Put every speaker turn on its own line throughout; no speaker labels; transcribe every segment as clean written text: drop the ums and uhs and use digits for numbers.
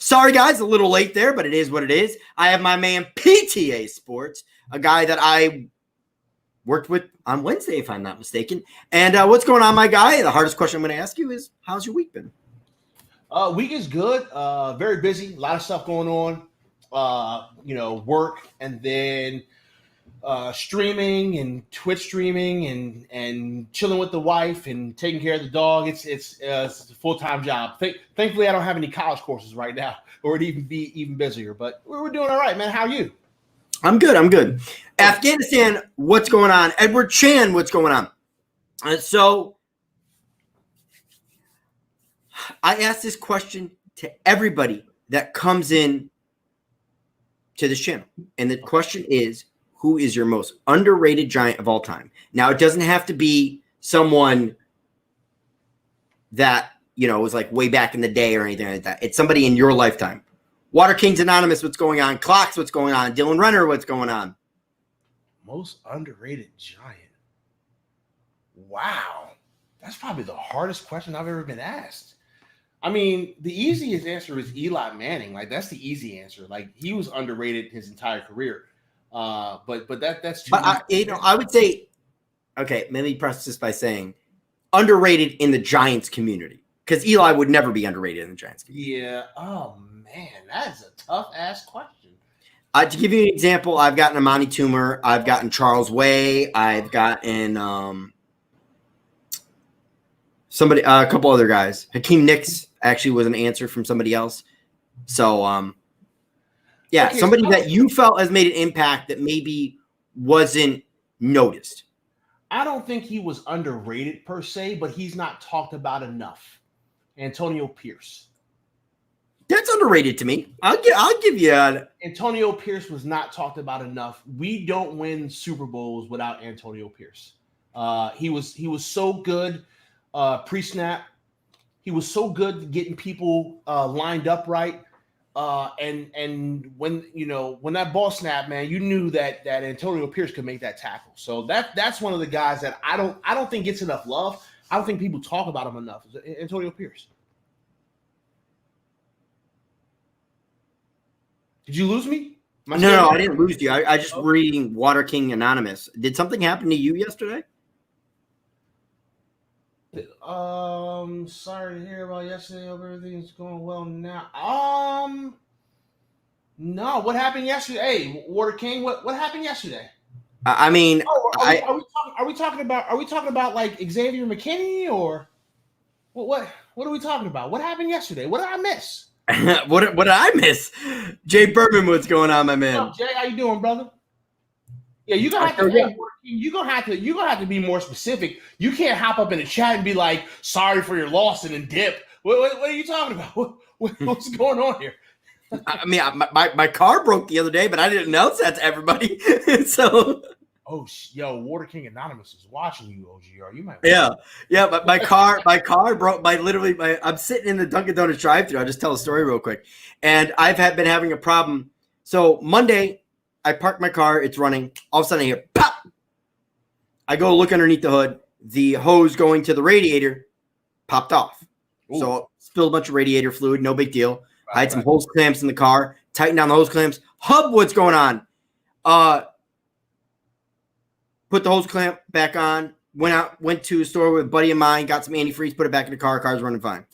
Sorry, guys, a little late there, but it is what it is. I have my man PTA Sports, a guy that I worked with on Wednesday, if I'm not mistaken. And what's going on, my guy? The hardest question I'm going to ask you is, how's your week been?
Week is good. Very busy. A lot of stuff going on. Work, and then streaming and Twitch streaming and chilling with the wife and taking care of the dog. It's a full-time job. Thankfully, I don't have any college courses right now, or it'd even be even busier. But we're doing all right, man. How are you?
I'm good. Afghanistan, what's going on? Edward Chan, what's going on? So I ask this question to everybody that comes in to this channel. And the question is, who is your most underrated giant of all time? Now, it doesn't have to be someone that, was like way back in the day or anything like that. It's somebody in your lifetime. Water Kings Anonymous, what's going on? Clocks, what's going on? Dylan Renner, what's going on?
Most underrated giant. Wow. That's probably the hardest question I've ever been asked. I mean, the easiest answer is Eli Manning. Like, that's the easy answer. Like, he was underrated his entire career. But that's too.
But I would say, okay, maybe preface this by saying underrated in the Giants community, because Eli would never be underrated in the Giants community.
Yeah. Oh man, that's a tough ass question.
To give you an example, I've gotten Amani Toomer, I've gotten Charles Way, I've gotten a couple other guys. Hakeem Nicks actually was an answer from somebody else. So yeah, okay, somebody that you felt has made an impact that maybe wasn't noticed.
I don't think he was underrated per se, but he's not talked about enough. Antonio Pierce.
That's underrated to me. I'll give you
Antonio Pierce was not talked about enough. We don't win Super Bowls without Antonio Pierce. He was so good pre-snap. He was so good getting people lined up right. And when that ball snapped, man, you knew that Antonio Pierce could make that tackle. So that's one of the guys that I don't think gets enough love. I don't think people talk about him enough. Antonio Pierce. Did you lose me?
No, I didn't lose you. I just reading Water King Anonymous. Did something happen to you yesterday?
Sorry to hear about yesterday. Hope everything's going well now. No. What happened yesterday? Hey, Water King, what happened yesterday?
I mean,
are we talking about like Xavier McKinney, or what are we talking about? What happened yesterday? What did I miss?
what did I miss? Jay Berman, what's going on, my man?
What's up, Jay, how you doing, brother? Yeah, you're gonna have to be more specific. You can't hop up in the chat and be like, "Sorry for your loss," and then dip. What are you talking about? What's going on here?
I mean, my car broke the other day, but I didn't announce that to everybody. So,
yo, Water King Anonymous is watching you, OGR. You might.
Yeah. But my car broke. I'm sitting in the Dunkin' Donuts drive-thru. I'll just tell a story real quick. And I've been having a problem. So Monday, I parked my car. It's running. All of a sudden, I hear pop. I go look underneath the hood. The hose going to the radiator popped off. Ooh. So spilled a bunch of radiator fluid. No big deal. I had some hose clamps in the car. Tightened down the hose clamps. Hub, what's going on? Put the hose clamp back on. Went to a store with a buddy of mine. Got some antifreeze. Put it back in the car. Car's running fine.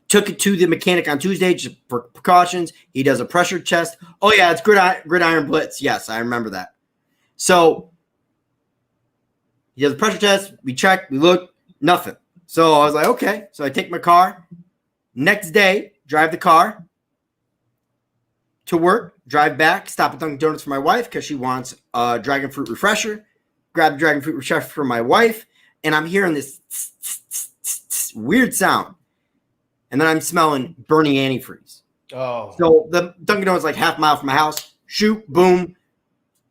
Took it to the mechanic on Tuesday just for precautions. He does a pressure test. Oh, yeah, it's gridiron blitz. Yes, I remember that. So he does a pressure test. We check. We look. Nothing. So I was like, okay. So I take my car. Next day, drive the car to work. Drive back. Stop at Dunkin' Donuts for my wife because she wants a dragon fruit refresher. Grab the dragon fruit refresher for my wife. And I'm hearing this weird sound. And then I'm smelling burning antifreeze.
Oh.
So the Dunkin' Donuts like half mile from my house. Shoot, boom.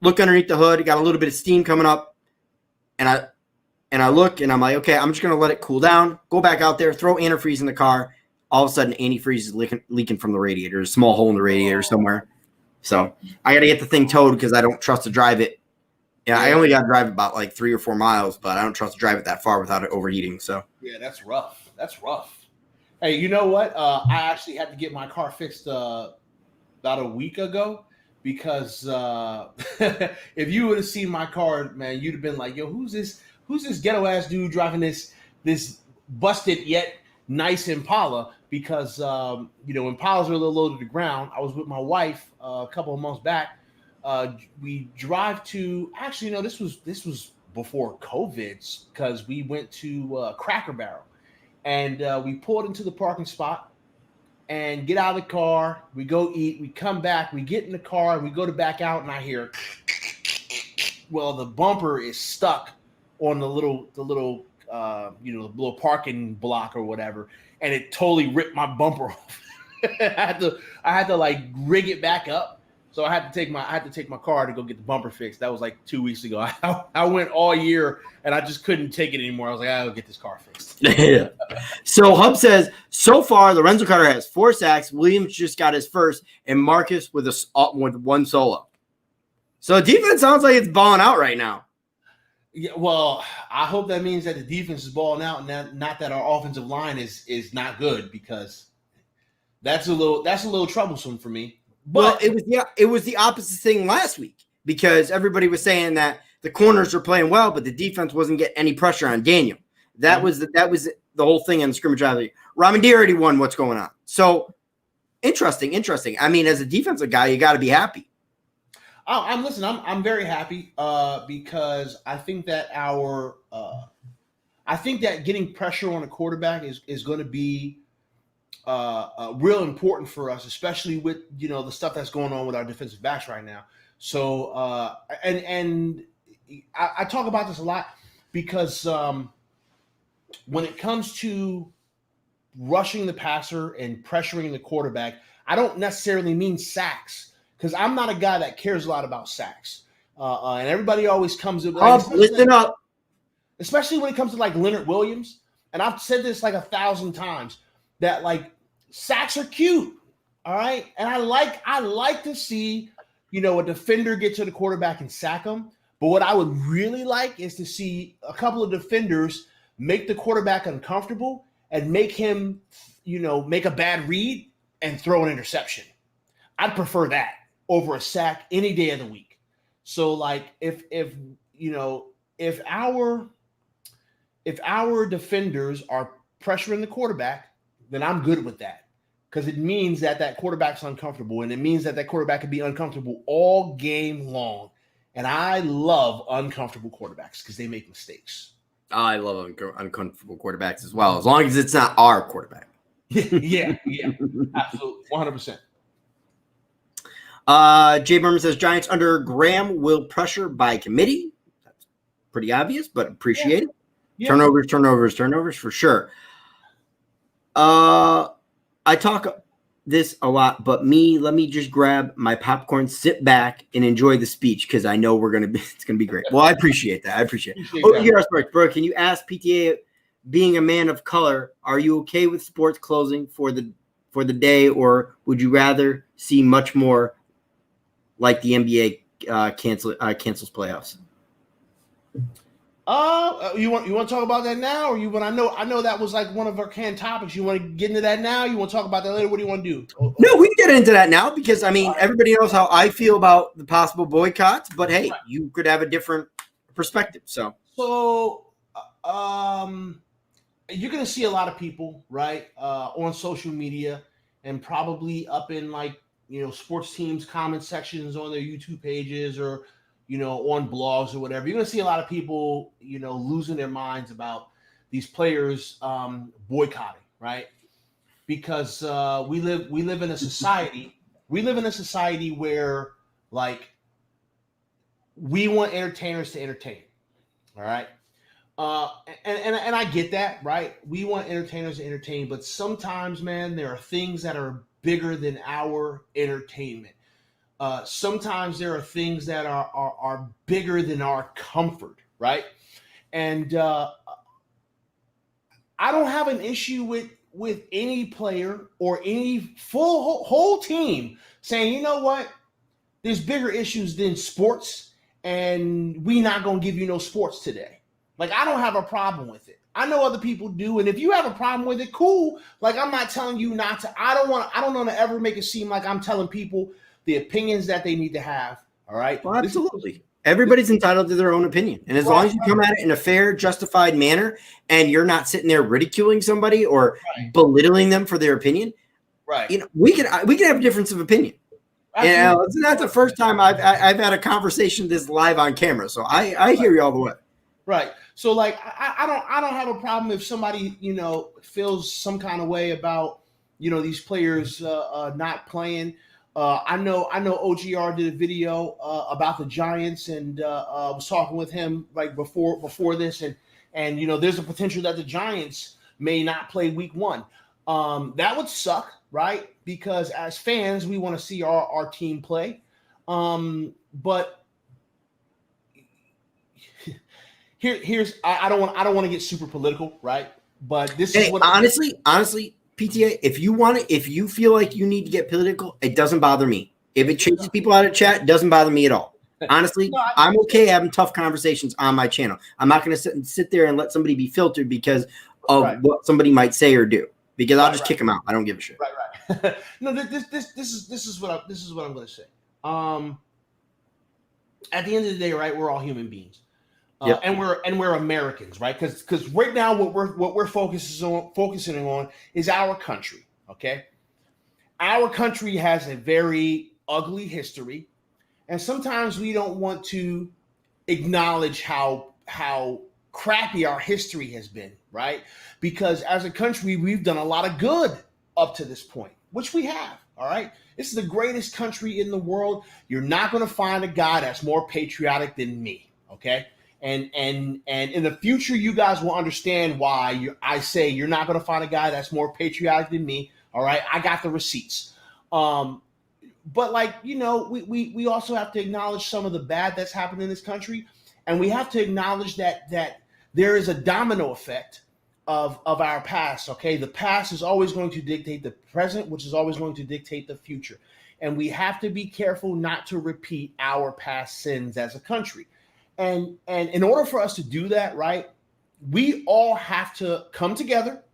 Look underneath the hood. Got a little bit of steam coming up. And I look and I'm like, okay, I'm just going to let it cool down. Go back out there, throw antifreeze in the car. All of a sudden, antifreeze is leaking from the radiator. There's a small hole in the radiator somewhere. So I got to get the thing towed because I don't trust to drive it. Yeah, I only got to drive about like 3 or 4 miles, but I don't trust to drive it that far without it overheating. So
yeah, that's rough. Hey, you know what? I actually had to get my car fixed about a week ago because if you would have seen my car, man, you'd have been like, "Yo, who's this? Who's this ghetto ass dude driving this busted yet nice Impala?" Because Impalas are a little low to the ground. I was with my wife a couple of months back. We drive to actually no, this was before COVID because we went to Cracker Barrel. And we pulled into the parking spot and get out of the car. We go eat. We come back. We get in the car. And we go to back out, and I hear, well, the bumper is stuck on the little the little parking block or whatever, and it totally ripped my bumper off. I had to like rig it back up. So I had to take my car to go get the bumper fixed. That was like 2 weeks ago. I went all year and I just couldn't take it anymore. I was like, I gotta get this car fixed.
Yeah. So Hub says, so far Lorenzo Carter has 4 sacks. Williams just got his first, and Marcus with one solo. So defense sounds like it's balling out right now.
Yeah, well, I hope that means that the defense is balling out, and not that our offensive line is not good, because that's a little troublesome for me. But
it was the opposite thing last week, because everybody was saying that the corners were playing well, but the defense wasn't getting any pressure on Daniel. That was the whole thing in the scrimmage. Ramandir already won. What's going on? So interesting. I mean, as a defensive guy, you got to be happy.
I'm very happy because I think that getting pressure on a quarterback is going to be real important for us, especially with the stuff that's going on with our defensive backs right now. So and I talk about this a lot because when it comes to rushing the passer and pressuring the quarterback, I don't necessarily mean sacks, because I'm not a guy that cares a lot about sacks. And everybody always comes in.
Listen up.
Especially when it comes to like Leonard Williams. And I've said this like 1,000 times, that like sacks are cute. All right. And I like to see, a defender get to the quarterback and sack him. But what I would really like is to see a couple of defenders make the quarterback uncomfortable and make him, make a bad read and throw an interception. I'd prefer that over a sack any day of the week. So like if our defenders are pressuring the quarterback, then I'm good with that, because it means that quarterback's uncomfortable, and it means that quarterback can be uncomfortable all game long. And I love uncomfortable quarterbacks because they make mistakes.
I love uncomfortable quarterbacks as well, as long as it's not our quarterback.
Yeah, absolutely, 100%.
Jay Berman says Giants under Graham will pressure by committee. That's pretty obvious, but appreciate it. Yeah. Turnovers for sure. I talk this a lot, but let me just grab my popcorn, sit back, and enjoy the speech, because I know it's gonna be great. Well, I appreciate that. Bro, can you ask PTA, being a man of color, are you okay with sports closing for the day, or would you rather see much more like the NBA cancels playoffs?
You want to talk about that now, or you want? I know that was like one of our canned topics. You want to get into that now? You want to talk about that later? What do you want to do?
No, we can get into that now, because I mean, everybody knows how I feel about the possible boycotts. But hey, you could have a different perspective. So
you're gonna see a lot of people, right, on social media, and probably up in like sports teams' comment sections on their YouTube pages, or on blogs or whatever. You're going to see a lot of people, losing their minds about these players boycotting, right? Because we live in a society where like we want entertainers to entertain, all right? And I get that, right? We want entertainers to entertain, but sometimes, man, there are things that are bigger than our entertainment. Sometimes there are things that are bigger than our comfort, right? And I don't have an issue with any player or any whole team saying, you know what, there's bigger issues than sports, and we not gonna give you no sports today. Like, I don't have a problem with it. I know other people do, and if you have a problem with it, cool. Like, I'm not telling you not to. I don't want to ever make it seem like I'm telling people the opinions that they need to have. All right.
Well, absolutely. Everybody's entitled to their own opinion. And as long as you come at it in a fair, justified manner and you're not sitting there ridiculing somebody or belittling them for their opinion,
right.
We can have a difference of opinion. And it's not the first time I've had a conversation this live on camera. So I hear you all the way.
Right. So like I don't have a problem if somebody, feels some kind of way about, these players not playing. I know OGR did a video about the Giants and was talking with him like before this and there's a potential that the Giants may not play week 1. That would suck, right? Because as fans, we want to see our team play. But here's I don't want to get super political, right? But this is what
honestly, PTA, if you feel like you need to get political, it doesn't bother me. If it chases people out of chat, it doesn't bother me at all. Honestly, I'm okay having tough conversations on my channel. I'm not going to sit there and let somebody be filtered because of what somebody might say or do. Because I'll just kick them out. I don't give a shit.
Right. No, this is what I'm going to say. At the end of the day, right, we're all human beings. And we're Americans, right? Because right now what we're focusing on is our country. Okay, our country has a very ugly history, and sometimes we don't want to acknowledge how crappy our history has been, right? Because as a country, we've done a lot of good up to this point, which we have. All right, this is the greatest country in the world. You're not going to find a guy that's more patriotic than me. Okay. And in the future, you guys will understand why I say you're not going to find a guy that's more patriotic than me. All right, I got the receipts. But like we also have to acknowledge some of the bad that's happened in this country, and we have to acknowledge that there is a domino effect of our past. Okay, the past is always going to dictate the present, which is always going to dictate the future, and we have to be careful not to repeat our past sins as a country. And in order for us to do that, right, we all have to come together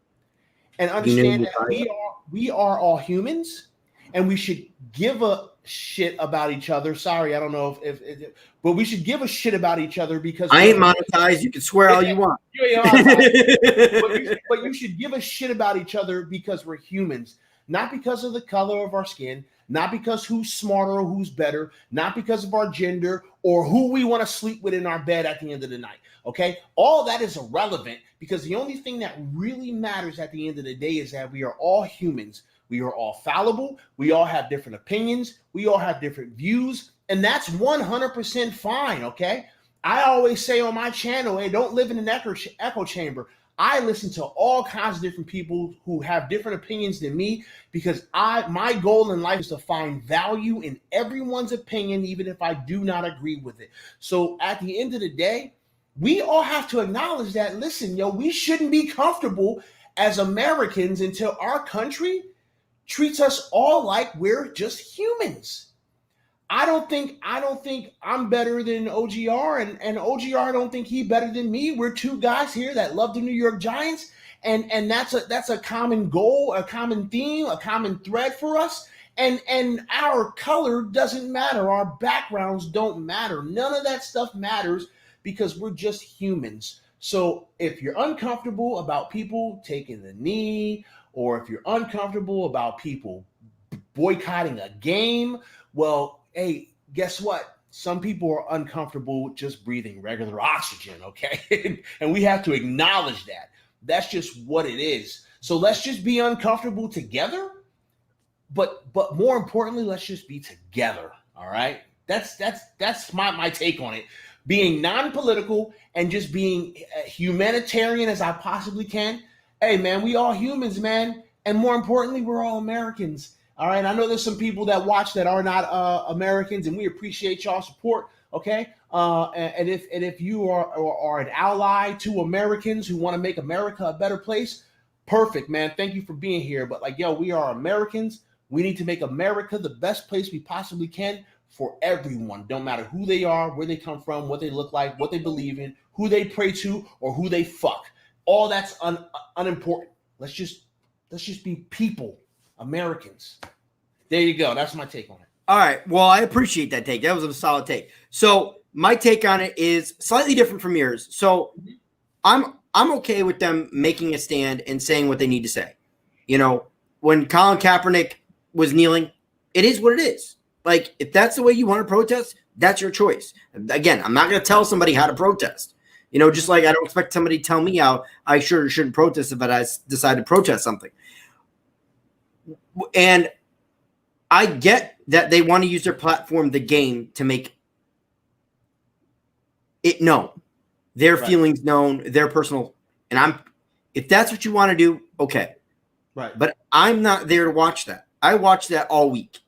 and understand that we are all humans, and we should give a shit about each other. Sorry, I don't know if but we should give a shit about each other because
I ain't monetized. You can swear all you want.
You ain't monetized. but you should give a shit about each other because we're humans, not because of the color of our skin, not because who's smarter or who's better, not because of our gender or who we want to sleep with in our bed at the end of the night. Okay, all that is irrelevant because the only thing that really matters at the end of the day is that we are all humans. We are all fallible. We all have different opinions. We all have different views. And that's 100% fine, okay? I always say on my channel, hey, don't live in an echo chamber. I listen to all kinds of different people who have different opinions than me because my goal in life is to find value in everyone's opinion, even if I do not agree with it. So at the end of the day, we all have to acknowledge that, listen, we shouldn't be comfortable as Americans until our country treats us all like we're just humans. I don't think I'm better than OGR, and OGR don't think he's better than me. We're two guys here that love the New York Giants, and that's a common goal, a common theme, a common thread for us. And our color doesn't matter. Our backgrounds don't matter. None of that stuff matters because we're just humans. So if you're uncomfortable about people taking the knee, or if you're uncomfortable about people boycotting a game, well, hey, guess what? Some people are uncomfortable just breathing regular oxygen, okay? And we have to acknowledge that. That's just what it is. So let's just be uncomfortable together, but more importantly, let's just be together, all right? That's my take on it. Being non-political and just being humanitarian as I possibly can. Hey, man, we all humans, man. And more importantly, we're all Americans. All right. I know there's some people that watch that are not Americans, and we appreciate y'all support. OK. And if you are an ally to Americans who want to make America a better place, perfect, man. Thank you for being here. But we are Americans. We need to make America the best place we possibly can for everyone. Don't matter who they are, where they come from, what they look like, what they believe in, who they pray to, or who they fuck. all that's unimportant. Let's just be people, Americans. There you go. That's my take on it.
All right. Well, I appreciate that take. That was a solid take. So my take on it is slightly different from yours. So I'm okay with them making a stand and saying what they need to say. When Colin Kaepernick was kneeling, it is what it is. Like, if that's the way you want to protest, that's your choice. Again, I'm not going to tell somebody how to protest. Just like I don't expect somebody to tell me how I shouldn't protest if I decide to protest something. And I get that they want to use their platform, the game, to make it known, their feelings known, their personal. And if that's what you want to do, okay.
Right.
But I'm not there to watch that. I watch that all week.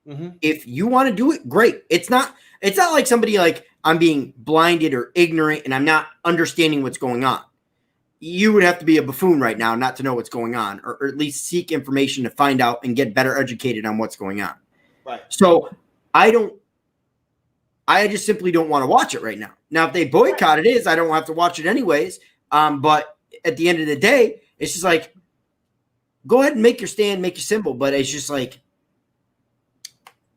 Mm-hmm. If you want to do it, great. It's not like somebody like I'm being blinded or ignorant and I'm not understanding what's going on. You would have to be a buffoon right now not to know what's going on, or at least seek information to find out and get better educated on what's going on.
Right.
So I just simply don't want to watch it right now. Now, if they boycott it, I don't have to watch it anyways. But at the end of the day, it's just like, go ahead and make your stand, make your symbol. But it's just like,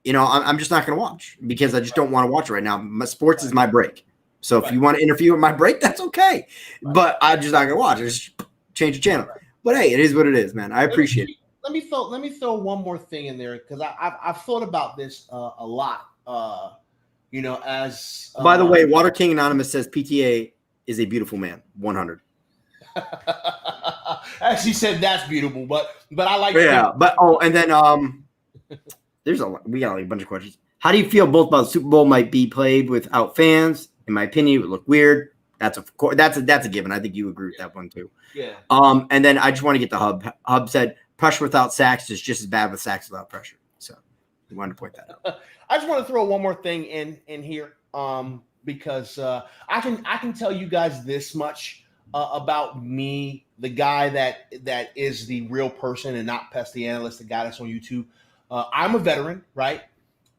I'm just not going to watch because I just don't want to watch it right now. My sports is my break. So if you want to interfere with my break, that's okay. Right. But I'm just not going to watch it. Just change the channel. Right. But hey, it is what it is, man. I appreciate it.
Let me throw one more thing in there because I've thought about this a lot. As
by the way, Water King Anonymous says PTA is a beautiful man. 100.
Actually said that's beautiful, but I like.
Yeah, and then we got like a bunch of questions. How do you feel both about the Super Bowl might be played without fans? In my opinion, it would look weird. That's a given. I think you agree with that one too.
Yeah.
And then I just want to get the Hub. Hub said pressure without sacks is just as bad with sacks without pressure. So we wanted to point that out.
I just want to throw one more thing in here, because I can tell you guys this much about me, the guy that is the real person and not Pest the Analyst, the guy that's on YouTube. I'm a veteran, right?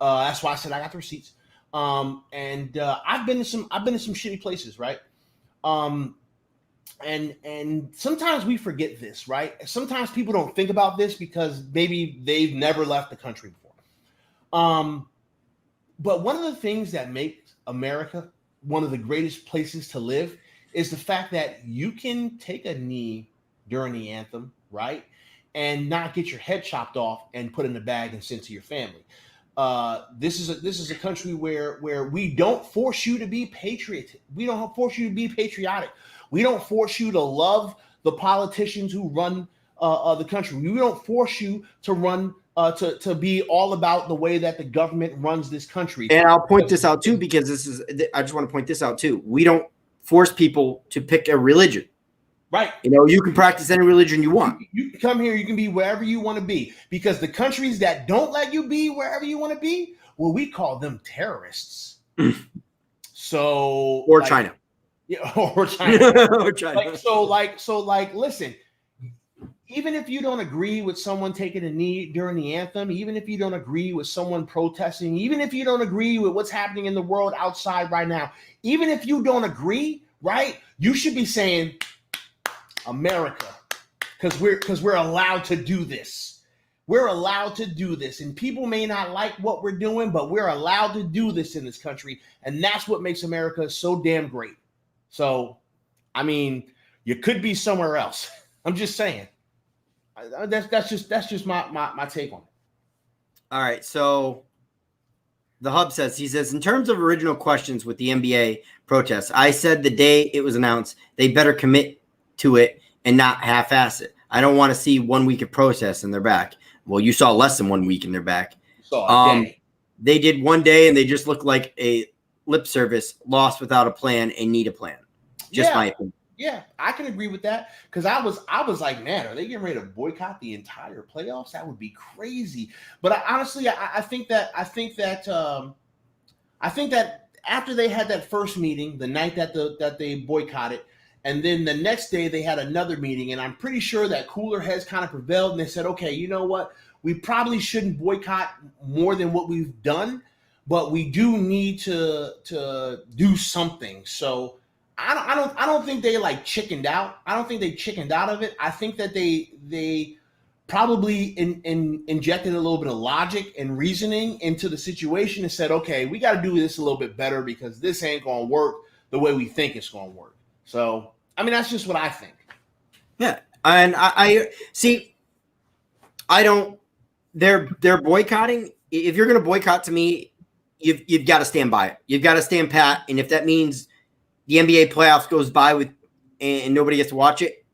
That's why I said I got the receipts. And I've been to some shitty places, right? And sometimes we forget this, right? Sometimes people don't think about this because maybe they've never left the country before. But one of the things that makes America one of the greatest places to live is the fact that you can take a knee during the anthem, right? And not get your head chopped off and put in a bag and sent to your family. This is a country where we don't force you to be patriotic. We don't force you to be patriotic. We don't force you to love the politicians who run the country. We don't force you to run to be all about the way that the government runs this country.
And I'll point this out too, because I just want to point this out too. We don't force people to pick a religion.
Right.
You can practice any religion you want.
You can come here, you can be wherever you want to be. Because the countries that don't let you be wherever you want to be, well, we call them terrorists.
Or China.
Yeah, or China.
Or China.
Listen, even if you don't agree with someone taking a knee during the anthem, even if you don't agree with someone protesting, even if you don't agree with what's happening in the world outside right now, even if you don't agree, right, you should be saying America, because we're allowed to do this. We're allowed to do this, and people may not like what we're doing, but we're allowed to do this in this country, and that's what makes America so damn great. So, I mean, you could be somewhere else. I'm just saying. That's just my take on it.
All right, so the Hub says, in terms of original questions with the NBA protests, I said the day it was announced, they better commit to it and not half-ass it. I don't want to see 1 week of protests and they're back. Well, you saw less than 1 week and they're back. They did one day and they just look like a lip service, lost without a plan and need a plan. My opinion.
Yeah, I can agree with that because I was like, man, are they getting ready to boycott the entire playoffs? That would be crazy. But I think that after they had that first meeting, the night that they boycotted, and then the next day they had another meeting, and I'm pretty sure that cooler heads kind of prevailed, and they said, okay, you know what? We probably shouldn't boycott more than what we've done, but we do need to do something. So I don't think they like chickened out. I don't think they chickened out of it. I think that they probably injected a little bit of logic and reasoning into the situation and said, okay, we got to do this a little bit better because this ain't going to work the way we think it's going to work. So, I mean, that's just what I think.
Yeah. And I see, I don't, they're boycotting. If you're going to boycott, to me, you've got to stand by it. You've got to stand pat. And if that means the NBA playoffs goes by with and nobody gets to watch it,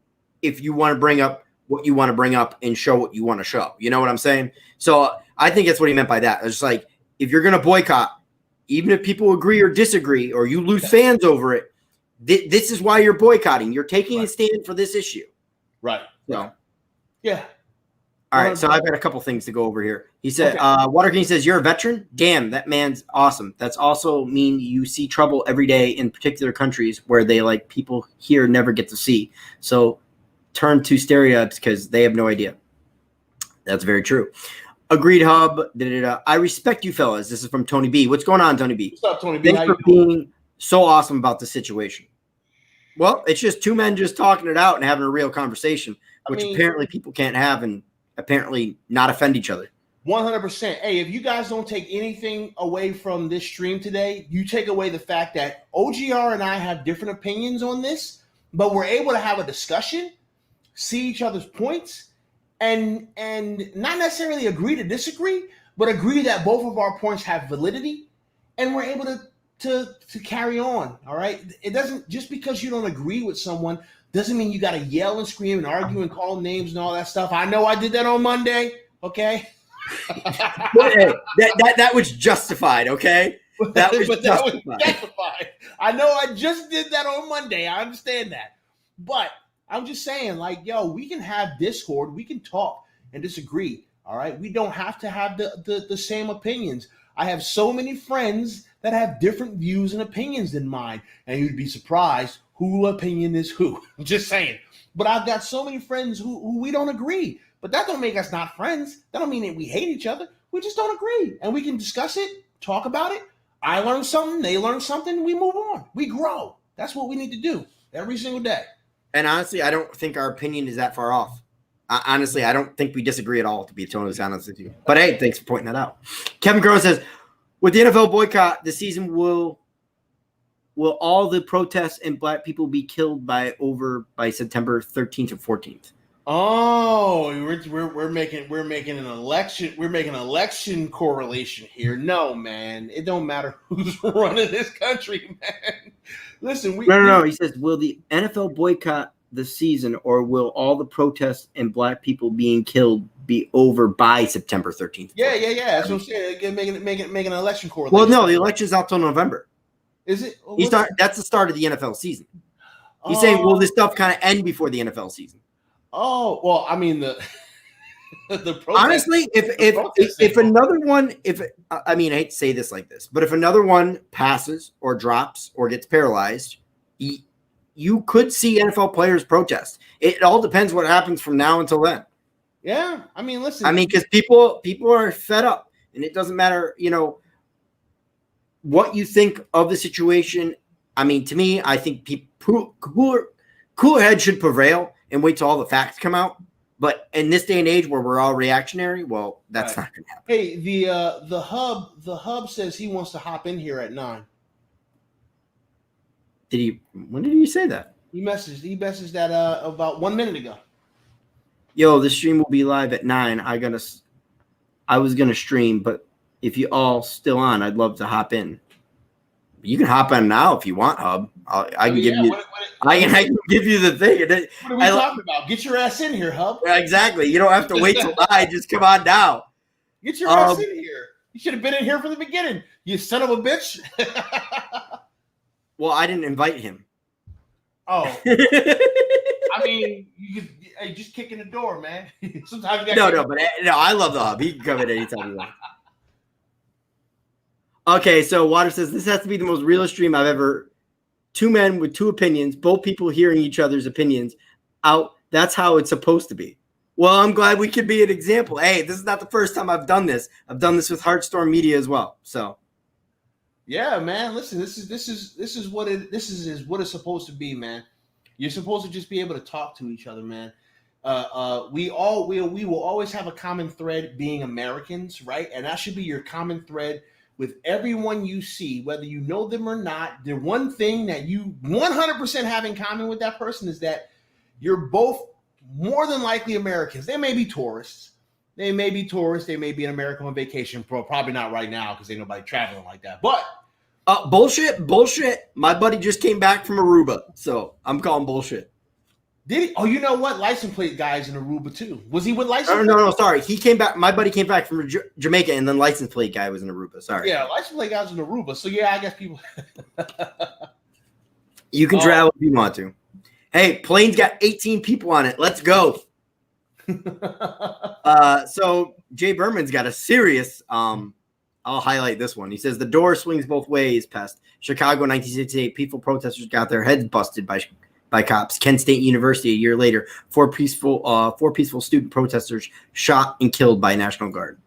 if you want to bring up what you want to bring up and show what you want to show, you know what I'm saying? So I think that's what he meant by that. It's like, if you're going to boycott, even if people agree or disagree, or you lose fans over it, this is why you're boycotting. You're taking a stand for this issue.
Right.
So,
yeah.
All right, so I've got a couple things to go over here. He said, Water King says, you're a veteran? Damn, that man's awesome. That's also mean you see trouble every day in particular countries where they like people here never get to see. So turn to stereotypes because they have no idea. That's very true. Agreed, Hub. I respect you fellas. This is from Tony B. What's going on, Tony B?
What's up, Tony B?
Thanks for being so awesome about the situation. Well, it's just two men just talking it out and having a real conversation, which apparently people can't have and apparently not offend each other.
100%. Hey, if you guys don't take anything away from this stream today, you take away the fact that OGR and I have different opinions on this, but we're able to have a discussion, see each other's points, and not necessarily agree to disagree, but agree that both of our points have validity, and we're able to carry on. All right. It doesn't, just because you don't agree with someone doesn't mean you got to yell and scream and argue and call names and all that stuff. I know I did that on Monday. Okay.
But, hey, that was justified. Okay. That was justified.
I know I just did that on Monday. I understand that. But I'm just saying, like, yo, we can have Discord. We can talk and disagree. All right. We don't have to have the same opinions. I have so many friends that have different views and opinions than mine. And you'd be surprised who opinion is who. I'm just saying. But I've got so many friends who we don't agree. But that don't make us not friends. That don't mean that we hate each other. We just don't agree. And we can discuss it, talk about it. I learn something, they learn something, we move on. We grow. That's what we need to do every single day.
And honestly, I don't think our opinion is that far off. Honestly, I don't think we disagree at all, to be totally honest with you. But hey, thanks for pointing that out. Kevin Crow says, with the NFL boycott, the season will all the protests and black people be killed by September 13th or 14th?
Oh, we're making an election correlation here. No, man, it don't matter who's running this country, man. Listen,
no. He says, will the NFL boycott the season, or will all the protests and black people being killed be over by September 13th?
Yeah. That's what I'm saying. Making an election correlation.
Well, no, the election's out till November.
Is it?
That's the start of the NFL season. He's saying, will this stuff kind of end before the NFL season?
Oh, well, I mean the protest,
honestly, if another one, I hate to say this like this, but if another one passes or drops or gets paralyzed, you could see NFL players protest. It all depends what happens from now until then.
Yeah, listen.
Because people are fed up, and it doesn't matter, what you think of the situation. To me, I think cooler heads should prevail and wait till all the facts come out. But in this day and age where we're all reactionary, well, that's not going to happen.
Hey, the hub says he wants to hop in here at 9.
When did he say that?
He messaged that about 1 minute ago.
Yo, the stream will be live at 9. I was gonna stream, but if you all still on, I'd love to hop in. You can hop on now if you want, Hub. I can give you the thing.
What are we talking about? Get your ass in here, Hub.
Exactly. You don't have to wait till 9. Just come on now.
Get your ass in here. You should have been in here from the beginning, you son of a bitch.
Well, I didn't invite him.
Oh. You could just kick in the door, man. Sometimes you
I love the Hub. He can come in anytime he wants. Okay, so Water says, this has to be the most realist stream I've ever. Two men with two opinions, both people hearing each other's opinions out. That's how it's supposed to be. Well, I'm glad we could be an example. Hey, this is not the first time I've done this. I've done this with Heartstorm Media as well. So,
Yeah, man. Listen, this is what it's supposed to be, man. You're supposed to just be able to talk to each other, man. We will always have a common thread being Americans, right? And that should be your common thread with everyone you see, whether you know them or not. The one thing that you 100% have in common with that person is that you're both more than likely Americans. They may be tourists. They may be in America on vacation. Probably not right now because ain't nobody traveling like that. But
bullshit. My buddy just came back from Aruba, so I'm calling bullshit.
Did he? Oh, you know what? License plate guy's in Aruba too. Was he with license plate?
No, sorry. He came back. My buddy came back from Jamaica, and then license plate guy was in Aruba. Sorry.
Yeah, license plate guy's in Aruba. So yeah, I guess people.
You can travel if you want to. Hey, plane's got 18 people on it. Let's go. So Jay Berman's got a serious. I'll highlight this one. He says the door swings both ways. Pest. Chicago, 1968. Peaceful protesters got their heads busted by cops. Kent State University a year later. Four peaceful student protesters shot and killed by National Guard.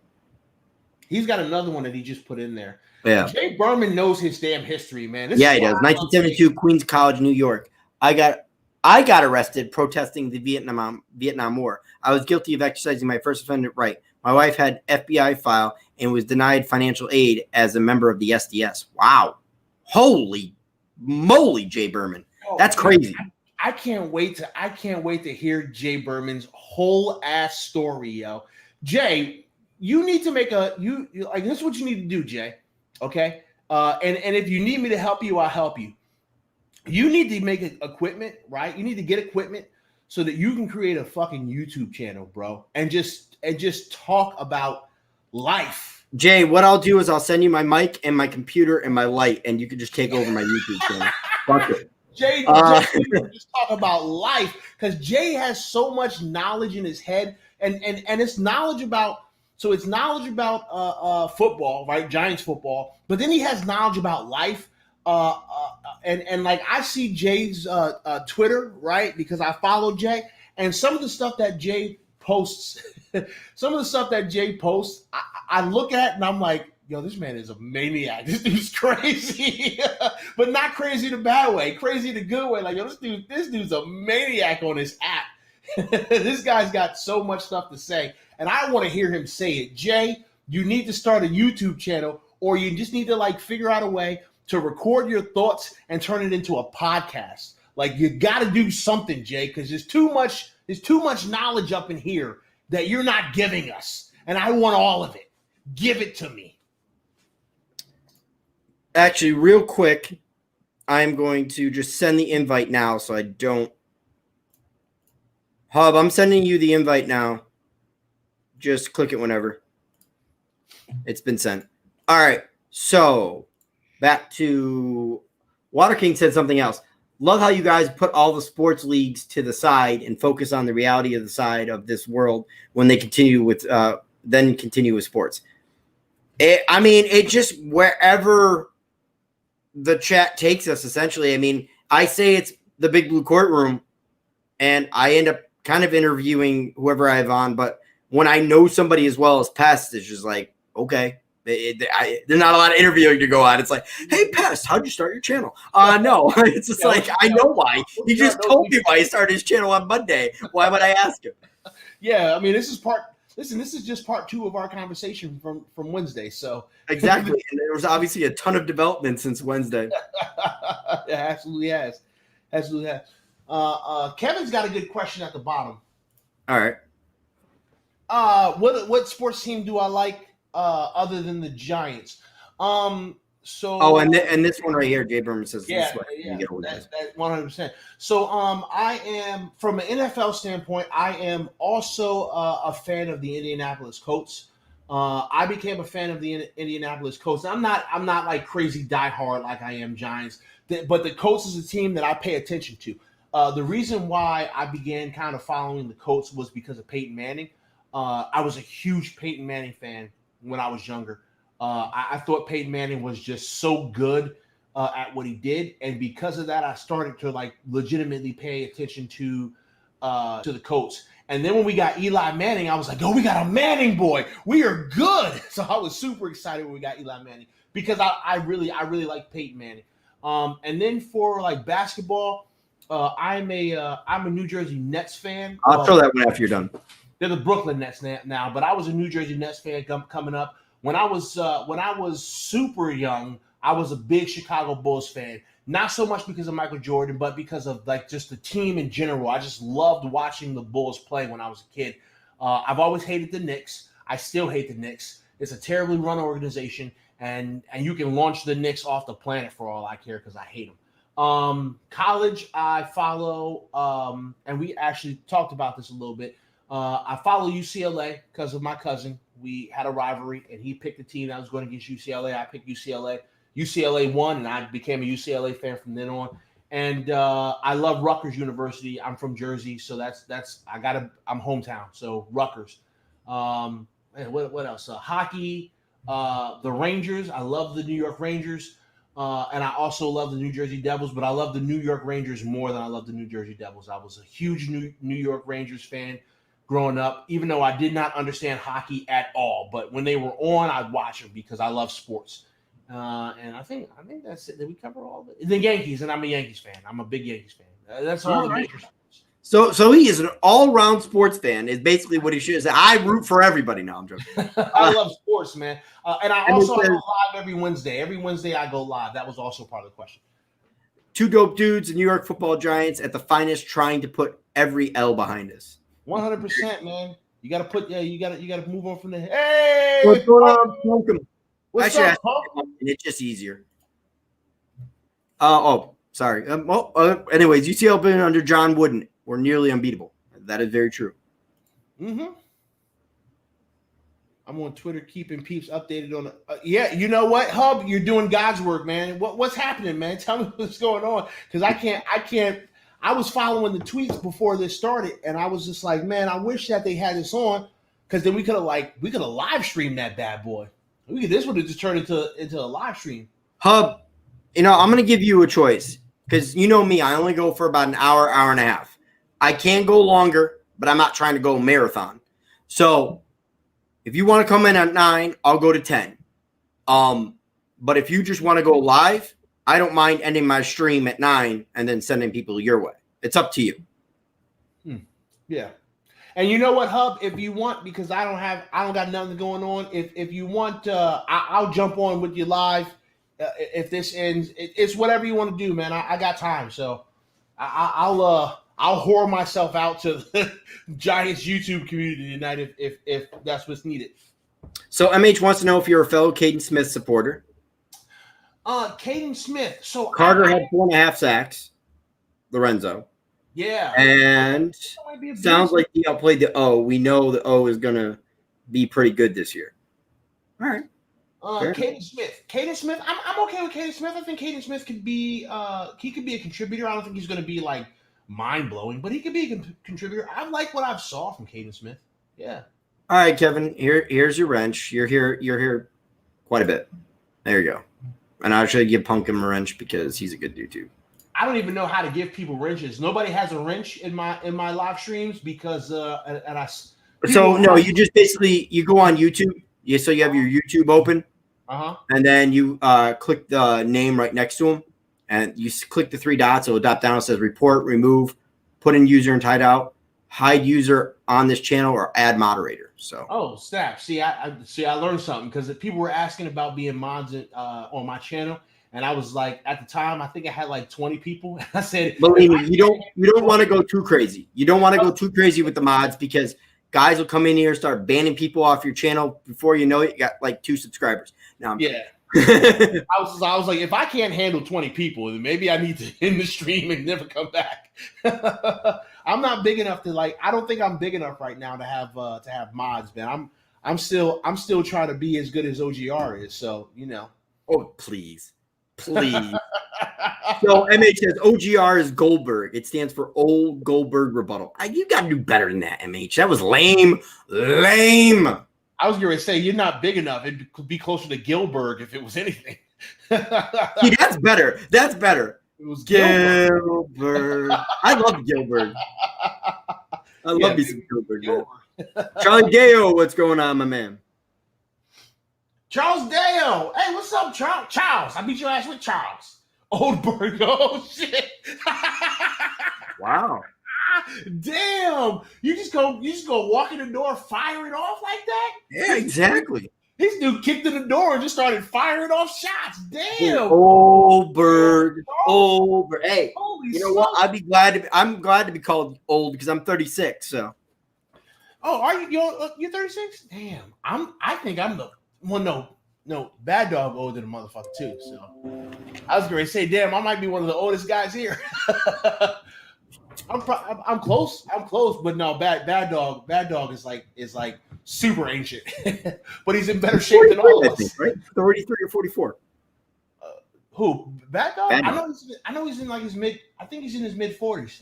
He's got another one that he just put in there.
Yeah.
Jay Berman knows his damn history, man.
He does. 1972, Queens College, New York. I got arrested protesting the Vietnam War. I was guilty of exercising my First Amendment right. My wife had FBI file and was denied financial aid as a member of the SDS. Wow. Holy moly, Jay Berman. That's crazy.
I can't wait to hear Jay Berman's whole ass story, yo. Jay, you need to make this is what you need to do, Jay. Okay? And if you need me to help you, I'll help you. You need to make equipment, right? You need to get equipment so that you can create a fucking YouTube channel, bro, and just talk about life.
Jay, what I'll do is I'll send you my mic and my computer and my light, and you can just take over my YouTube channel. Fuck it.
Jay just talk about life because Jay has so much knowledge in his head, and it's knowledge about football, right? Giants football, but then he has knowledge about life. And like I see Jay's Twitter, right? Because I follow Jay, and some of the stuff that Jay posts, I look at and I'm like, yo, this man is a maniac. This dude's crazy, but not crazy the bad way, crazy the good way. Like, yo, this dude's a maniac on his app. This guy's got so much stuff to say, and I want to hear him say it. Jay, you need to start a YouTube channel, or you just need to figure out a way to record your thoughts and turn it into a podcast. Like, you got to do something, Jay, because there's too much knowledge up in here that you're not giving us, and I want all of it. Give it to me.
Actually, real quick, I'm going to just send the invite now so I don't. Hub, I'm sending you the invite now. Just click it whenever. It's been sent. All right, so back to Water King said something else. Love how you guys put all the sports leagues to the side and focus on the reality of the side of this world when they continue with sports. It just wherever the chat takes us, essentially. I mean, I say it's the Big Blue Courtroom, and I end up kind of interviewing whoever I have on. But when I know somebody as well as Pest, it's just like, okay. There's not a lot of interviewing to go on. It's like, hey, Pest, how'd you start your channel? No, it's just I know why. He just told me why he started his channel on Monday. Why would I ask him?
Yeah, I mean, this is just part 2 of our conversation from Wednesday. So
exactly, and there was obviously a ton of development since Wednesday.
It absolutely has. Kevin's got a good question at the bottom.
All right.
What sports team do I like other than the Giants? And
this one right here, Jay Berman says,
that's 100%. So I am, from an NFL standpoint, I am also a fan of the Indianapolis Colts. I became a fan of the Indianapolis Colts. I'm not like crazy diehard like I am Giants, but the Colts is a team that I pay attention to. The reason why I began kind of following the Colts was because of Peyton Manning. I was a huge Peyton Manning fan when I was younger. I thought Peyton Manning was just so good at what he did, and because of that, I started to legitimately pay attention to the Colts. And then when we got Eli Manning, I was like, "Oh, we got a Manning boy. We are good." So I was super excited when we got Eli Manning because I really like Peyton Manning. And then for like basketball, I'm a New Jersey Nets fan.
I'll throw that one after you're done.
They're the Brooklyn Nets now, but I was a New Jersey Nets fan coming up. When I was super young, I was a big Chicago Bulls fan. Not so much because of Michael Jordan, but because of like just the team in general. I just loved watching the Bulls play when I was a kid. I've always hated the Knicks. I still hate the Knicks. It's a terribly run organization, and you can launch the Knicks off the planet for all I care because I hate them. College, I follow, and we actually talked about this a little bit. I follow UCLA because of my cousin. We had a rivalry, and he picked the team that was going against UCLA. I picked UCLA. UCLA won, and I became a UCLA fan from then on. And I love Rutgers University. I'm from Jersey, so I'm hometown. So Rutgers. And what else? Hockey. The Rangers. I love the New York Rangers. And I also love the New Jersey Devils, but I love the New York Rangers more than I love the New Jersey Devils. I was a huge New York Rangers fan growing up, even though I did not understand hockey at all. But when they were on, I'd watch them because I love sports. And I think that's it. Did we cover all of it? The Yankees, and I'm a Yankees fan. I'm a big Yankees fan. That's all the major sports.
So he is an all-round sports fan. Is basically what he should say. I root for everybody now. I'm joking.
I love sports, man. And I also go live every Wednesday. Every Wednesday I go live. That was also part of the question.
Two dope dudes, the New York Football Giants at the finest, trying to put every L behind us.
100%, man. You got to move on from there. Hey,
what's going on? Welcome.
What's up,
and it's just easier. Sorry. Anyways, UCLA been under John Wooden. We're nearly unbeatable. That is very true.
Mm-hmm. I'm on Twitter, keeping peeps updated on. Yeah, you know what, Hub? You're doing God's work, man. What's happening, man? Tell me what's going on, because I can't. I was following the tweets before this started, and I was just like, man, I wish that they had this on, because then we could have live streamed that bad boy. This would have just turned into a live stream.
Hub, I'm going to give you a choice because you know me. I only go for about an hour and a half. I can go longer, but I'm not trying to go marathon. So if you want to come in at 9, I'll go to 10. But if you just want to go live, I don't mind ending my stream at 9 and then sending people your way. It's up to you.
Yeah. And you know what, Hub? If you want, because I don't got nothing going on. If you want, I'll jump on with you live. If this ends, it's whatever you want to do, man. I got time, so I'll whore myself out to the Giants YouTube community tonight if that's what's needed.
So MH wants to know if you're a fellow Caden Smith supporter.
Caden Smith. So
Carter had 4.5 sacks. Lorenzo.
Yeah.
And sounds like he outplayed the O. We know the O is going to be pretty good this year. All right.
Caden Smith. I'm okay with Caden Smith. I think Caden Smith could be he could be a contributor. I don't think he's going to be like mind-blowing, but he could be a contributor. I like what I've saw from Caden Smith. Yeah.
All right, Kevin. Here's your wrench. You're here quite a bit. There you go. And I should give Punk him a wrench because he's a good dude too.
I don't even know how to give people wrenches. Nobody has a wrench in my live streams because
you just basically you go on YouTube. So you have your YouTube open, and then you click the name right next to him, and you click the 3 dots. It'll drop down. It says report, remove, put in user and timeout, hide user on this channel, or add moderator. So
snap. See, I learned something because people were asking about being mods on my channel. And I was like, at the time, I think I had like 20 people. I said,
believe me, you don't want to go too crazy. You don't want to go too crazy with the mods because guys will come in here and start banning people off your channel. Before you know it, you got like 2 subscribers. Now,
I was like, if I can't handle 20 people, then maybe I need to end the stream and never come back. I'm not big enough to I don't think I'm big enough right now to have mods, man. I'm still trying to be as good as OGR is. So
Oh, please. So MH says OGR is Goldberg. It stands for Old Goldberg Rebuttal. You got to do better than that, MH. That was lame.
I was going to say you're not big enough. It could be closer to Gilbert if it was anything.
See, that's better. It was Gilbert. I love Gilbert. I love me some Gilbert, man. Charlie Deo, what's going on, my man?
Charles Dale. Hey, what's up, Charles? Charles, I beat your ass with Charles. Oldberg. Oh shit.
Wow.
Damn. You just go walk in the door, fire it off like that?
Yeah, exactly.
This dude kicked in the door and just started firing off shots. Damn.
Oldberg. Hey,
Holy
you know what? I'm glad to be called old because I'm 36. So.
Oh, are you? You're 36? Damn. I think I'm the one. No, Bad Dog older than a motherfucker too. So I was going to say, damn, I might be one of the oldest guys here. I'm close. I'm close, but no, Bad Dog is like super ancient, but he's in better shape than all of us.
Think, right? 33 or 44.
Who? Bad Dog?
Bad Dog.
I know he's in like his mid. I think he's in his mid 40s.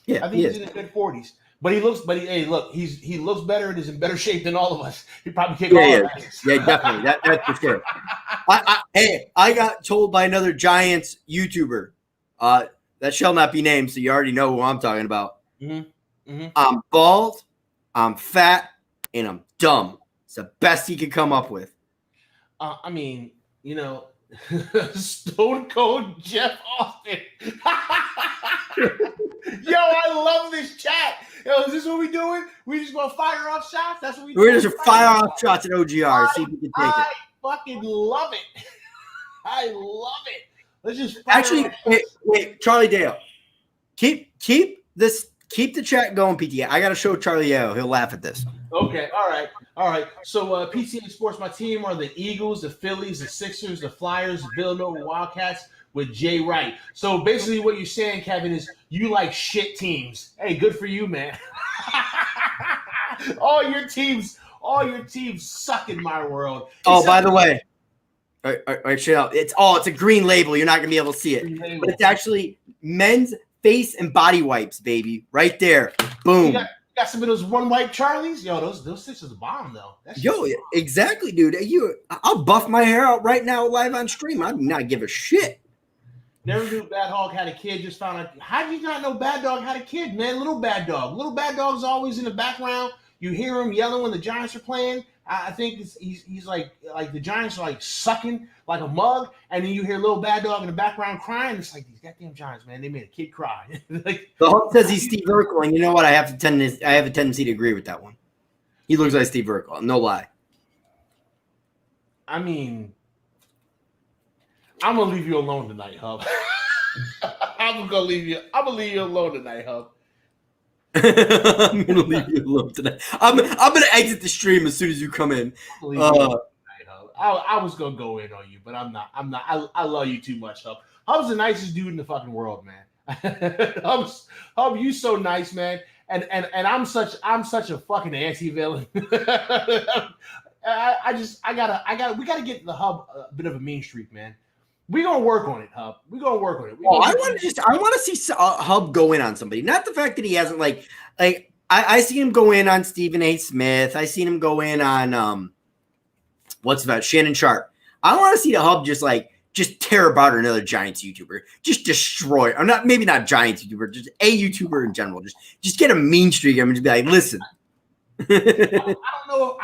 Yeah,
I think he's in his mid 40s. But he looks better and is in better shape than all of us. He probably kick all our asses.
Yeah, definitely. That's for sure. I got told by another Giants YouTuber, that shall not be named, so you already know who I'm talking about.
Mm-hmm. Mm-hmm.
I'm bald, I'm fat, and I'm dumb. It's the best he could come up with.
I mean, Stone Cold Jeff Austin. Yo, I love this chat. Yo, is this what we doing? We just gonna fire off shots? That's what
We're just fire off shots at OGR. See if we can take it.
I fucking love it. I love it. Let's just
actually wait, Charlie Dale. Keep the chat going, PTA. I gotta show Charlie Dale. He'll laugh at this.
Okay, all right. So PTA Sports, my team are the Eagles, the Phillies, the Sixers, the Flyers, the Villanova Wildcats with Jay Wright. So basically what you're saying, Kevin, is you like shit teams. Hey, good for you, man. all your teams suck in my world.
By the way, all right, chill out. It's a green label. You're not gonna be able to see it, but it's actually men's face and body wipes, baby, right there. Boom.
You got some of those one wipe Charlies. Yo, those six is a bomb though.
Exactly, dude. I'll buff my hair out right now live on stream. I do not give a shit.
Never knew Bad Dog had a kid. Just found out. How did you not know Bad Dog had a kid, man? Little Bad Dog's always in the background. You hear him yelling when the Giants are playing. I think he's like the Giants are like sucking like a mug, and then you hear Little Bad Dog in the background crying. It's like these goddamn Giants, man. They made a kid cry.
The Hulk says he's Steve Urkel, and you know what? I have a tendency to agree with that one. He looks like Steve Urkel. No lie.
I mean, I'm gonna leave you alone tonight, Hub. I'm gonna leave you alone tonight, Hub.
I'm gonna leave you alone tonight. I'm gonna exit the stream as soon as you come in.
I was gonna go in on you, but I'm not. I love you too much, Hub. Hub's the nicest dude in the fucking world, man. Hub, you so nice, man. And I'm such a fucking anti-villain. We gotta get the Hub a bit of a mean streak, man. We're gonna work on it, Hub. We're gonna work on it.
I want to see Hub go in on somebody. Not the fact that he hasn't I seen him go in on Stephen A. Smith. I seen him go in on Shannon Sharp. I want to see the Hub just tear apart another Giants YouTuber, just destroy, or maybe not Giants YouTuber, just a YouTuber in general. Just get a mean streak and just be like, listen.
I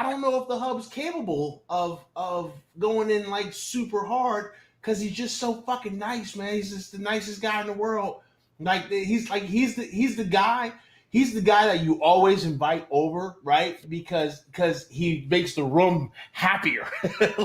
don't know if the Hub's capable of going in like super hard. Because he's just so fucking nice, man. He's just the nicest guy in the world. He's the guy. He's the guy that you always invite over, right? Because he makes the room happier.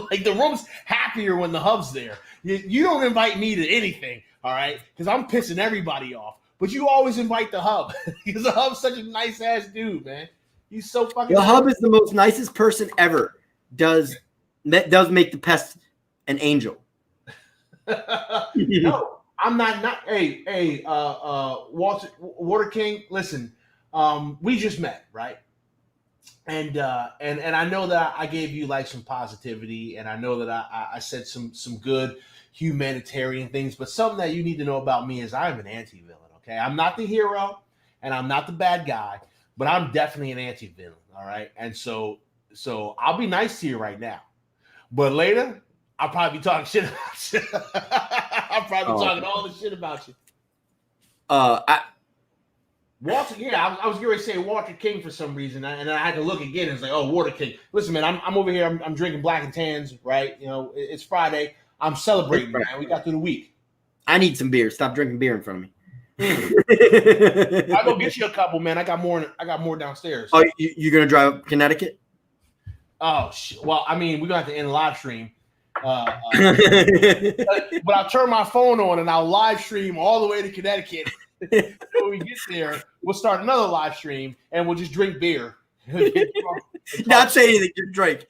Like the room's happier when the Hub's there. You don't invite me to anything, all right? Because I'm pissing everybody off. But you always invite the Hub. Because the Hub's such a nice ass dude, man. He's so fucking.
The Hub is the most nicest person ever. Does make the pest an angel.
No, I'm not. Hey, Water King. Listen, we just met, right? And I know that I gave you like some positivity, and I know that I said some good humanitarian things. But something that you need to know about me is I'm an anti-villain. Okay, I'm not the hero, and I'm not the bad guy, but I'm definitely an anti-villain. All right, and so I'll be nice to you right now, but later. I'll probably be talking shit about you. I'll probably be talking all the shit about you. Walter, yeah, I was going to say Walter King for some reason, and I had to look again. It's like, oh, Water King. Listen, man, I'm over here. I'm drinking black and tans, right? You know, it's Friday. I'm celebrating, man. We got through the week.
I need some beer. Stop drinking beer in front of me.
I'll go get you a couple, man. I got more downstairs.
Oh, you're gonna drive up Connecticut?
Oh shit. Well, I mean, we're gonna have to end the live stream. But I'll turn my phone on and I'll live stream all the way to Connecticut. When we get there, we'll start another live stream and we'll just drink beer.
Not say anything, just drink.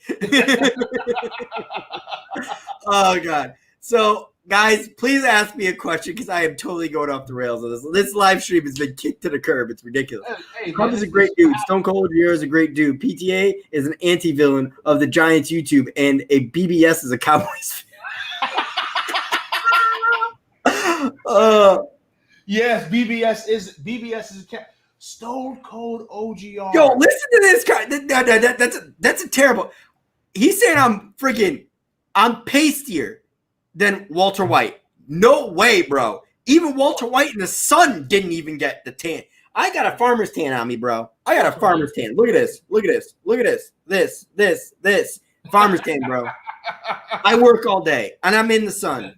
Oh God. So guys, please ask me a question because I am totally going off the rails on this. This live stream has been kicked to the curb. It's ridiculous. Trump is a great dude. Stone Cold Jr. is a great dude. PTA is an anti-villain of the Giants YouTube, and a BBS is a Cowboys fan.
Yes, BBS is a Stone Cold OGR.
Yo, listen to this guy. That's a terrible. He's saying I'm pastier than Walter White. No way, bro. Even Walter White and the son didn't even get the tan. I got a farmer's tan on me, bro. I got a farmer's tan. Look at this. Look at this. Look at this. This. Farmer's tan, bro. I work all day, and I'm in the sun.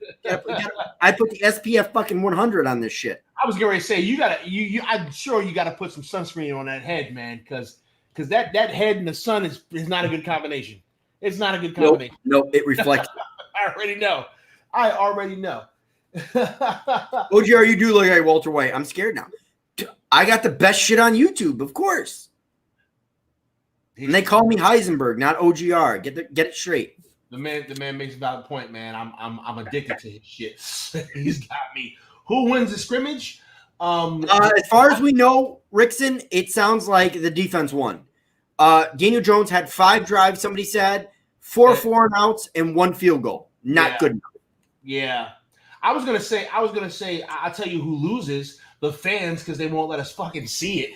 I put the SPF fucking 100 on this shit.
I was going to say, I'm sure you got to put some sunscreen on that head, man, because that head in the sun is not a good combination. It's not a good combination.
Nope, it reflects.
I already know.
OGR, you do look like Walter White. I'm scared now. I got the best shit on YouTube, of course. And they call me Heisenberg, not OGR. Get it straight.
The man makes a valid point, man. I'm addicted to his shit. He's got me. Who wins the scrimmage?
As far as we know, Rickson, it sounds like the defense won. Daniel Jones had 5 drives, somebody said, 4 4-and-outs, and 1 field goal. Not good enough.
Yeah. I was gonna say, I'll tell you who loses, the fans, because they won't let us fucking see it.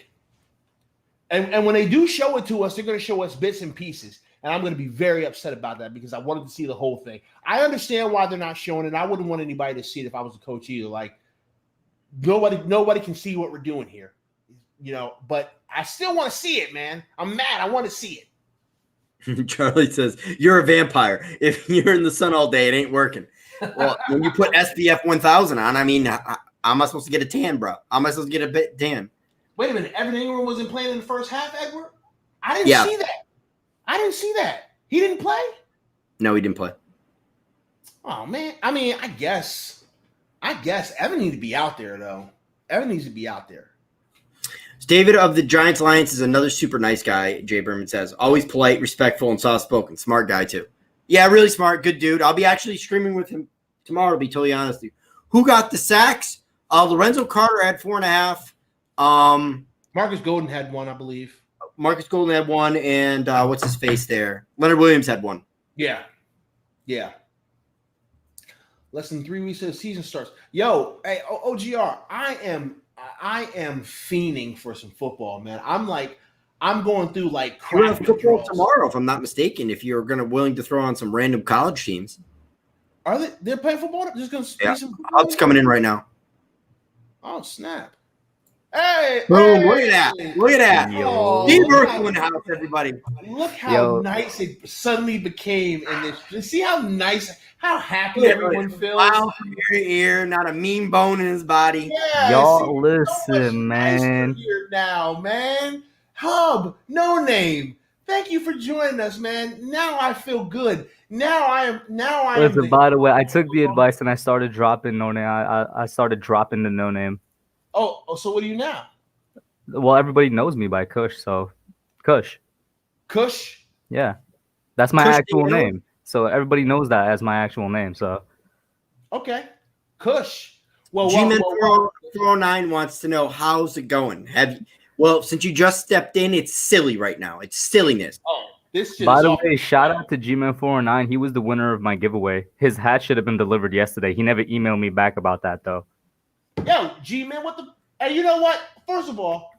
And when they do show it to us, they're gonna show us bits and pieces. And I'm going to be very upset about that because I wanted to see the whole thing. I understand why they're not showing it. I wouldn't want anybody to see it if I was a coach either. Like, nobody can see what we're doing here, you know. But I still want to see it, man. I'm mad. I want to see
it. Charlie says, you're a vampire. If you're in the sun all day, it ain't working. Well, when you put SPF 1000 on, I mean, how am I supposed to get a tan, bro? How am I supposed to get a bit tan?
Wait a minute. Evan Ingram wasn't playing in the first half, Edward? I didn't see that. I didn't see that. He didn't play?
No, he didn't play.
Oh, man. I mean, I guess Evan needs to be out there, though. Evan needs to be out there.
David of the Giants Alliance is another super nice guy, Jay Berman says. Always polite, respectful, and soft-spoken. Smart guy, too. Yeah, really smart. Good dude. I'll be actually streaming with him tomorrow, to be totally honest with you. Who got the sacks? Lorenzo Carter had 4.5.
Marcus Golden had 1, I believe.
Marcus Golden had 1, and what's his face there? Leonard Williams had 1.
Yeah. Less than 3 weeks of the season starts. Yo, hey, OGR, I am fiending for some football, man. I'm going through like
we're gonna football tomorrow, if I'm not mistaken. If you're willing to throw on some random college teams,
are they? They're playing football. Just gonna
yeah. Hub's coming in right now.
Oh snap! Hey,
boom!
Hey.
Look at that! Look at that! Steve Urkel in the house, everybody.
Look how nice it suddenly became in this. See how nice, how happy everyone feels.
Smile from ear to ear, not a mean bone in his body.
Yeah, y'all listen, man.
Here now, man. Hub, no name. Thank you for joining us, man. Now I feel good. Now I am.
Listen, by the way, I took the advice and I started dropping no name. I started dropping the no name.
Oh, so what are you now?
Well, everybody knows me by Kush, so Kush.
Kush?
Yeah. That's my actual name. So everybody knows that as my actual name. So
okay. Kush. Well,
G-Man 409 wants to know how's it going? Well, since you just stepped in, it's silly right now. It's silliness.
Oh, this shit.
By the way, shout out to G-Man 409. He was the winner of my giveaway. His hat should have been delivered yesterday. He never emailed me back about that though.
Yo, G-Man, what the? Hey, you know what? First of all,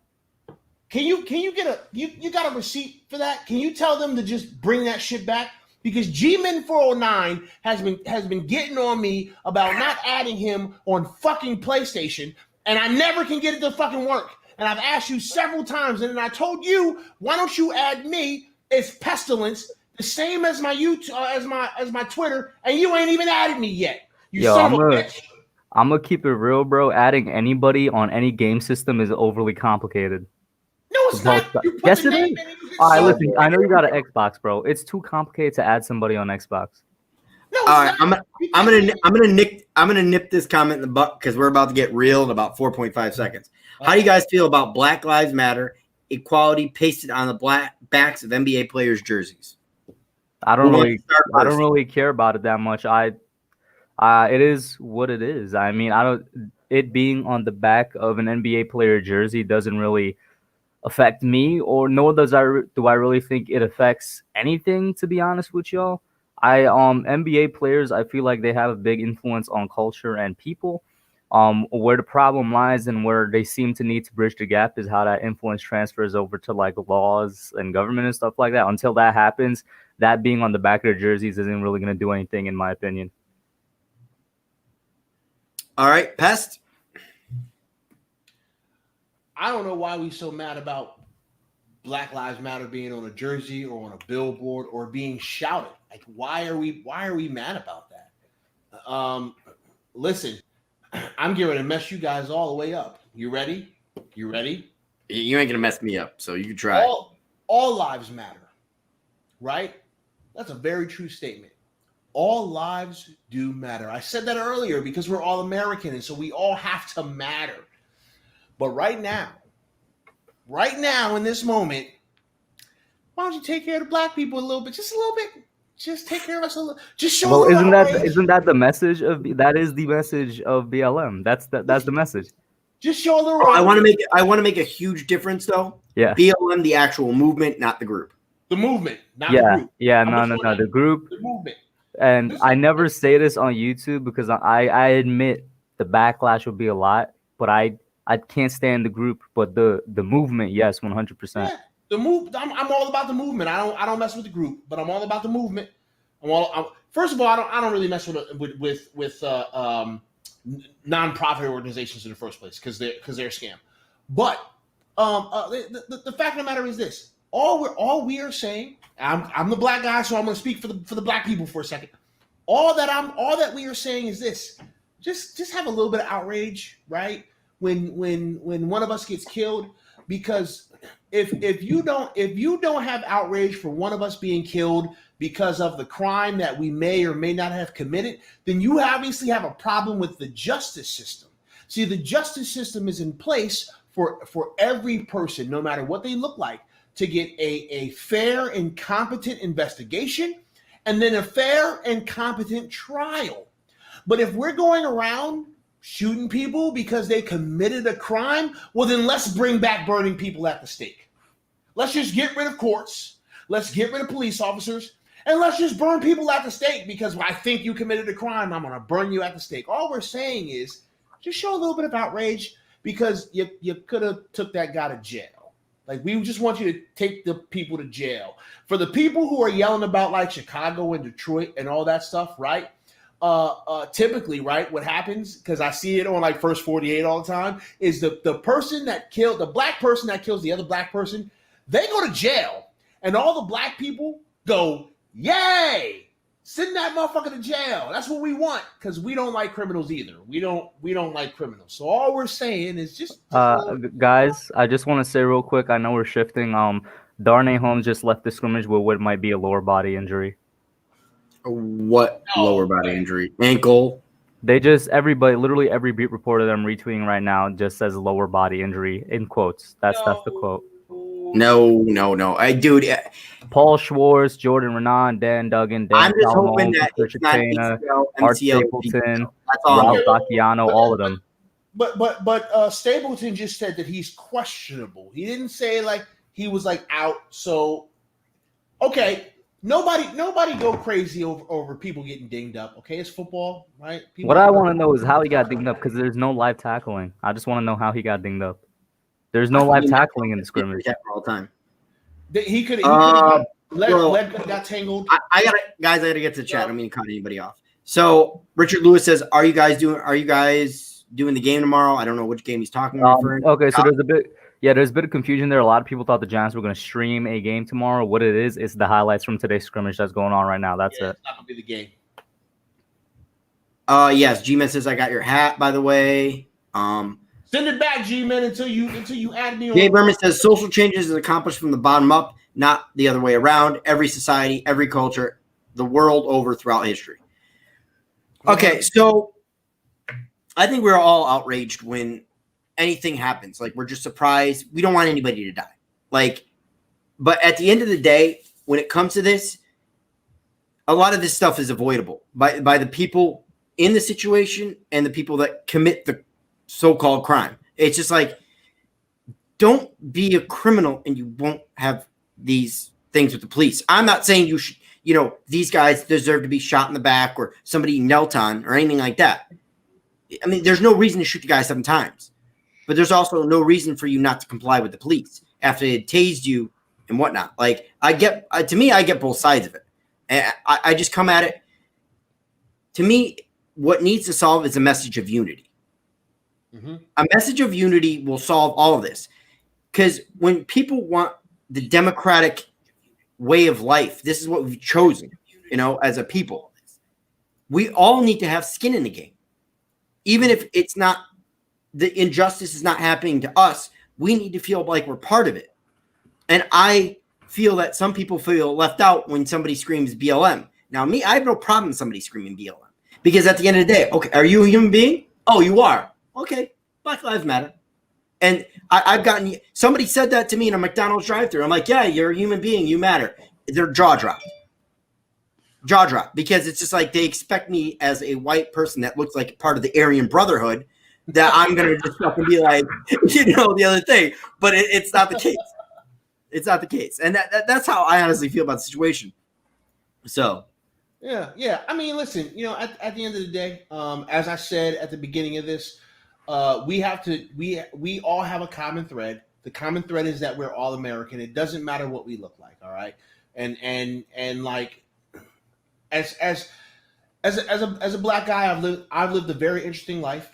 can you get you got a receipt for that? Can you tell them to just bring that shit back? Because G-Man 409 has been getting on me about not adding him on fucking PlayStation, and I never can get it to fucking work. And I've asked you several times, and then I told you, why don't you add me? It's Pestilence, the same as my YouTube, as my Twitter, and you ain't even added me yet. You
Yo,
son of a bitch.
I'm gonna keep it real, bro. Adding anybody on any game system is overly complicated.
No, it's not. You put
Yes,
the
it
name
is.
in and you hit
All right,
send.
listen. I know you got an Xbox, bro. It's too complicated to add somebody on Xbox.
No, it's
All right,
not.
I'm gonna nip this comment in the butt because we're about to get real in about 4.5 seconds. How do you guys feel about Black Lives Matter equality pasted on the black backs of NBA players' jerseys?
I don't really care about it that much. It is what it is. I mean, it being on the back of an NBA player jersey doesn't really affect me, or nor do I really think it affects anything, to be honest with y'all. NBA players, I feel like they have a big influence on culture and people. Where the problem lies and where they seem to need to bridge the gap is how that influence transfers over to like laws and government and stuff like that. Until that happens, that being on the back of their jerseys isn't really going to do anything, in my opinion.
All right, Pest.
I don't know why we so mad about Black Lives Matter being on a jersey or on a billboard or being shouted. Like, why are we mad about that? Listen, I'm getting to mess you guys all the way up. You ready? You ready?
You ain't gonna mess me up, so you can try.
All lives matter, right? That's a very true statement. All lives do matter. I said that earlier because we're all American, and so we all have to matter. But right now, in this moment, why don't you take care of the black people a little bit? Just a little bit. Just take care of us a little. Just show.
Well, isn't that the message of that is the message of BLM? That's the message.
Just show a little.
I want to make a huge difference though.
Yeah.
BLM, the actual movement, not the group.
The movement, not the group.
Yeah, no, the group.
The movement.
And I never say this on YouTube because I admit the backlash will be a lot, but I can't stand the group, but the movement, yes, 100%.
Yeah, the move. I'm all about the movement. I don't mess with the group, but I'm all about the movement. First of all, I don't really mess with nonprofit organizations in the first place because they're a scam. But the fact of the matter is this: all we are saying. I'm the black guy, so I'm going to speak for the black people for a second. All that we are saying is this: just have a little bit of outrage, right? When one of us gets killed, because if you don't have outrage for one of us being killed because of the crime that we may or may not have committed, then you obviously have a problem with the justice system. See, the justice system is in place for every person, no matter what they look like, to get a fair and competent investigation and then a fair and competent trial. But if we're going around shooting people because they committed a crime, well, then let's bring back burning people at the stake. Let's just get rid of courts. Let's get rid of police officers. And let's just burn people at the stake because I think you committed a crime. I'm going to burn you at the stake. All we're saying is just show a little bit of outrage because you could have took that guy to jail. Like, we just want you to take the people to jail. For the people who are yelling about like Chicago and Detroit and all that stuff, right? Typically, right, what happens, because I see it on like First 48 all the time, is the person that killed, the black person that kills the other black person, they go to jail. And all the black people go, yay! Send that motherfucker to jail. That's what we want, because we don't like criminals either. We don't like criminals. So all we're saying is just
guys, I just want to say real quick, I know we're shifting. Darnay Holmes just left the scrimmage with what might be a lower body injury.
What lower body injury? Ankle?
They just literally every beat reporter that I'm retweeting right now just says lower body injury in quotes. That's the quote.
No. Dude.
Paul Schwartz, Jordan Renan, Dan Duggan, Dan
I'm just
Salmon,
hoping that
Patricia
it's not
Pena,
ACL,
Art
MCL,
Stapleton,
That's all.
Ralph Bacchiano, all of them.
But Stapleton just said that he's questionable. He didn't say like he was like out. So okay, nobody go crazy over people getting dinged up. Okay, it's football, right?
What I want to know is how he got dinged up, because there's no live tackling. I just want to know how he got dinged up. There's no live tackling in the scrimmage.
All the time.
He could leg got tangled.
I gotta get to the chat. I don't mean to cut anybody off. So Richard Lewis says, Are you guys doing the game tomorrow? I don't know which game he's talking about.
Okay, so Yeah, there's a bit of confusion there. A lot of people thought the Giants were going to stream a game tomorrow. What it is the highlights from today's scrimmage that's going on right now. That's it.
It's not going to be the game.
Yes, G-Man says I got your hat, by the way.
Send it back, G-Man, until you add me on.
Jay Berman says social changes is accomplished from the bottom up, not the other way around. Every society, every culture, the world over throughout history. Okay, so I think we're all outraged when anything happens. Like, we're just surprised. We don't want anybody to die. Like, but at the end of the day, when it comes to this, a lot of this stuff is avoidable by the people in the situation and the people that commit the so-called crime. It's just like, don't be a criminal and you won't have these things with the police. I'm not saying you should, these guys deserve to be shot in the back or somebody knelt on or anything like that. I mean, there's no reason to shoot the guy 7 times, but there's also no reason for you not to comply with the police after they had tased you and whatnot. Like, I get both sides of it. And I just come at it. To me, what needs to solve is a message of unity.
Mm-hmm.
A message of unity will solve all of this. Because when people want the democratic way of life, this is what we've chosen, as a people. We all need to have skin in the game. Even if it's not, the injustice is not happening to us, we need to feel like we're part of it. And I feel that some people feel left out when somebody screams BLM. Now, me, I have no problem with somebody screaming BLM. Because at the end of the day, okay, are you a human being? Oh, you are. Okay, Black Lives Matter. And I've gotten, somebody said that to me in a McDonald's drive-thru. I'm like, yeah, you're a human being. You matter. Their jaw dropped. Because it's just like they expect me as a white person that looks like part of the Aryan Brotherhood that I'm going to just up and be like, the other thing. But it's not the case. It's not the case. And that's how I honestly feel about the situation. So.
Yeah. I mean, listen, at the end of the day, as I said at the beginning of this, we all have a common thread. The common thread is that we're all American. It doesn't matter what we look like. All right. And like, as a Black guy, I've lived a very interesting life.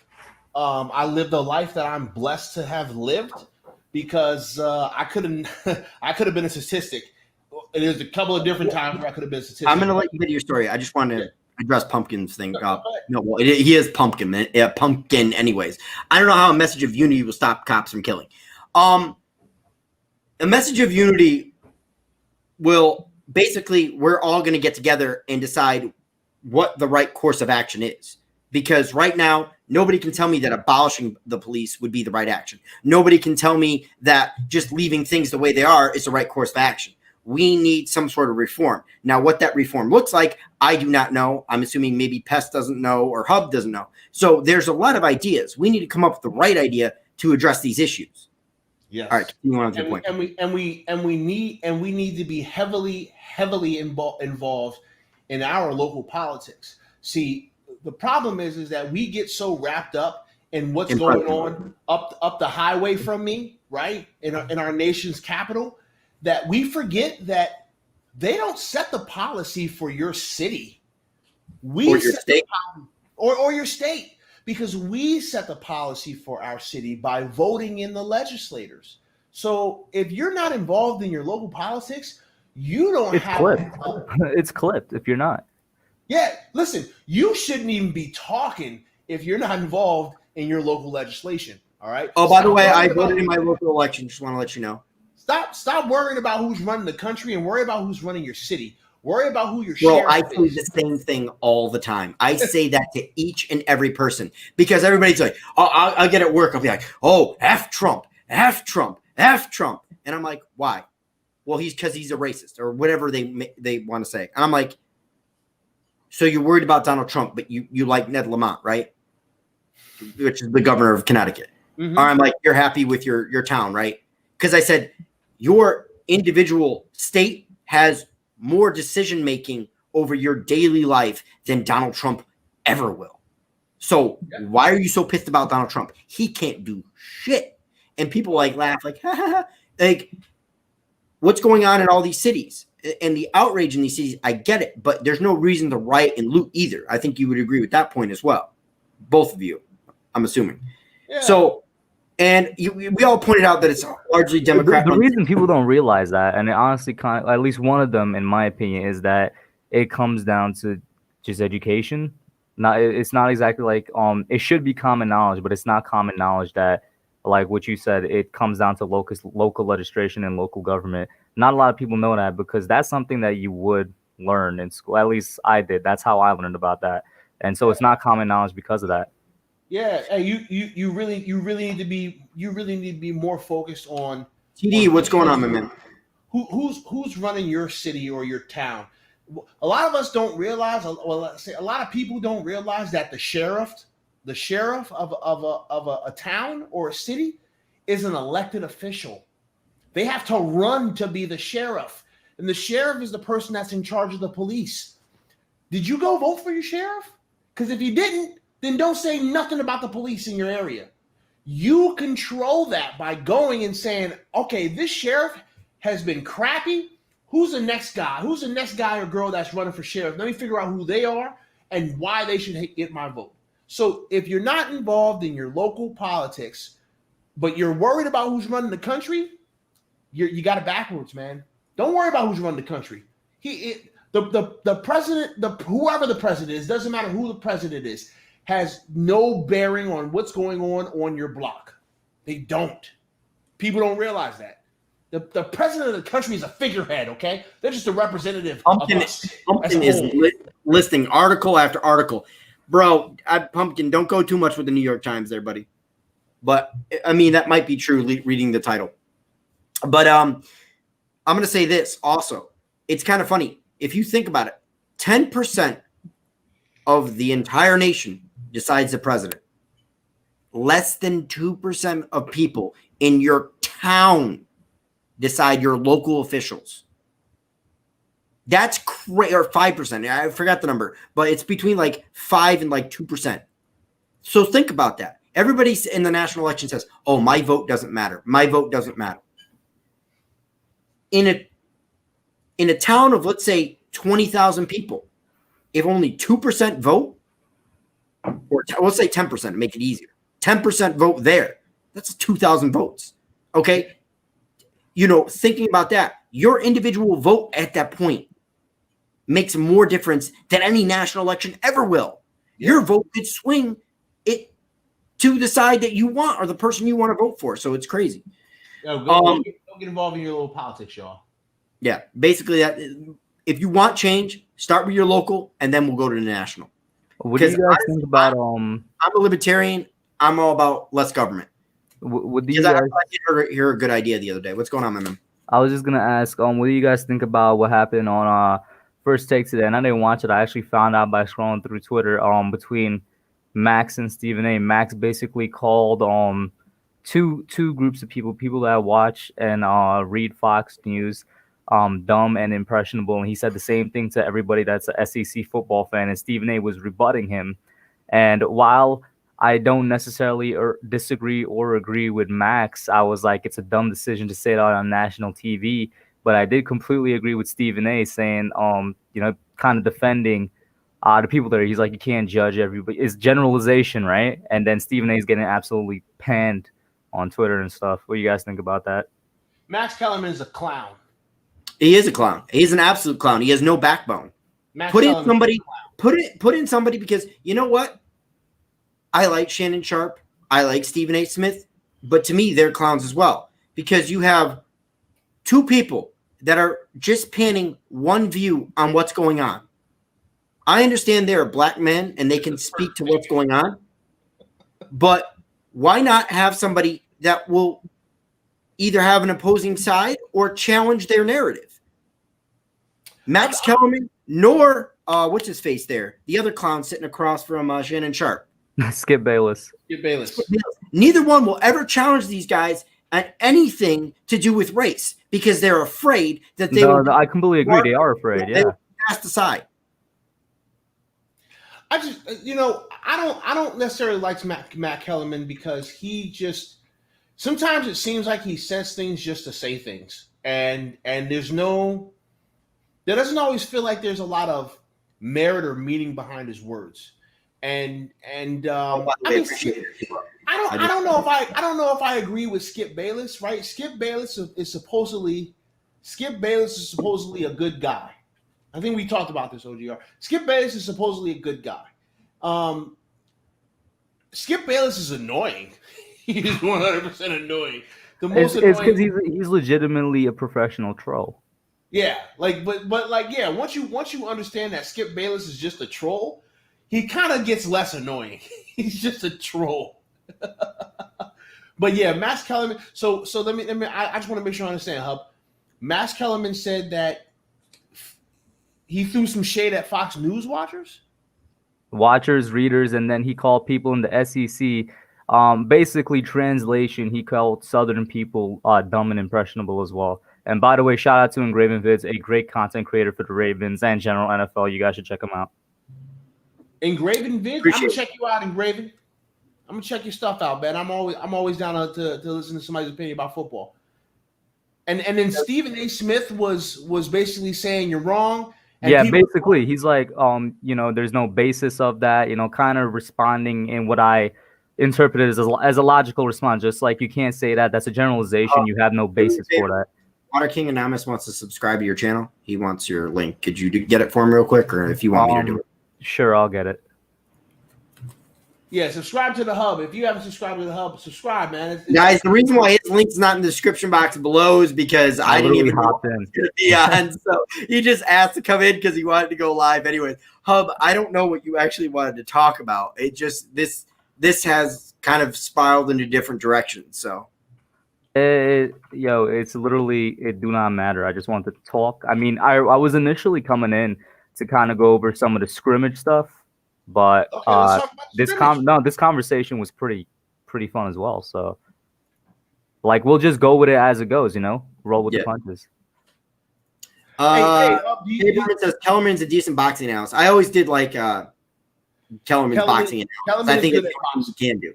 I lived a life that I'm blessed to have lived because I could have been a statistic. There's a couple of different times where I could have been a statistic.
I'm going to let you get your story. I just wanted to address Pumpkin's thing. He is Pumpkin. Pumpkin anyways. I don't know how a message of unity will stop cops from killing. A message of unity will basically, we're all going to get together and decide what the right course of action is. Because right now, nobody can tell me that abolishing the police would be the right action. Nobody can tell me that just leaving things the way they are is the right course of action. We need some sort of reform. Now, what that reform looks like, I do not know. I'm assuming maybe Pest doesn't know or Hub doesn't know. So there's a lot of ideas. We need to come up with the right idea to address these issues.
Yes.
All right. Continue on to your point.
And we need to be heavily involved in our local politics. See, the problem is that we get so wrapped up in what's going on up the highway from me, right, in our nation's capital, that we forget that they don't set the policy for your city. Or your state. Or your state. Because we set the policy for our city by voting in the legislators. So if you're not involved in your local politics, you don't have...
Clipped. It's clipped if you're not.
Yeah, listen, you shouldn't even be talking if you're not involved in your local legislation, all right?
Oh, by the way, I voted in my local election. Just want to let you know.
Stop worrying about who's running the country and worry about who's running your city. Worry about who your sheriff is.
I say the same thing all the time. I say that to each and every person because everybody's like, oh, I'll get at work. I'll be like, oh, F Trump, F Trump, F Trump. And I'm like, why? Well, because he's a racist or whatever they want to say. And I'm like, so you're worried about Donald Trump, but you like Ned Lamont, right? Which is the governor of Connecticut.
Mm-hmm.
Or I'm like, you're happy with your town, right? Because I said, your individual state has more decision-making over your daily life than Donald Trump ever will. So why are you so pissed about Donald Trump? He can't do shit. And people laugh like, ha, ha, ha. Like, what's going on in all these cities? And the outrage in these cities, I get it, but there's no reason to riot and loot either. I think you would agree with that point as well. Both of you, I'm assuming.
Yeah.
So, And we all pointed out that it's largely Democrat.
The reason people don't realize that, and it honestly, at least one of them, in my opinion, is that it comes down to just education. It's not exactly like it should be common knowledge, but it's not common knowledge that, like what you said, it comes down to local legislation and local government. Not a lot of people know that because that's something that you would learn in school. At least I did. That's how I learned about that, and so it's not common knowledge because of that.
Yeah, and you really need to be more focused on
TD. What's going on, my man?
Who's running your city or your town? A lot of us don't realize. Well, let's say a lot of people don't realize that the sheriff of a town or a city is an elected official. They have to run to be the sheriff, and the sheriff is the person that's in charge of the police. Did you go vote for your sheriff? Because if you didn't, then don't say nothing about the police in your area. You control that by going and saying, okay, this sheriff has been crappy. Who's the next guy? Who's the next guy or girl that's running for sheriff? Let me figure out who they are and why they should get my vote. So if you're not involved in your local politics, but you're worried about who's running the country, you got it backwards, man. Don't worry about who's running the country. The president, whoever the president is, doesn't matter who the president is, has no bearing on what's going on your block. They don't. People don't realize that. The president of the country is a figurehead, okay? They're just a representative of us.
Pumpkin is listing article after article. Bro, Pumpkin, don't go too much with the New York Times there, buddy. But, I mean, that might be true reading the title. But I'm going to say this also. It's kind of funny. If you think about it, 10% of the entire nation decides the president. Less than 2% of people in your town decide your local officials. That's crazy. Or 5%. I forgot the number, but it's between like 5 and like 2%. So think about that. Everybody in the national election says, oh, my vote doesn't matter. My vote doesn't matter. In a town of, let's say, 20,000 people, if only 2% vote, or let's say 10% to make it easier, 10% vote there, that's 2,000 votes. Okay? Thinking about that, your individual vote at that point makes more difference than any national election ever will. Your vote could swing it to the side that you want or the person you want to vote for. So it's crazy.
Go get involved in your little politics, y'all. Yeah,
basically that. If you want change, start with your local, and then we'll go to the national.
What do you guys think about?
I'm a libertarian. I'm all about less government.
What do you guys?
I did hear a good idea the other day. What's going on, my man?
I was just gonna ask, what do you guys think about what happened on First Take today? And I didn't watch it. I actually found out by scrolling through Twitter. Between Max and Stephen A. Max basically called two groups of people that watch and read Fox News dumb and impressionable, and he said the same thing to everybody that's a SEC football fan, and Stephen A. was rebutting him. And while I don't necessarily disagree or agree with Max, I was like, it's a dumb decision to say that on national TV, but I did completely agree with Stephen A. saying, kind of defending the people there. He's like, you can't judge everybody. It's generalization, right? And then Stephen A. is getting absolutely panned on Twitter and stuff. What do you guys think about that?
Max Kellerman is a clown.
He is a clown. He's an absolute clown. He has no backbone. Put in somebody because you know what? I like Shannon Sharp. I like Stephen A. Smith. But to me, they're clowns as well. Because you have two people that are just panning one view on what's going on. I understand they're black men and they can speak to what's going on. But why not have somebody that will either have an opposing side or challenge their narrative? Max Kellerman, nor what's his face there? The other clown sitting across from Shannon Sharp.
Skip Bayless.
Neither one will ever challenge these guys on anything to do with race because they're afraid that they will.
I completely agree. They are afraid. Yeah. They will
be cast aside.
I just, I don't necessarily like Matt Kellerman because he just sometimes it seems like he says things just to say things, and there doesn't always feel like there's a lot of merit or meaning behind his words. and
By the
I
way,
mean,
appreciate it.
I don't know if I agree with Skip Bayless, right? Skip Bayless is supposedly a good guy. I think we talked about this, OGR. Skip Bayless is supposedly a good guy. Skip Bayless is annoying. He's 100% annoying. The most
It's because
annoying.
he's legitimately a professional troll.
Yeah, yeah. Once you understand that Skip Bayless is just a troll, he kind of gets less annoying. He's just a troll. But yeah, Max Kellerman. So let me. I just want to make sure I understand, Hub. Max Kellerman said that he threw some shade at Fox News
watchers, readers, and then he called people in the SEC. Basically, translation, he called Southern people dumb and impressionable as well. And by the way, shout out to Engraven Vids, a great content creator for the Ravens and general NFL. You guys should check him out.
Engraven Vids, I'm gonna check you out, Engraven. I'm gonna check your stuff out, man. I'm always down to listen to somebody's opinion about football. And then Stephen A. Smith was basically saying you're wrong. And
yeah, basically, he's like, there's no basis of that, kind of responding in what I interpreted as a logical response. Just like you can't say that. That's a generalization. You have no basis for that.
Water King Anonymous wants to subscribe to your channel. He wants your link. Could you get it for him real quick, or if you want me to do it?
Sure, I'll get it.
Yeah, subscribe to the Hub. If you haven't subscribed to the Hub, subscribe, man.
Guys, the reason why his link's not in the description box below is because I didn't even know
in.
To be on. So he just asked to come in because he wanted to go live. Anyways, Hub, I don't know what you actually wanted to talk about. It just this has kind of spiraled into different directions. So.
It's literally, it do not matter. I just want to talk. I mean, I was initially coming in to kind of go over some of the scrimmage stuff, but this conversation was pretty fun as well. So, like, we'll just go with it as it goes. Roll with the punches.
Kellerman says Kellerman's a decent boxing analyst. I always did like Kellerman's boxing analysis. I think it's what he can do.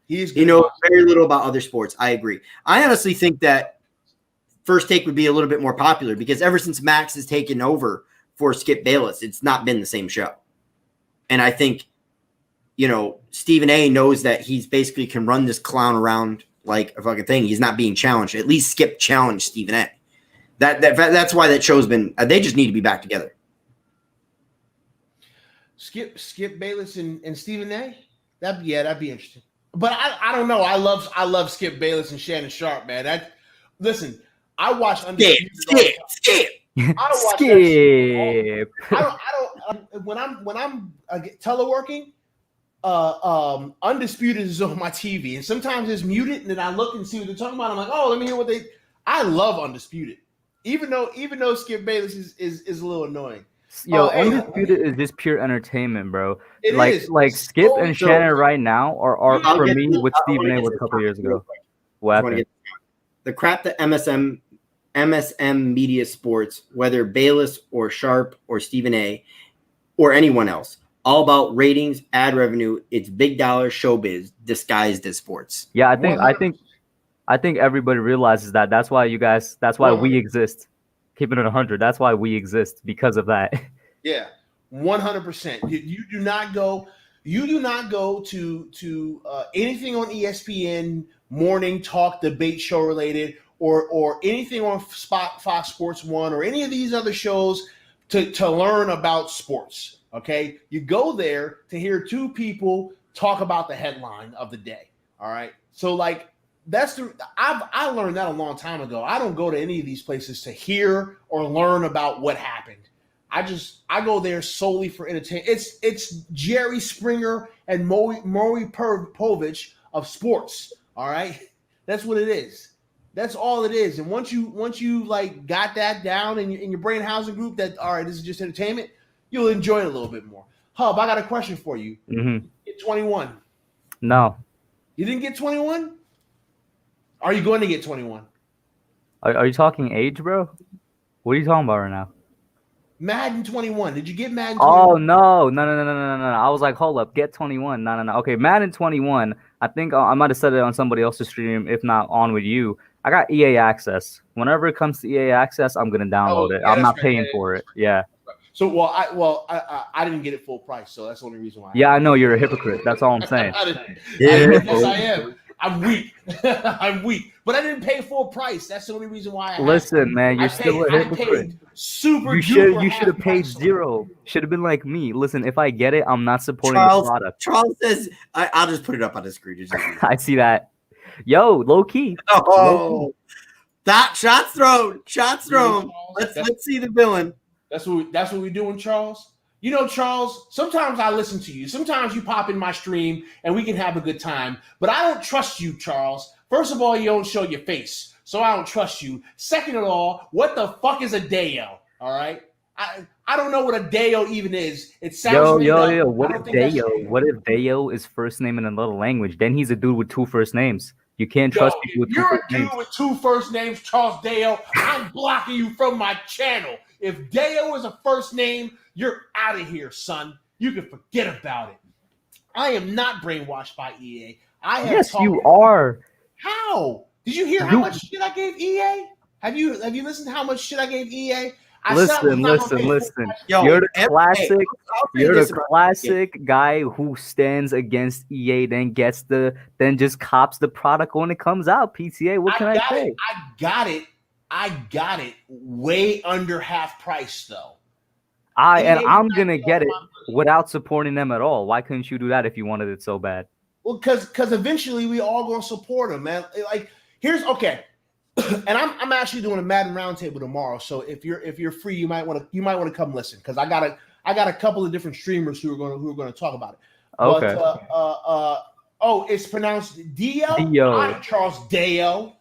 He knows very little about other sports. I agree. I honestly think that First Take would be a little bit more popular because ever since Max has taken over for Skip Bayless, it's not been the same show. And I think, Stephen A. knows that he's basically can run this clown around like a fucking thing. He's not being challenged. At least Skip challenged Stephen A. That's why that show's been. They just need to be back together.
Skip Bayless and Stephen A. That'd be interesting. But I don't know. I love Skip Bayless and Shannon Sharp, man. Listen, I watch Undisputed.
Skip.
I watch
Skip.
I don't. When I'm teleworking, Undisputed is on my TV, and sometimes it's muted, and then I look and see what they're talking about. I'm like, oh, let me hear what they. I love Undisputed, even though Skip Bayless is a little annoying.
Undisputed is just pure entertainment, bro. Like Skip and Shannon right now are for me what Stephen A. was a couple years ago. What happened?
The crap that MSM Media Sports, whether Bayless or Sharp or Stephen A. or anyone else, all about ratings, ad revenue. It's big dollar showbiz disguised as sports.
Yeah, I think everybody realizes that. That's why we exist. Keeping it 100. That's why we exist, because of that.
Yeah, 100%. You do not go to anything on ESPN, morning talk, debate show related, or anything on Fox Sports 1 or any of these other shows to learn about sports. Okay, you go there to hear two people talk about the headline of the day. All right, so like. I learned that a long time ago. I don't go to any of these places to hear or learn about what happened. I go there solely for entertainment. It's Jerry Springer and Maury Povich of sports. All right, that's what it is. That's all it is. And once you like got that down in your brain housing group, that all right, this is just entertainment. You'll enjoy it a little bit more. Hub, I got a question for you.
Mm-hmm.
Get 21.
No,
you didn't get 21. Are you going to get 21?
Are you talking age, bro? What are you talking about right now?
Madden 21. Did you get Madden 21?
Oh, no. I was like, hold up, get 21. No. Okay, Madden 21. I think I might have said it on somebody else's stream, if not on with you. I got EA Access. Whenever it comes to EA Access, I'm going to download it. I'm not paying for it. Yeah.
So, I didn't get it full price, so that's the only reason why.
Yeah, I know you're a hypocrite. That's all I'm saying.
Yes, I am. I'm weak. I'm weak, but I didn't pay full price. That's the only reason why.
Listen, man, you're still a hypocrite.
You
should have paid zero. Should have been like me. Listen, if I get it, I'm not supporting the product.
Charles says, I'll just put it up on the screen.
I see that. Yo, low key.
Oh, that shots thrown. Shots thrown. Let's see the villain.
That's what we're doing, Charles. You know, Charles, sometimes I listen to you. Sometimes you pop in my stream and we can have a good time. But I don't trust you, Charles. First of all, you don't show your face, so I don't trust you. Second of all, what the fuck is a Deo? All right? I don't know what a Deo even is. It sounds
yo. What if Deo? What if Deo is first name in another language? Then he's a dude with 2 first names. You can't trust people with 2 first names.
You're a dude with 2 first names, Charles Deo. I'm blocking you from my channel. If Deo is a first name, you're out of here, son. You can forget about it. I am not brainwashed by EA.
Yes, you are.
How? Did you hear how much shit I gave EA? Have you listened to how much shit I gave EA?
Listen. Yo, you're the classic guy who stands against EA, then just cops the product when it comes out. PTA, what can I say?
I got it way under half price though.
I'm gonna get it without supporting them at all. Why couldn't you do that if you wanted it so bad?
Well, because eventually we all gonna support them, man. Like here's okay. And I'm actually doing a Madden roundtable tomorrow. So if you're free, you might want to come listen because I got a couple of different streamers who are gonna talk about it.
Okay.
But, it's pronounced Dio.
Dio.
I'm Charles Deo.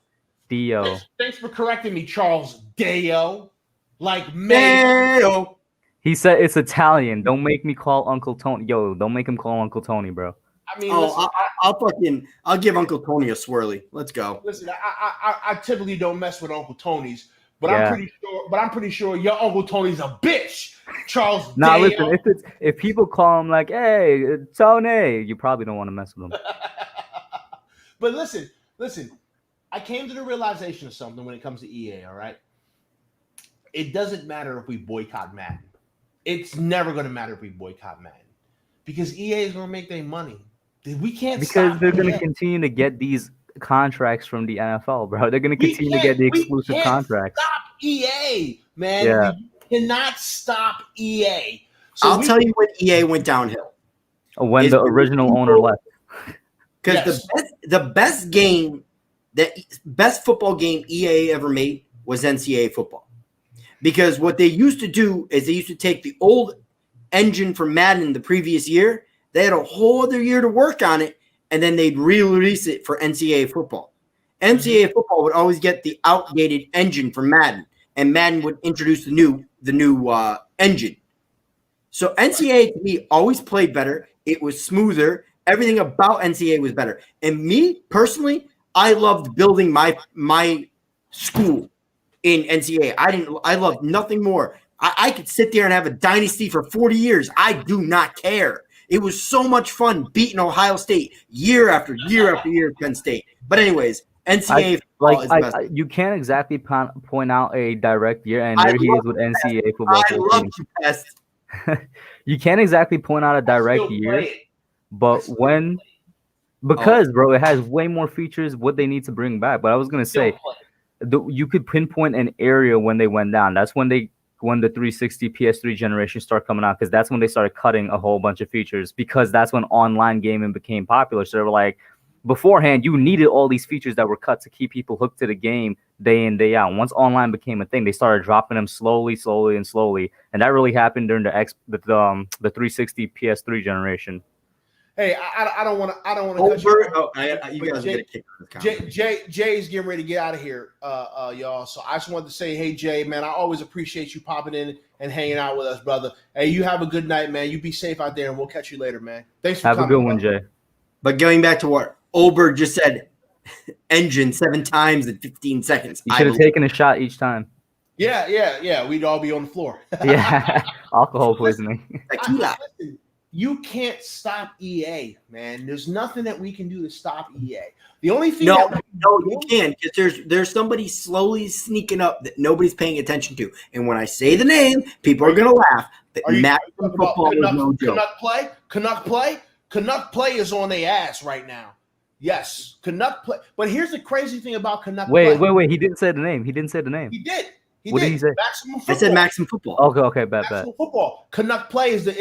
Dio.
Thanks for correcting me, Charles Deo. Like Mayo.
He said it's Italian. Don't make me call Uncle Tony. Yo, don't make him call Uncle Tony, bro.
I mean,
I'll give Uncle Tony a swirly. Let's go.
Listen, I typically don't mess with Uncle Tony's, but I'm pretty sure your Uncle Tony's a bitch, Charles.
Nah, listen, if people call him like, hey, Tony, you probably don't want to mess with him.
But listen, I came to the realization of something when it comes to EA. All right, it doesn't matter if we boycott Madden. It's never going to matter if we boycott Madden because EA is going to make their money. We can't
because they're going to continue to get these contracts from the NFL, bro. They're going to continue to get the exclusive contracts.
Stop EA, man.
Yeah.
We cannot stop EA. So
I'll tell you when EA went downhill.
When the original owner left.
Because the best football game EA ever made was NCAA football. Because what they used to do is they used to take the old engine from Madden the previous year. They had a whole other year to work on it, and then they'd re-release it for NCAA football. NCAA football would always get the outdated engine from Madden, and Madden would introduce the new engine. So NCAA to me always played better. It was smoother. Everything about NCAA was better. And me personally, I loved building my school in NCAA. I loved nothing more. I could sit there and have a dynasty for 40 years. I do not care. It was so much fun beating Ohio State year after year after year at Penn State. But anyways, NCAA football is the best.
You can't exactly point out a direct year, and there he is with NCAA football.
I love you, Pest.
You can't exactly point out a direct year, but bro, it has way more features what they need to bring back. But I was gonna say, you could pinpoint an area when they went down. That's when the 360 PS3 generation started coming out, because that's when they started cutting a whole bunch of features, because that's when online gaming became popular. So they were like, beforehand, you needed all these features that were cut to keep people hooked to the game day in, day out. Once online became a thing, they started dropping them slowly. And that really happened during the 360 PS3 generation.
Hey, I don't want to cut you.
You guys get kicked.
Jay's getting ready to get out of here, y'all. So I just wanted to say, hey, Jay, man, I always appreciate you popping in and hanging out with us, brother. Hey, you have a good night, man. You be safe out there, and we'll catch you later, man. Thanks for coming.
Have a good one, Jay.
But going back to what Oberg just said, engine 7 times in 15 seconds.
You should have taken a shot each time.
Yeah. We'd all be on the floor.
Yeah, alcohol poisoning.
Tequila.
you can't stop EA, man. There's nothing that we can do to stop EA. The only thing
No, you can, because there's somebody slowly sneaking up that nobody's paying attention to. And when I say the name, people are gonna laugh. That Maximum Football is no joke.
Canuck Play is on their ass right now. Yes, Canuck Play. But here's the crazy thing about Canuck Play.
Wait. He didn't say the name. He did. What did he say?
Maximum Football.
I said Maximum Football.
Okay, bet.
Maximum Football. Canuck Play is the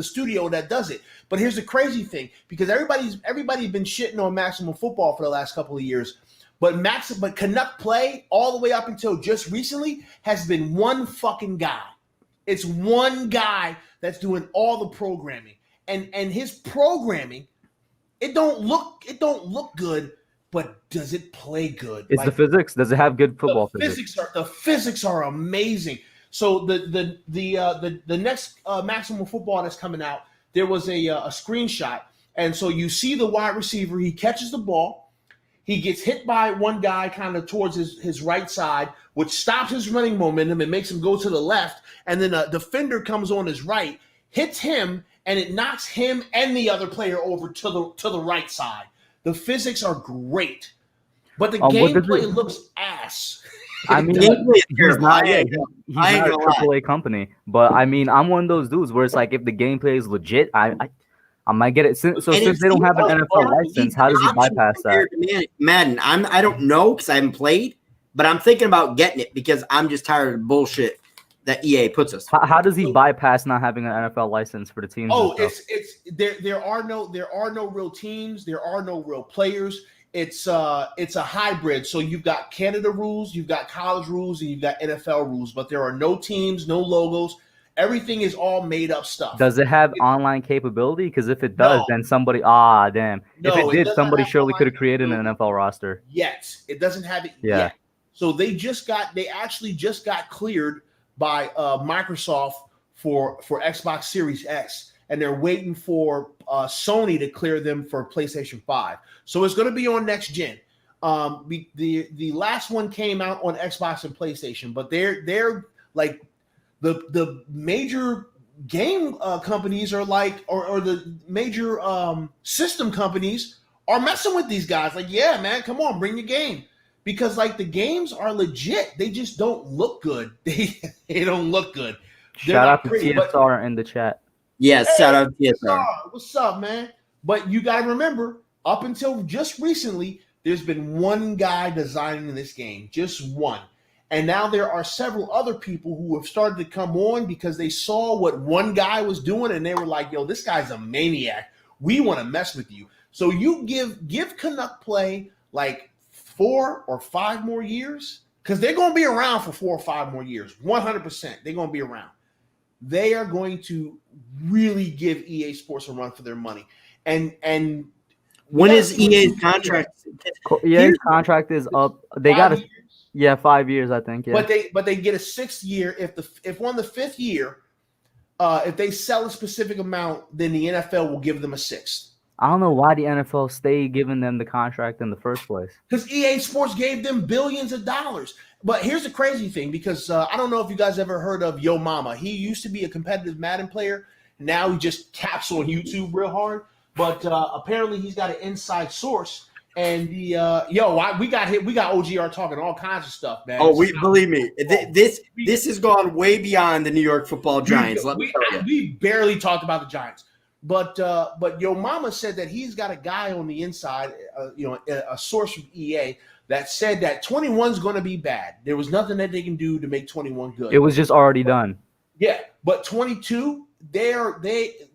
studio that does it. But here's the crazy thing, because everybody's been shitting on Maximum Football for the last couple of years, but Canuck Play all the way up until just recently has been one fucking guy. It's one guy that's doing all the programming, and his programming, it don't look good. But does it play good?
It's the physics. Does it have good football physics?
The physics are amazing. So the next Maximum Football that's coming out, there was a screenshot, and so you see the wide receiver. He catches the ball, he gets hit by one guy kind of towards his right side, which stops his running momentum and makes him go to the left. And then a defender comes on his right, hits him, and it knocks him and the other player over to the right side. The physics are great, but the gameplay looks ass.
I mean, he's not a AAA company, but I mean, I'm one of those dudes where it's like, if the gameplay is legit, I might get it. Since they don't have an NFL license, how does he bypass that?
Madden, I don't know because I haven't played, but I'm thinking about getting it because I'm just tired of the bullshit that EA puts us.
How does he bypass not having an NFL license for the teams?
Oh, there are no real teams. There are no real players. It's a hybrid. So you've got Canada rules, you've got college rules, and you've got NFL rules. But there are no teams, no logos. Everything is all made up stuff.
Does it have online capability? Because if it does, then somebody damn.
No,
if it did, somebody surely could have created an NFL roster.
Yes, it doesn't have it yet. So they actually just got cleared by Microsoft for Xbox Series X, and they're waiting for Sony to clear them for PlayStation 5. So it's going to be on next gen. The last one came out on Xbox and PlayStation, but they're like the major game companies are like, or the major system companies are messing with these guys. Like, yeah, man, come on, bring your game. Because like the games are legit, they just don't look good. They don't look good.
Shout out to TSR in the chat.
Yes, shout out to TSR.
What's up, man? But you got to remember, up until just recently, there's been one guy designing this game, just one. And now there are several other people who have started to come on because they saw what one guy was doing, and they were like, "Yo, this guy's a maniac. We want to mess with you." So you give Canuck Play like 4 or 5 more years, because they're going to be around for 4 or 5 more years. 100%, they're going to be around. They are going to really give EA Sports a run for their money. And
when is EA's contract?
EA's contract is up. They got 5 years, I think. Yeah.
But they get a 6th year if on the 5th year, if they sell a specific amount, then the NFL will give them a 6th.
I don't know why the NFL stayed giving them the contract in the first place.
Because EA Sports gave them billions of dollars. But here's the crazy thing, because I don't know if you guys ever heard of Yo Mama. He used to be a competitive Madden player. Now he just caps on YouTube real hard. But apparently he's got an inside source. And we got OGR talking all kinds of stuff, man.
Oh, believe me, this has gone way beyond the New York Football Giants.
We barely talked about the Giants. But Yo Mama said that he's got a guy on the inside, a source from EA that said that 21 is going to be bad. There was nothing that they can do to make 21 good.
It was just already done.
Yeah, but 22,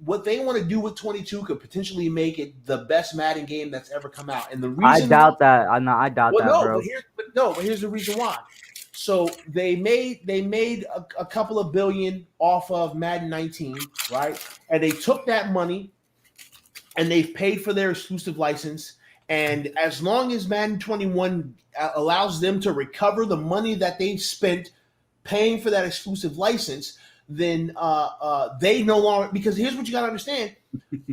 what they want to do with 22 could potentially make it the best Madden game that's ever come out. And the reason
I doubt that. I doubt that, bro.
But here's the reason why. So they made a couple of billion off of Madden 19, right? And they took that money and they've paid for their exclusive license. And as long as Madden 21 allows them to recover the money that they've spent paying for that exclusive license, then they no longer, because here's what you got to understand.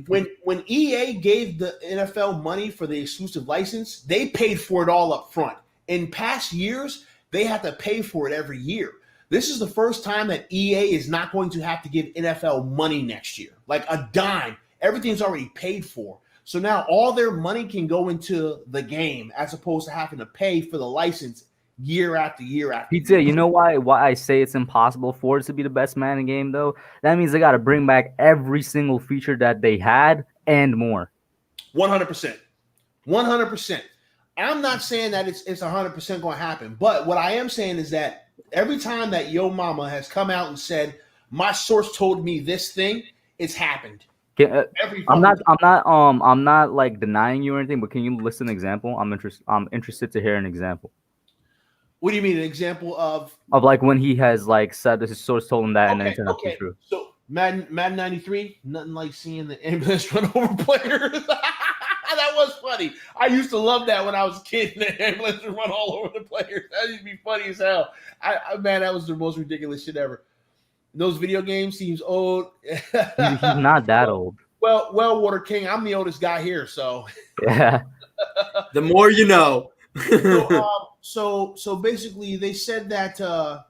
When EA gave the NFL money for the exclusive license, they paid for it all up front. In past years, they have to pay for it every year. This is the first time that EA is not going to have to give NFL money next year, like a dime. Everything's already paid for. So now all their money can go into the game as opposed to having to pay for the license year after year after
PTA,
year.
you know why I say it's impossible for it to be the best Madden game, though? That means they got to bring back every single feature that they had and more.
100%. 100%. I'm not saying that it's 100% going to happen, but what I am saying is that every time that Yo Mama has come out and said, my source told me this thing, it's happened.
I'm not like denying you or anything, but can you list an example? I'm interested to hear an example.
What do you mean? An example of
like when he has like said that his source told him that and then it turned out to be true.
So Madden 93, nothing like seeing the ambulance run over players. That was funny. I used to love that when I was a kid. The ambulance would run all over the players. That used to be funny as hell. Man, that was the most ridiculous shit ever. Those video games seems old.
He's not that old.
Well, Water King, I'm the oldest guy here, so
yeah.
The more you know.
So basically, they said that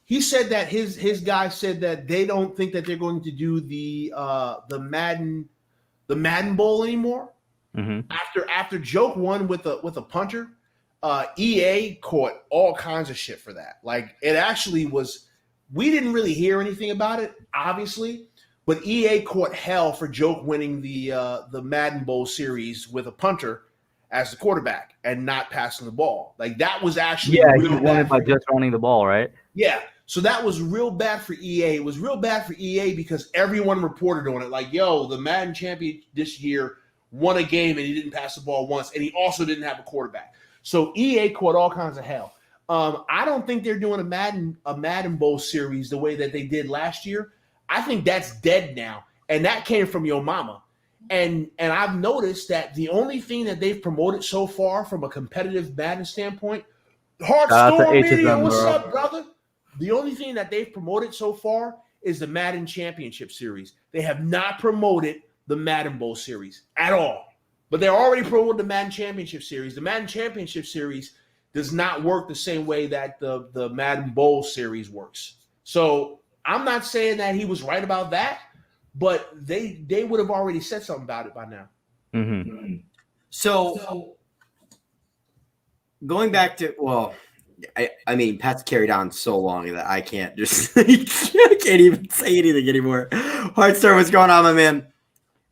he said that his guy said that they don't think that they're going to do the Madden Bowl anymore.
Mm-hmm.
After Joke won with a punter, EA caught all kinds of shit for that. Like it actually was. We didn't really hear anything about it, obviously, but EA caught hell for Joke winning the Madden Bowl series with a punter as the quarterback and not passing the ball. Like that was actually
he won it by just running the ball, right?
Yeah. So that was real bad for EA. It was real bad for EA because everyone reported on it. Like, yo, the Madden champion this year won a game and he didn't pass the ball once, and he also didn't have a quarterback. So EA caught all kinds of hell. I don't think they're doing a Madden Bowl series the way that they did last year. I think that's dead now, and that came from Yo Mama. And I've noticed that the only thing that they've promoted so far from a competitive Madden standpoint, Heartstorm Media, what's up, brother? The only thing that they've promoted so far is the Madden Championship Series. They have not promoted the Madden Bowl Series at all. But they're already promoted the Madden Championship Series. The Madden Championship Series does not work the same way that the Madden Bowl Series works. So I'm not saying that he was right about that, but they would have already said something about it by now.
Mm-hmm.
So going back to, I mean, Pat's carried on so long that I can't just, I can't even say anything anymore. Heartstorm, what's going on, my man?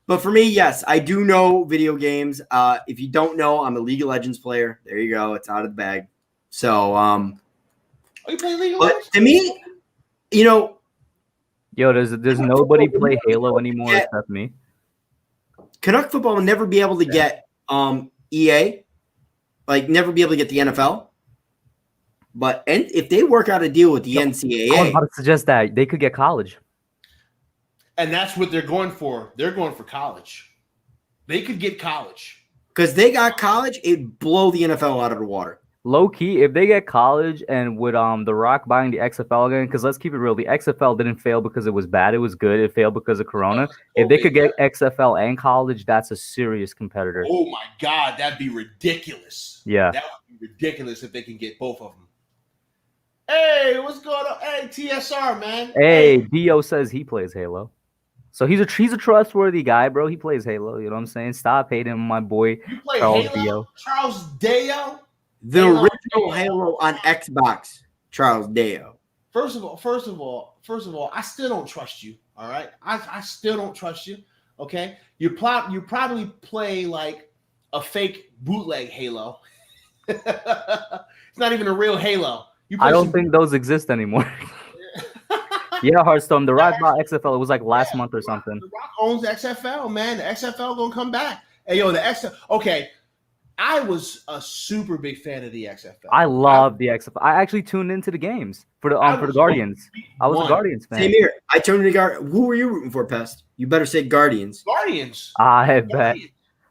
But for me, yes, I do know video games. If you don't know, I'm a League of Legends player. There you go. It's out of the bag. So,
Oh, you play League of Legends?
To me, you know,
yo, does nobody play Halo anymore except me?
Canuck football will never be able to get EA, like never be able to get the NFL. But if they work out a deal with the NCAA,
I was about to suggest that they could get college.
And that's what they're going for. They're going for college. They could get college.
Because they got college, it'd blow the NFL out of the water.
Low key, if they get college and with The Rock buying the XFL again, because let's keep it real, the XFL didn't fail because it was bad. It was good. It failed because of Corona. If they could get XFL and college, that's a serious competitor.
Oh, my God. That'd be ridiculous.
Yeah.
That would be ridiculous if they can get both of them. Hey, what's going on? Hey, TSR, man.
Hey, Dio says he plays Halo. So he's a trustworthy guy, bro. He plays Halo. You know what I'm saying? Stop hating my boy.
You play
Charles
Halo?
Dio.
Charles Deo?
The original Halo on Xbox, Charles Deo.
First of all, I still don't trust you. All right, I still don't trust you. Okay, you probably play like a fake bootleg Halo. It's not even a real Halo.
I don't think those exist anymore. Yeah, Hearthstone. The Rock bought XFL. It was like last month or something.
The Rock owns XFL, man. The XFL gonna come back. Hey, yo, the XFL. Okay, I was a super big fan of the XFL.
I love the XFL. I actually tuned into the games for the Guardians. I was a Guardians fan.
Same here. I turned to Guardians. Who were you rooting for, Pest? You better say Guardians.
Guardians.
I bet.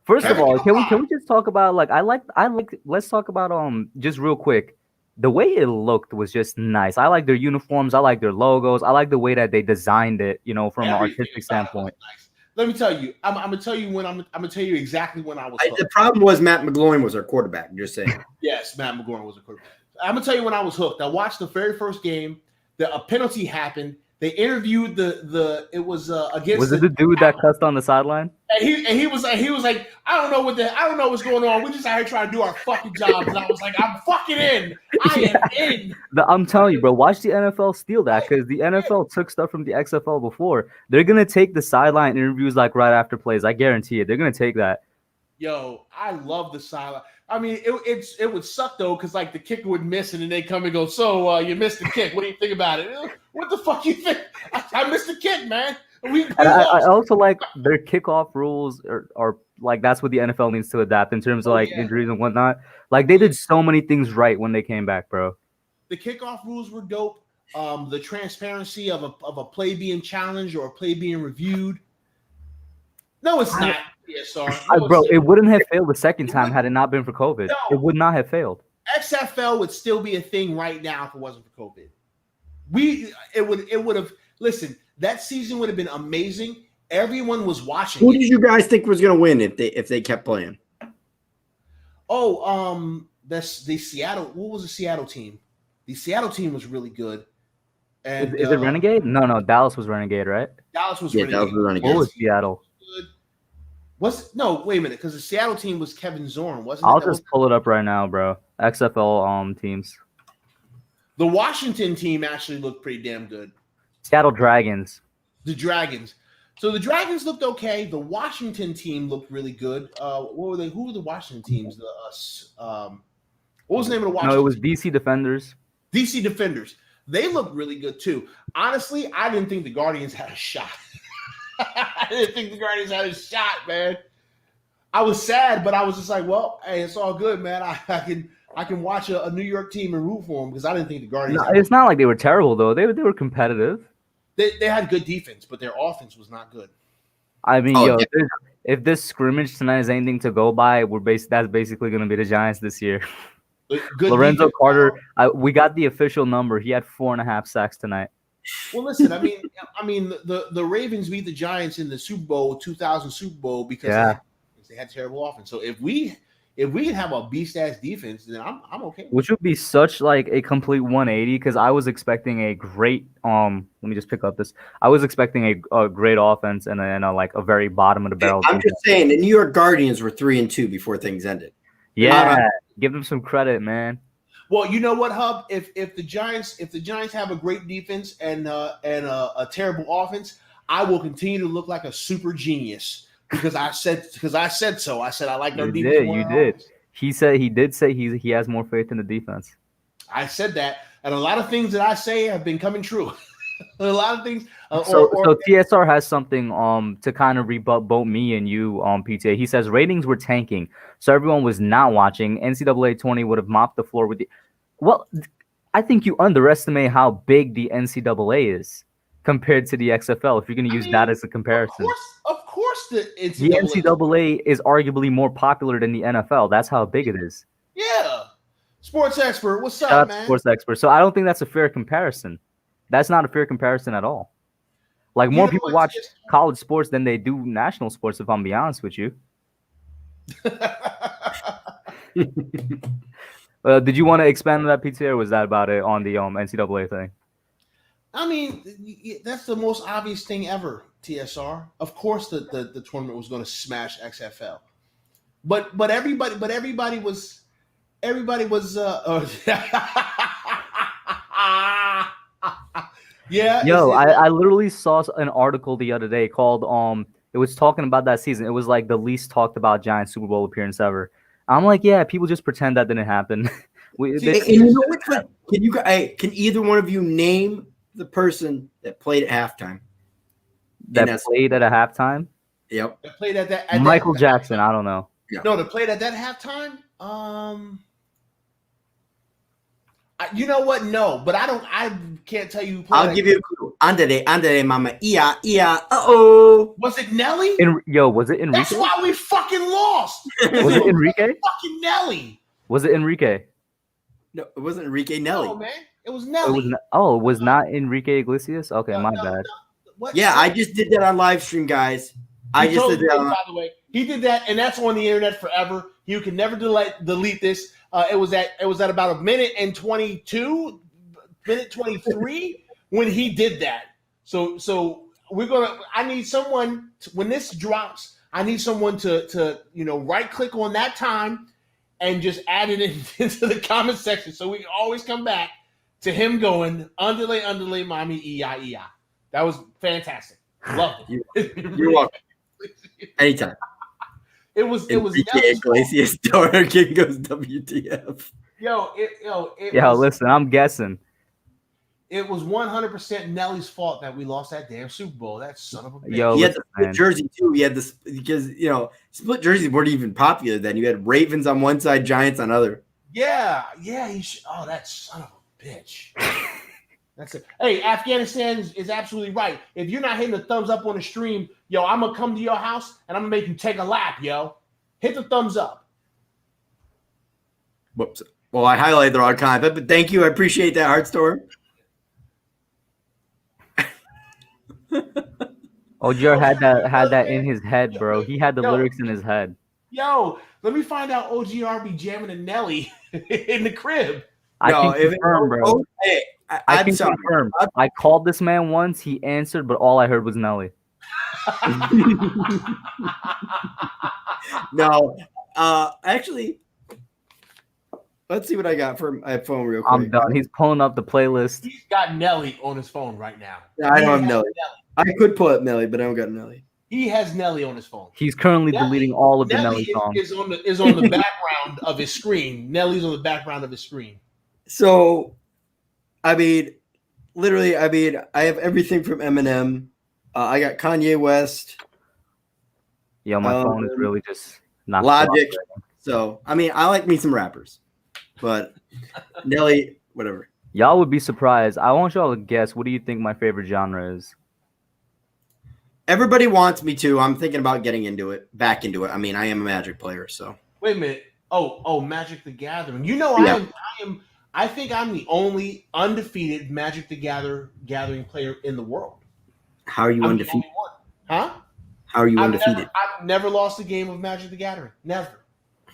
First of all, can we just talk about let's talk about just real quick. The way it looked was just nice. I like their uniforms. I like their logos. I like the way that they designed it, you know, from an artistic standpoint.
Nice. Let me tell you. I'm gonna tell you I'm gonna tell you exactly when I was.
The problem was Matt McGloin was our quarterback. I'm just saying.
Yes, Matt McGloin was a quarterback. I'm gonna tell you when I was hooked. I watched the very first game. A penalty happened. They interviewed it was against.
Was it the dude that cussed on the sideline?
And he was like, I don't know what's going on. We just out here trying to do our fucking jobs. And I was like, I'm fucking in. I am in.
I'm telling you, bro. Watch the NFL steal that because the NFL took stuff from the XFL before. They're gonna take the sideline interviews like right after plays. I guarantee it. They're gonna take that.
Yo, I love the sideline. I mean, it would suck though, because like the kicker would miss, and then they come and go, so you missed the kick. What do you think about it? What the fuck you think? I missed the kick, man.
I also like their kickoff rules are like that's what the NFL needs to adapt in terms of injuries and whatnot. Like they did so many things right when they came back, bro.
The kickoff rules were dope. The transparency of a play being challenged or a play being reviewed. No, it's not. PSR.
Bro, it wouldn't have failed the second time had it not been for COVID. No. It would not have failed.
XFL would still be a thing right now if it wasn't for COVID. It would have. Listen, that season would have been amazing. Everyone was watching.
Who did you guys think was going to win if they kept playing?
Oh, that's the Seattle. What was the Seattle team? The Seattle team was really good. And
is it Renegade? No, Dallas was Renegade, right?
Dallas was Renegade.
What was Seattle?
No, wait a minute, because the Seattle team was Kevin Zorn, wasn't it?
I'll just pull it up right now, bro. XFL teams.
The Washington team actually looked pretty damn good.
Seattle Dragons.
The Dragons. So the Dragons looked okay. The Washington team looked really good. What were they? Who were the Washington teams? What was the name of the Washington?
No, it was DC Defenders.
DC Defenders. They looked really good too. Honestly, I didn't think the Guardians had a shot. I didn't think the Guardians had a shot, man. I was sad, but I was just like, well, hey, it's all good, man. I can watch a New York team and root for them because I didn't think the Guardians.
No, it's not like they were terrible though. They were competitive.
They had good defense, but their offense was not good.
I mean, if this scrimmage tonight is anything to go by, that's basically going to be the Giants this year. Lorenzo defense. Carter, we got the official number. He had 4.5 sacks tonight.
Well, listen, I mean, the Ravens beat the Giants in the Super Bowl 2000 Super Bowl because they had terrible offense. So if we can have a beast ass defense, then I'm okay.
Which would be such like a complete 180 because I was expecting a great let me just pick up this. I was expecting a great offense and like a very bottom of the barrel.
I'm just saying the New York Guardians were 3-2 before things ended.
Yeah, give them some credit, man.
Well, you know what, Hub? If the Giants have a great defense and a terrible offense, I will continue to look like a super genius because I said so. I said I like their defense.
You did. He did say he has more faith in the defense.
I said that, and a lot of things that I say have been coming true. A lot of things.
So TSR has something to kind of rebut both me and you PTA. He says ratings were tanking, so everyone was not watching. NCAA 20 would have mopped the floor with the. Well, I think you underestimate how big the NCAA is compared to the XFL. If you're going to use that as a comparison,
of course, the
NCAA is arguably more popular than the NFL. That's how big it is.
Yeah, sports expert, what's up, man?
Sports expert. So I don't think that's a fair comparison. That's not a fair comparison at all. Like more people watch college sports than they do national sports. If I'm being honest with you. Did you want to expand on that, PTA, or was that about it on the NCAA thing?
I mean, that's the most obvious thing ever, TSR. Of course, the tournament was going to smash XFL, but everybody was. Yeah.
Yo, I literally saw an article the other day called it was talking about that season. It was like the least talked about Giants Super Bowl appearance ever. I'm like, yeah, people just pretend that didn't happen.
Can either one of you name the person that played at halftime?
Played at a halftime?
Yep.
That played at
Michael Jackson. I don't know.
Yeah. No, that played at that halftime. You know what? No, but I can't tell you. Who played.
I'll give you a clue. Andere, mama. Ia. Uh-oh.
Was it Nelly?
Was it Enrique?
That's why we fucking lost.
Was it Enrique?
Fucking Nelly.
Was it Enrique?
No, it wasn't Enrique Nelly.
No, man. It was Nelly.
It was not Enrique Iglesias? Okay, my bad.
Yeah, I just did that on live stream, guys. I just did that.
By the way, he did that, and that's on the internet forever. You can never delete this. It was at about a minute and 22, minute 23 when he did that. So I need someone when this drops. I need someone to right click on that time and just add it into the comment section so we can always come back to him going underlay, mommy, E-I-E-I. That was fantastic. Loved
it. You're welcome. Anytime.
It was
Iglesias daughter King goes WTF.
Listen, I'm guessing.
It was 100% Nelly's fault that we lost that damn Super Bowl. That son of a bitch.
He had the split jersey too. He had this because split jerseys weren't even popular then. You had Ravens on one side, Giants on other.
Yeah. That son of a bitch. That's it. Hey, Afghanistan is absolutely right. If you're not hitting the thumbs up on the stream, I'm gonna come to your house and I'm gonna make you take a lap, yo. Hit the thumbs up.
Whoops. Well, I highlighted the wrong content, but thank you. I appreciate that, Heartstorm.
OGR had that in his head, bro. He had the lyrics in his head.
Yo, let me find out OGR be jamming a Nelly in the crib.
I can confirm, bro. I can confirm. I called this man once. He answered, but all I heard was Nelly.
No, actually, let's see what I got for my phone real quick.
I'm done. He's pulling up the playlist.
He's got Nelly on his phone right now.
I don't have Nelly. I could pull up Nelly, but I don't got Nelly.
He has Nelly on his phone.
He's currently deleting all of the Nelly songs.
Is on the background of his screen. Nelly's on the background of his screen.
So, I mean, literally, I have everything from Eminem. I got Kanye West.
Yo, my phone is really just not
Logic. So, I mean, I like me some rappers, but Nelly, whatever.
Y'all would be surprised. I want y'all to guess. What do you think my favorite genre is?
Everybody wants me to. I'm thinking about getting back into it. I mean, I am a Magic player, so.
Wait a minute. Oh, Magic the Gathering. I think I'm the only undefeated Magic the Gathering player in the world.
How are you undefeated?
Huh?
How are you undefeated?
I've never lost a game of Magic the Gathering. Never.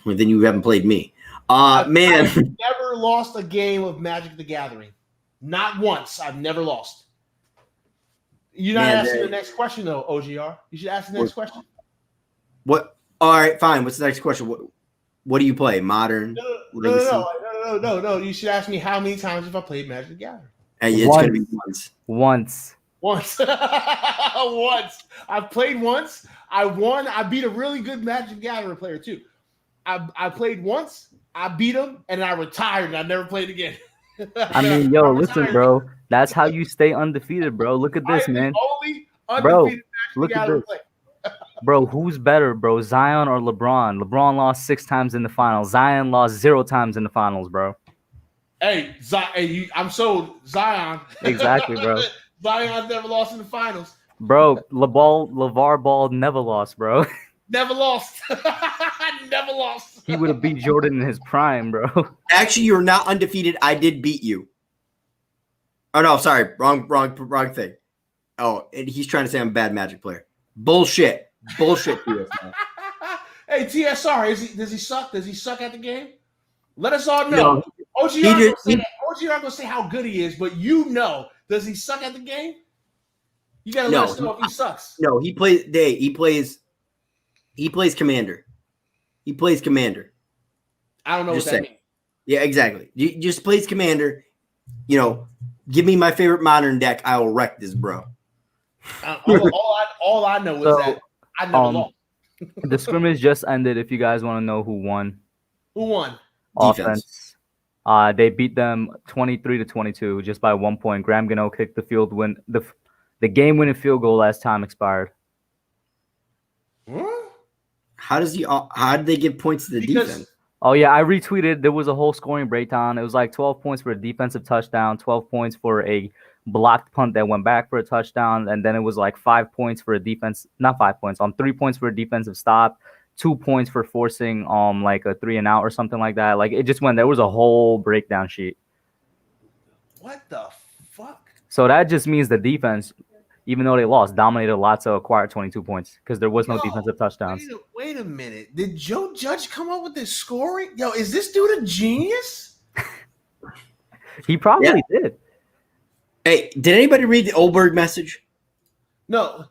Well, then you haven't played me.
I've never lost a game of Magic the Gathering. Not once. I've never lost. You're not asking the next question, though, OGR. You should ask the next question.
What? All right, fine. What's the next question? What do you play? Modern?
No. You should ask me how many times have I played Magic the Gathering.
Hey, it's going to be
once.
Once. I've played once. I won. I beat a really good Magic the Gathering player, too. I played once. I beat him, and I retired, and I never played again.
I mean, yo, listen, bro. That's how you stay undefeated, bro. Look at this, man. Bro, look at this. Bro, who's better, bro? Zion or LeBron? LeBron lost 6 times in the finals. Zion lost 0 times in the finals, bro.
Hey, I'm sold. Zion.
Exactly, bro.
Zion's never lost in the finals.
Bro, LeVar Ball never lost, bro.
Never lost. Never lost.
He would have beat Jordan in his prime, bro.
Actually, you're not undefeated. I did beat you. Oh, no, sorry. Wrong thing. Oh, and he's trying to say I'm a bad Magic player. Bullshit. TSR.
Hey, TSR, does he suck? Does he suck at the game? Let us all know. OGR gonna say how good he is, but does he suck at the game? You gotta let us know if he sucks.
No, he plays Commander. He plays Commander.
I don't know what that means.
Yeah, exactly. He just plays Commander. Give me my favorite modern deck. I will wreck this, bro.
All I know is that I never lost.
The scrimmage just ended. If you guys want to know who won.
Who won?
Offense. They beat them 23-22 just by 1 point. Graham Gano kicked the field win. The game-winning field goal last time expired.
What?
How did they give points to the defense?
Oh, yeah, I retweeted. There was a whole scoring breakdown. It was like 12 points for a defensive touchdown, 12 points for a blocked punt that went back for a touchdown, and then it was like 5 points for a defense. Not 5 points. 3 points for a defensive stop, 2 points for forcing like a 3-and-out or something like that. Like, it just went. There was a whole breakdown sheet.
What the fuck?
So that just means the defense. even though they lost, dominated lots of acquired 22 points because there was no defensive touchdowns.
Wait a minute. Did Joe Judge come up with this scoring? Yo, is this dude a genius?
He probably did.
Hey, did anybody read the Oldberg message?
No.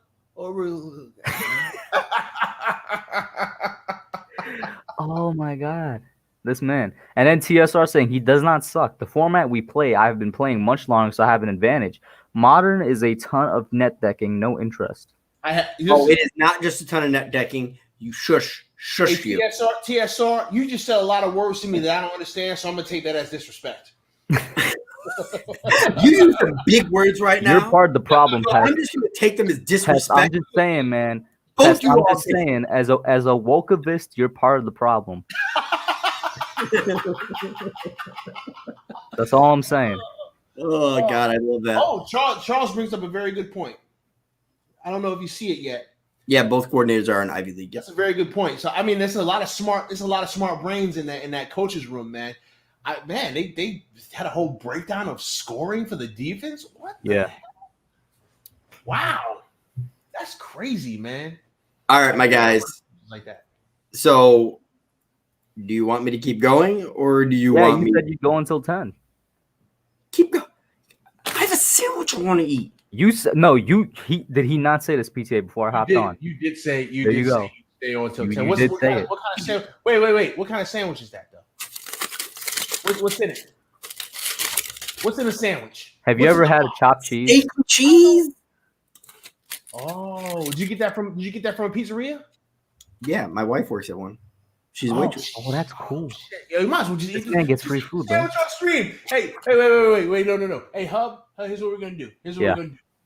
Oh my God. This man. And then TSR saying he does not suck. The format we play, I've been playing much longer, so I have an advantage. Modern is a ton of net decking, no interest.
It is not just a ton of net decking. You shush
hey,
you.
TSR, you just said a lot of words to me that I don't understand, so I'm going to take that as disrespect.
You use some big words right now.
You're part of the problem, Pest.
I'm just going to take them as disrespect.
Pest, I'm just saying, man. Pest, I'm just saying, as a wokeivist, you're part of the problem. That's all I'm saying.
Oh God, I love that.
Oh, Charles brings up a very good point. I don't know if you see it yet.
Yeah, both coordinators are in Ivy League.
That's a very good point. So I mean, there's a lot of smart brains in that coach's room, man. They had a whole breakdown of scoring for the defense. What?
Yeah.
Wow, that's crazy, man.
All right, my guys.
Like that.
So, do you want me to keep going, or do you want me?
You said you go until 10.
Keep going. I have a sandwich I want to eat.
You said no. Did he not say this PTA before I hopped on?
You did say you
there
did
you
say
go.
you stay on until 10.
You
What
did
kind
say
of sandwich? Wait. What kind of sandwich is that though? What's in it? What's in a sandwich?
Have you ever had a chopped cheese?
Steak and cheese.
Oh, did you get that from a pizzeria?
Yeah, my wife works at one. She's a waitress.
Oh, that's cool.
Yo, you might as well just eat
this man gets free food, bro.
Sandwich on stream. Hey, wait, no. Hey, Hub, here's what we're gonna do.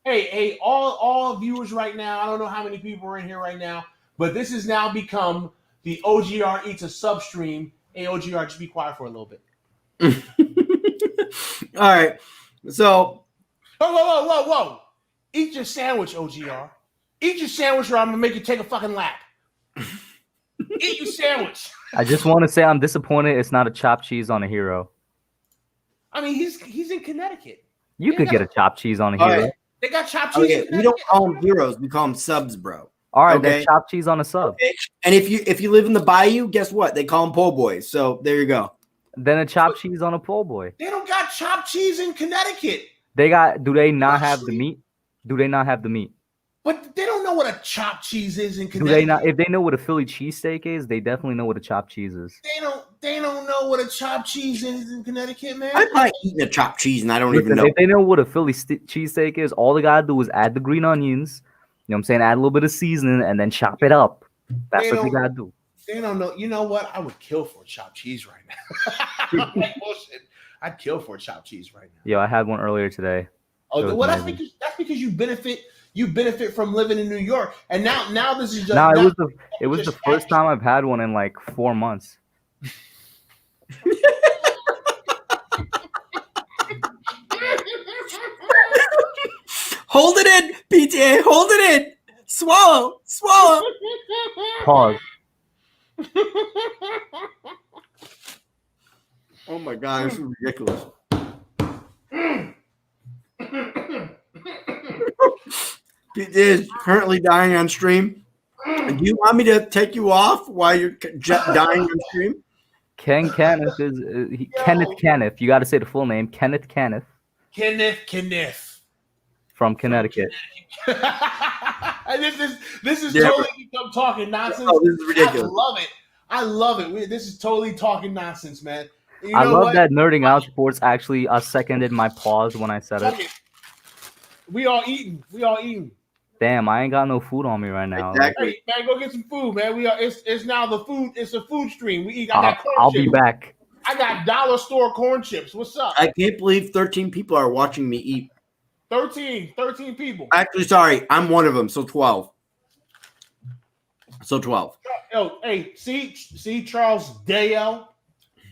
Hey, all viewers right now. I don't know how many people are in here right now, but this has now become the OGR Eats a Sub stream. Hey, OGR, just be quiet for a little bit.
All right. So,
whoa. Eat your sandwich, OGR. Eat your sandwich or I'm going to make you take a fucking lap. Eat your sandwich.
I just want to say I'm disappointed it's not a chopped cheese on a hero.
I mean, he's in Connecticut.
You could get a chopped cheese on a hero.
Right.
They got chopped cheese in Connecticut.
We don't call them heroes. We call them subs, bro.
All right, then chopped cheese on a sub.
Okay. And if you live in the bayou, guess what? They call them po' boys. So there you go.
Then a chopped cheese on a po' boy.
They don't got chopped cheese in Connecticut.
Do they not have the meat? Do they not have the meat?
But they don't know what a chopped cheese is in Connecticut.
Do they not? If they know what a Philly cheesesteak is, they definitely know what a chopped cheese is.
They don't know what a chopped cheese is in Connecticut, man.
I'm probably eating a chopped cheese and I don't even know.
If they know what a Philly cheesesteak is, all they gotta do is add the green onions. You know what I'm saying? Add a little bit of seasoning and then chop it up. That's what they gotta do.
They don't know. You know what? I would kill for a chopped cheese right now. Like bullshit. I'd kill for a chopped cheese right now.
Yo, I had one earlier today.
Oh, well, that's because you benefit from living in New York, and now this is just.
No, it was the first time I've had one in like 4 months.
Hold it in, PTA. Hold it in. Swallow.
Pause.
Oh my God, this is ridiculous. PTA is currently dying on stream. Do you want me to take you off while you're dying on stream?
Kenneth Caniff. You got to say the full name. Kenneth Caniff.
Kenneth.
From Connecticut.
This is totally become talking nonsense.
Oh, this is ridiculous.
I love it. This is totally talking nonsense, man.
I love that Nerding Out Sports actually seconded my pause when I said it.
We all eating.
Damn, I ain't got no food on me right now.
Exactly.
Hey, man, go get some food, man. It's now the food. It's a food stream. We eat.
I'll be back.
I got dollar store corn chips. What's up?
I can't believe 13 people are watching me eat.
13 people.
Actually, sorry, I'm one of them. So 12.
Yo, hey, see, Charles Dale.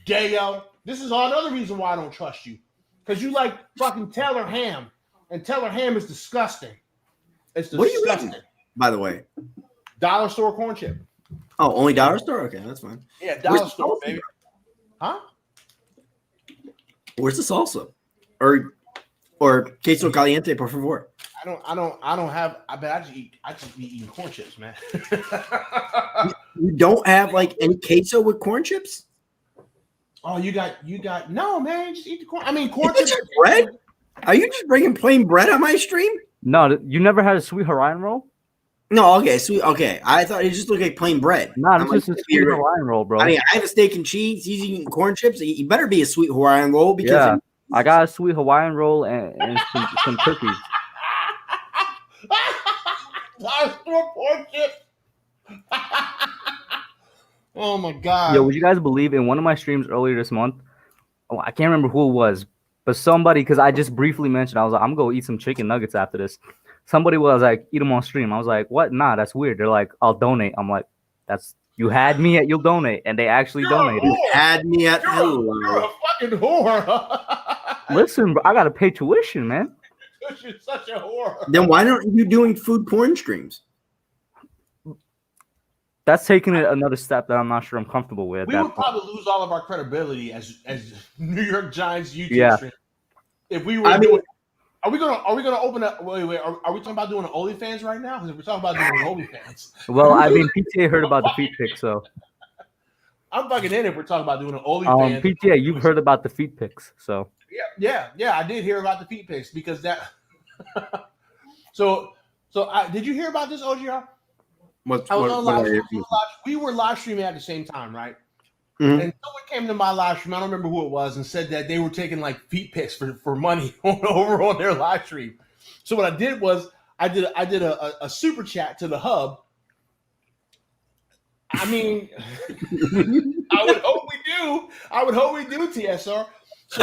This is another reason why I don't trust you, because you like fucking Taylor ham, and Taylor ham is disgusting. It's disgusting.
What are you eating, by the way?
Dollar store corn chip.
Oh, only dollar store? Okay, that's fine.
Yeah, dollar store, baby. Huh?
Where's the salsa? Or Or queso caliente, por favor.
I don't have. I bet I just be eating corn chips, man.
You don't have like any queso with corn chips?
Oh, you got no, man. Just eat the corn. I mean, corn
Is it
chips.
just bread? Are you just bringing plain bread on my stream?
No, you never had a sweet Hawaiian roll?
No, okay, sweet. Okay, I thought it just looked like plain bread.
No, it's just a sweet Hawaiian roll, bro.
I mean, I have a steak and cheese. He's eating corn chips. You better be a sweet Hawaiian roll because
I got a sweet Hawaiian roll and some cookies.
Corn chips. Oh my god!
Yo, would you guys believe in one of my streams earlier this month? Oh, I can't remember who it was, but somebody, because I just briefly mentioned, I was like, I'm gonna eat some chicken nuggets after this. Somebody was like, eat them on stream. I was like, what? Nah, that's weird. They're like, I'll donate. I'm like, you had me at you'll donate, and they actually donated.
You had me at
you're a fucking whore.
Listen, bro, I gotta pay tuition, man.
You're such a whore.
Then why aren't you doing food porn streams?
That's taking it another step that I'm not sure I'm comfortable with.
We would probably lose all of our credibility as New York Giants YouTube
Yeah.
stream if we were doing. Are we gonna open up? Wait. Are we talking about doing an OnlyFans right now? Because we're talking about doing an OnlyFans.
Well, I mean, PTA heard about the feet pics, so
I'm fucking in if we're talking about doing an OnlyFans.
PTA, you've heard about the feet pics, so
Yeah. I did hear about the feet pics because that. So did you hear about this, OGR? We were live streaming at the same time, right?
Mm-hmm.
And someone came to my live stream, I don't remember who it was, and said that they were taking like feet pics for money over on their live stream. So what I did was I did a super chat to the hub. I mean, I would hope we do, TSR. So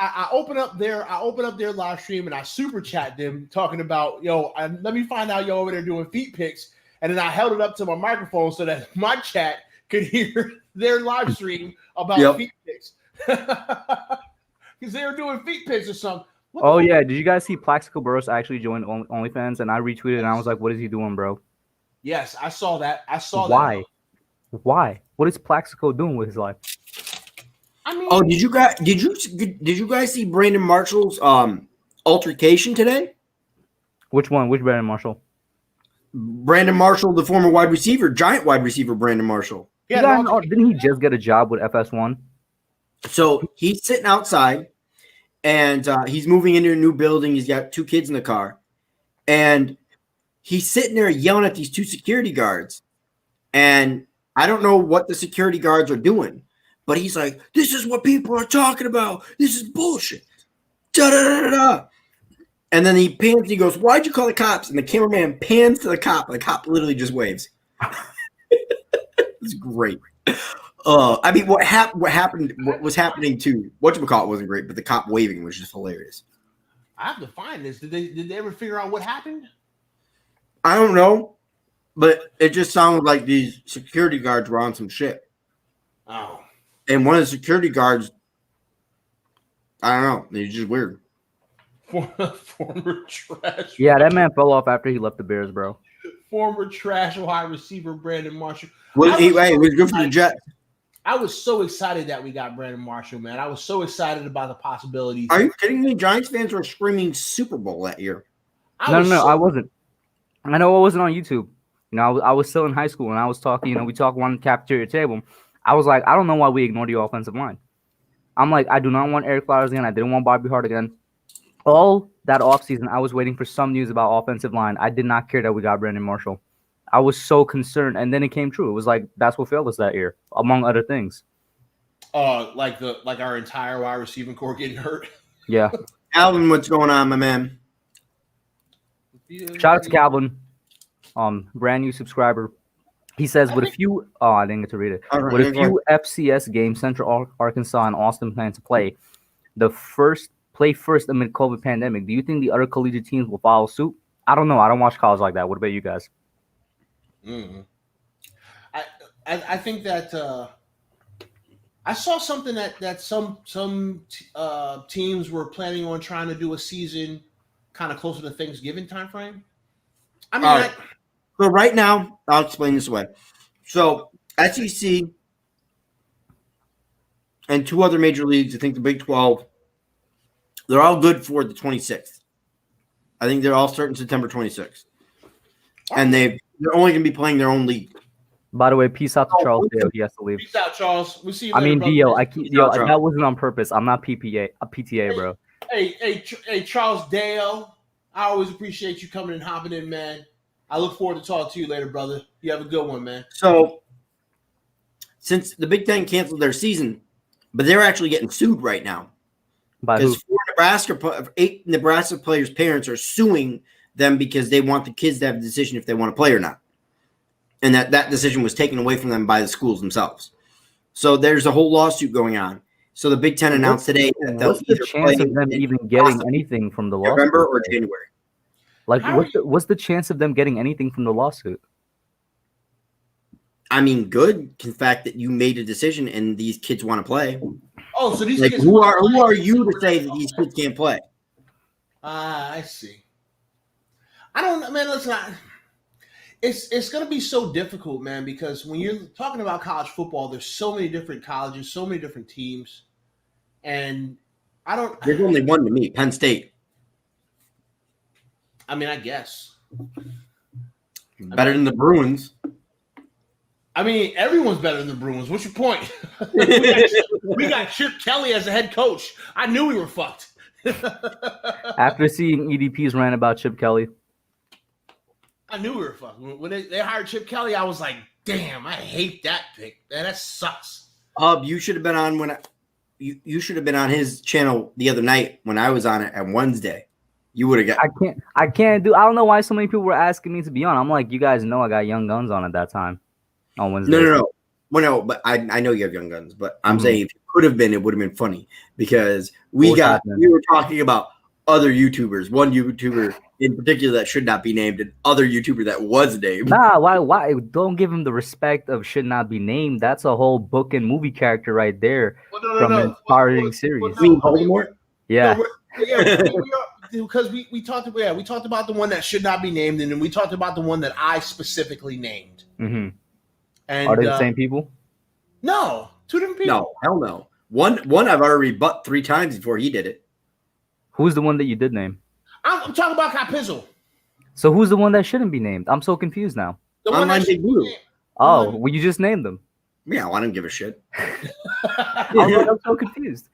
I open up their live stream and I super chat them talking about, let me find out over there doing feet pics. And then I held it up to my microphone so that my chat could hear their live stream about feet pics. Because they were doing feet pics or something.
Yeah. Did you guys see Plaxico Burress actually joined OnlyFans? And I retweeted and I was like, what is he doing, bro?
Yes, I saw that.
Why? Why? What is Plaxico doing with his life?
I mean,
did you guys see Brandon Marshall's altercation today?
Which one? Which Brandon Marshall?
Brandon Marshall, the former wide receiver, giant wide receiver, Brandon Marshall.
Yeah, didn't he just get a job with FS1?
So he's sitting outside, and he's moving into a new building. He's got 2 kids in the car, and he's sitting there yelling at these 2 security guards. And I don't know what the security guards are doing, but he's like, "This is what people are talking about. This is bullshit." Da da da da da. And then he pans and he goes, "Why'd you call the cops?" And the cameraman pans to the cop. And the cop literally just waves. It's great. I mean, what was happening to whatchamacallit wasn't great, but the cop waving was just hilarious.
I have to find this. Did they ever figure out what happened?
I don't know, but it just sounded like these security guards were on some shit.
Oh.
And one of the security guards, I don't know, he's just weird.
Former trash.
Yeah, that man fell off after he left the Bears, bro.
Former trash wide receiver Brandon Marshall.
It was good for the Jets.
I was so excited that we got Brandon Marshall, man. I was so excited about the possibilities.
Are you kidding me? Giants fans were screaming Super Bowl that year.
No, I wasn't. I know I wasn't on YouTube. I was still in high school and I was talking, we talked on the cafeteria table. I was like, I don't know why we ignored the offensive line. I'm like, I do not want Eric Flowers again. I didn't want Bobby Hart again. All that offseason, I was waiting for some news about offensive line. I did not care that we got Brandon Marshall. I was so concerned, and then it came true. It was like that's what failed us that year, among other things.
Like our entire wide receiving core getting hurt.
Yeah.
Alvin, what's going on, my man?
Shout out to Calvin, brand new subscriber. He says, with a few I didn't get to read it.
Right,
with a few FCS games, Central Arkansas and Austin plan to play first amid COVID pandemic. Do you think the other collegiate teams will follow suit? I don't know. I don't watch college like that. What about you guys?
Mm-hmm. I think that I saw something that some teams were planning on trying to do a season kind of closer to Thanksgiving time frame. I mean,
right. So right now, I'll explain this away. So SEC and 2 other major leagues, I think the Big 12 They're all good for the 26th. I think they're all starting September 26th. And they're only going to be playing their own league.
By the way, peace out to Charles Dale. He has to leave.
Peace out, Charles. We'll see you
I
later,
mean,
brother.
Dio, that wasn't on purpose. I'm not PTA, bro.
Hey, Charles Dale. I always appreciate you coming and hopping in, man. I look forward to talking to you later, brother. You have a good one, man.
So, since the Big Ten canceled their season, but they're actually getting sued right now. Because 8 Nebraska players' parents are suing them because they want the kids to have a decision if they want to play or not. And that decision was taken away from them by the schools themselves. So there's a whole lawsuit going on. So the Big Ten announced today that they'll
what's the chance of them even getting anything from the lawsuit?
November or January.
Like, what's the chance of them getting anything from the lawsuit?
I mean, good. The fact that you made a decision and these kids want to play.
Oh, so these
like,
kids
who are you to say that these kids can't play?
I see. I don't, man. Listen, it's going to be so difficult, man, because when you're talking about college football, there's so many different colleges, so many different teams, and I don't.
There's only one to me, Penn State.
I mean, I guess
better than the Bruins.
I mean, everyone's better than the Bruins. What's your point? we got Chip Kelly as a head coach. I knew we were fucked.
After seeing EDP's rant about Chip Kelly,
I knew we were fucked. When they hired Chip Kelly, I was like, damn, I hate that pick. Man, that sucks.
You should have been on you should have been on his channel the other night when I was on it on Wednesday. You would have got.
I can't do. I don't know why so many people were asking me to be on. I'm like, you guys know I got Young Guns on at that time on Wednesday.
No. Well, no, but I know you have Young Guns, but I'm saying if you could have been, it would have been funny because we were talking about other YouTubers, one YouTuber in particular that should not be named, and other YouTuber that was named.
Nah, why? Don't give him the respect of should not be named. That's a whole book and movie character right there from an inspiring series.
You mean Voldemort?
Yeah.
Because we talked about the one that should not be named, and then we talked about the one that I specifically named.
Mm-hmm.
And
are they the same people?
No, two different people.
No, hell no. One I've already rebut 3 times before he did it.
Who's the one that you did name?
I'm talking about Capizzle. So
who's the one that shouldn't be named? I'm so confused now.
The one that
Big Blue.
Oh, well, you just named them.
Yeah, I don't give a shit.
I'm so confused.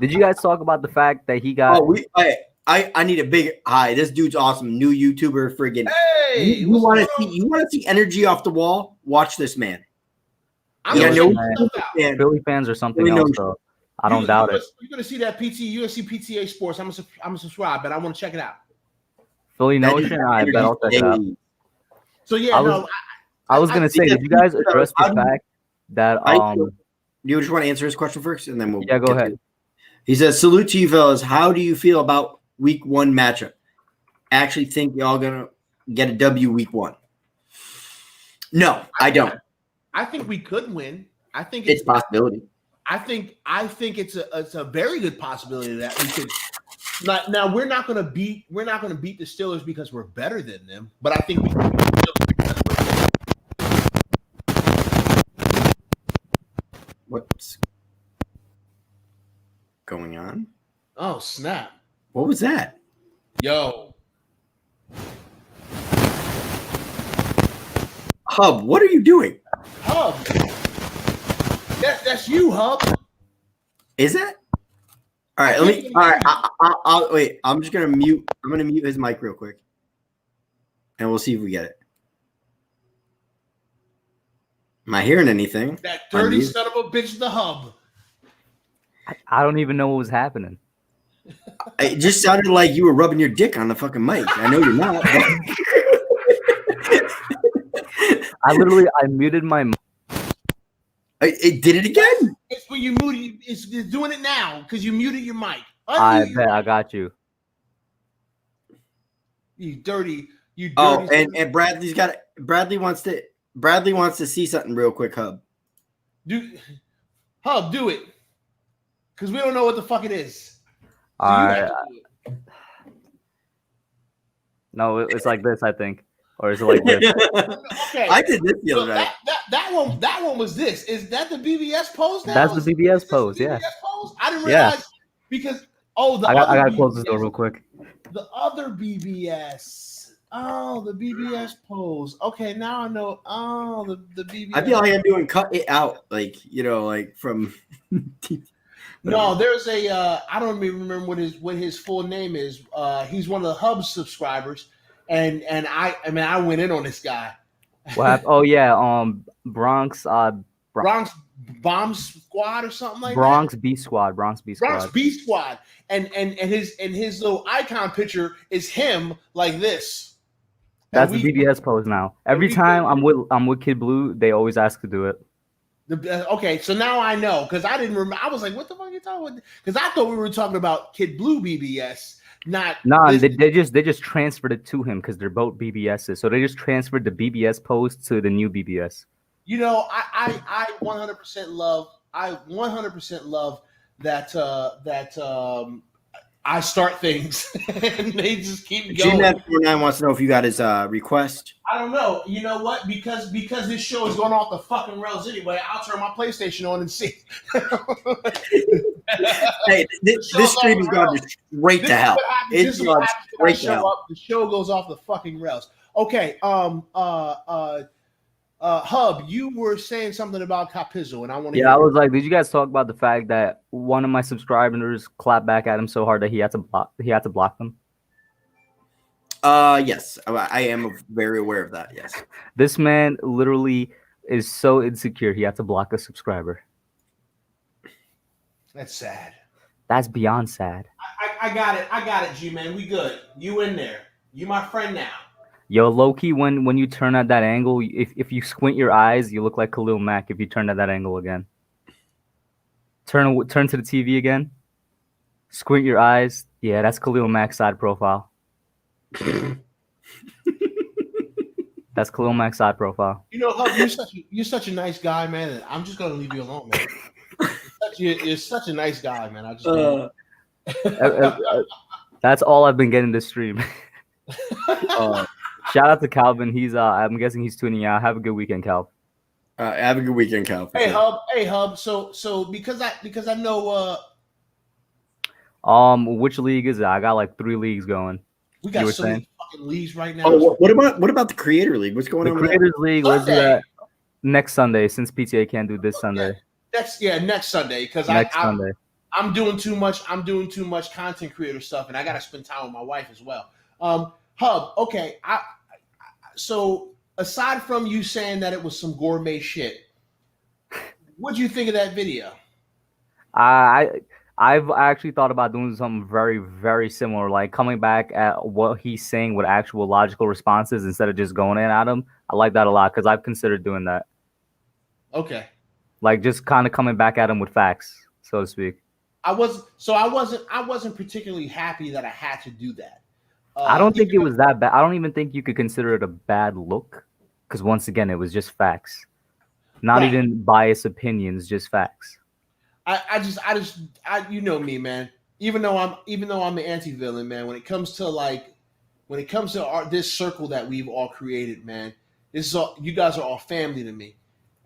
Did you guys talk about the fact that he got?
Oh, I need a big hi. This dude's awesome. New YouTuber, friggin'.
Hey,
you want to see energy off the wall? Watch this man.
Philly fans or something else. So I don't doubt it.
You're gonna see that USC PTA Sports. I'm gonna subscribe, but I want to check it out.
Philly Notion. I bet I'll check it out.
So yeah,
I was gonna say, did you guys address the fact that
you just want to answer his question first, and then we'll
go ahead.
He says, "Salute to you, fellas. How do you feel about Week 1 matchup? Actually, think y'all gonna get a W Week 1?" No, I don't.
I think we could win. I think
it's a possibility.
I think it's a very good possibility that we could. Now we're not going to beat the Steelers because we're better than them, but I think we can.
What's going on?
Oh snap!
What was that?
Yo,
Hub, what are you doing?
Hub, that's you, Hub.
Is that? All right, let me. All right, I'll wait. I'm just gonna mute. I'm gonna mute his mic real quick, and we'll see if we get it. Am I hearing anything?
That dirty son of a bitch, the Hub.
I don't even know what was happening.
It just sounded like you were rubbing your dick on the fucking mic. I know you're not.
I muted my mic.
It did it again.
It's when you muted. It's doing it now because you muted your mic.
I bet I got you.
You dirty.
Oh, and Bradley's got it. Bradley wants to see something real quick, Hub.
Hub, do it. Because we don't know what the fuck it is.
So all right. No, it's like this, I think. Or is it like this?
Okay.
I did this the other night.
That one was this. Is that the BBS pose now?
That's the BBS pose, yeah.
BBS pose? I didn't realize because Oh,
I gotta close this door real quick.
The other BBS. Oh, the BBS pose. Okay, now I know. Oh, the BBS.
I feel like I'm doing cut it out, like from.
No, there's a. I don't even remember what his full name is. He's one of the Hub subscribers, and I went in on this guy.
What happened? Oh yeah, Bronx
Bomb Squad or something like
Bronx
that.
B Squad. Bronx B
Squad. And his little icon picture is him like this.
That's the BBS pose now. Every time I'm with Kid Blue, they always ask to do it.
Okay, so now I know because I didn't remember. I was like, "What the fuck are you talking about?" Because I thought we were talking about Kid Blue BBS, not.
Nah, they just transferred it to him because they're both BBSs. So they just transferred the BBS pose to the new BBS.
You know, I 100% love. I 100% love that I start things and they just keep going.
G-Net49 wants to know if you got his request.
I don't know. You know what? Because this show is going off the fucking rails anyway. I'll turn my PlayStation on and see.
Hey, this stream is going straight to hell. It's going straight to hell.
The show goes off the fucking rails. Okay. Hub, you were saying something about Capizzo, and I want to.
Yeah, I was like, did you guys talk about the fact that one of my subscribers clapped back at him so hard that he had to block them?
Yes, I am very aware of that. Yes,
this man literally is so insecure he had to block a subscriber.
That's sad.
That's beyond sad.
I got it, G-Man. We good. You in there? You my friend now.
Yo, Loki, when you turn at that angle, if you squint your eyes, you look like Khalil Mack if you turn at that angle again. Turn to the TV again. Squint your eyes. Yeah, that's Khalil Mack's side profile. That's Khalil Mack's side profile.
You know, Hub, you're such a nice guy, man. I'm just gonna leave you alone, man. You're such a nice guy, man. I just
that's all I've been getting this stream. Shout out to Calvin. He's I'm guessing he's tuning out. Have a good weekend, Cal.
Have a good weekend, Cal.
Hey, Hub. So because I know
which league is it? I got like 3 leagues going.
We got so many fucking leagues right now.
Oh, what about the Creator League? What's going on?
The Creators League. Let's do that next Sunday since PTA can't do this Sunday.
Next Sunday because I'm doing too much. I'm doing too much content creator stuff, and I got to spend time with my wife as well. Hub, okay. So aside from you saying that it was some gourmet shit, what'd you think of that video?
I've actually thought about doing something very, very similar, like coming back at what he's saying with actual logical responses instead of just going in at him. I like that a lot because I've considered doing that.
Okay.
Like just kind of coming back at him with facts, so to speak.
I wasn't particularly happy that I had to do that.
I don't think it was that bad. I don't even think you could consider it a bad look because once again, it was just facts, not even biased opinions, just facts.
I just you know me, man. Even though I'm the anti-villain, man. When it comes to this circle that we've all created, man, this is all, you guys are all family to me,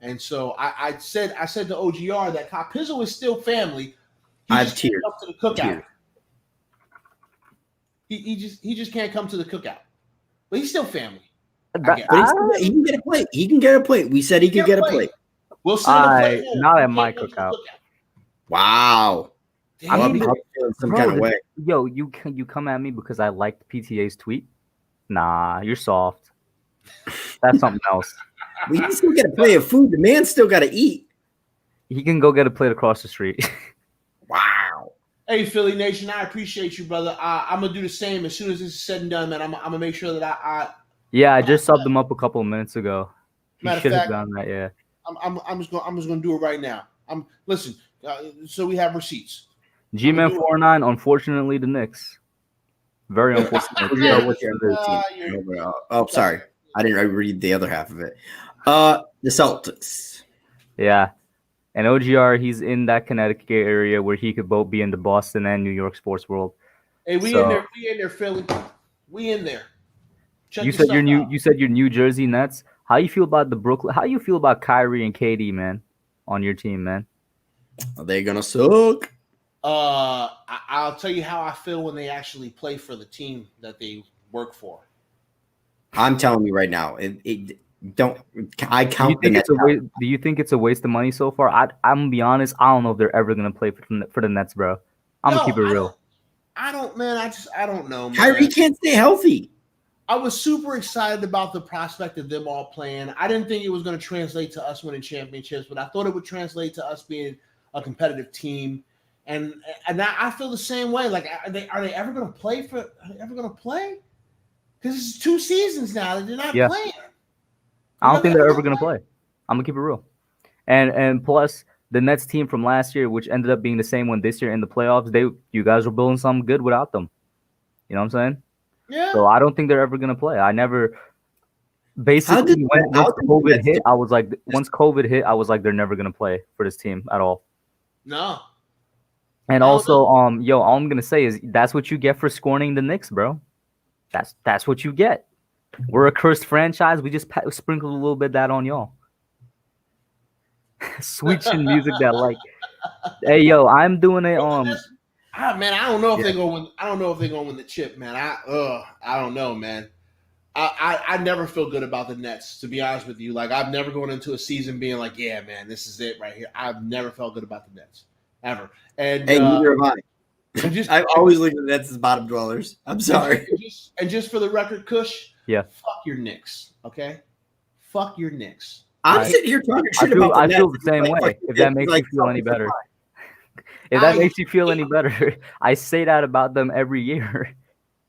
and so I said to OGR that Capizzo is still family.
I've teared
up to the cookout. He just can't come to the cookout, but he's still family.
But he can get a plate. He can get a plate. We said he could get a plate.
We'll see. Not
at my cookout.
Wow. I'm feeling some kind of way.
Yo, you come at me because I liked PTA's tweet? Nah, you're soft. That's something else.
We can still get a plate of food. The man still got to eat.
He can go get a plate across the street.
Wow. Hey, Philly Nation, I appreciate you, brother. I'm gonna do the same as soon as this is said and done, man. I'm gonna make sure that I
just subbed him up a couple of minutes ago. He should have done that. Yeah.
I'm just gonna do it right now. Listen. So we have receipts.
G-Man49, unfortunately, the Knicks. Very unfortunate.
Oh, sorry. I didn't read the other half of it. The Celtics.
Yeah. And OGR, he's in that Connecticut area where he could both be in the Boston and New York sports world.
Hey, we in there, Philly. We in there.
You said your New Jersey Nets. How you feel about the Brooklyn? How you feel about Kyrie and KD, man, on your team, man?
Are they gonna suck?
I'll tell you how I feel when they actually play for the team that they work for.
I'm telling you right now, don't. I
Do you
count the
think
Nets.
do you think it's a waste of money so far? I'm gonna be honest. I don't know if they're ever gonna play for the Nets, bro. I'm gonna keep it real.
I don't, man. I don't know, man.
Kyrie can't stay healthy.
I was super excited about the prospect of them all playing. I didn't think it was going to translate to us winning championships, but I thought it would translate to us being a competitive team. And I feel the same way. Like, are they ever going to play for? Are they ever going to play? Because it's 2 seasons now that they're not playing.
I don't think they're ever going to play. I'm gonna keep it real. And plus, the Nets team from last year, which ended up being the same one this year in the playoffs, you guys were building something good without them. You know what I'm saying?
Yeah.
So I don't think they're ever gonna play. I never. Basically, once COVID hit, I was like, they're never gonna play for this team at all.
No.
And also, all I'm gonna say is that's what you get for scorning the Knicks, bro. That's what you get. We're a cursed franchise. We just sprinkled a little bit of that on y'all. Sweet chin music that like, hey yo, I'm doing it.
Man, I don't know if they're gonna win. I don't know if they're gonna win the chip, man. I don't know, man. I never feel good about the Nets, to be honest with you. Like, I've never gone into a season being like, yeah, man, this is it right here. I've never felt good about the Nets ever. And
neither have I. I've always looked at the Nets as bottom dwellers. I'm sorry.
And just for the record, Kush,
yeah,
fuck your Knicks, okay? Fuck your Knicks.
I'm sitting here talking shit about the Nets.
I feel the same way. If that makes you feel any better. If that makes you feel any better, I say that about them every year.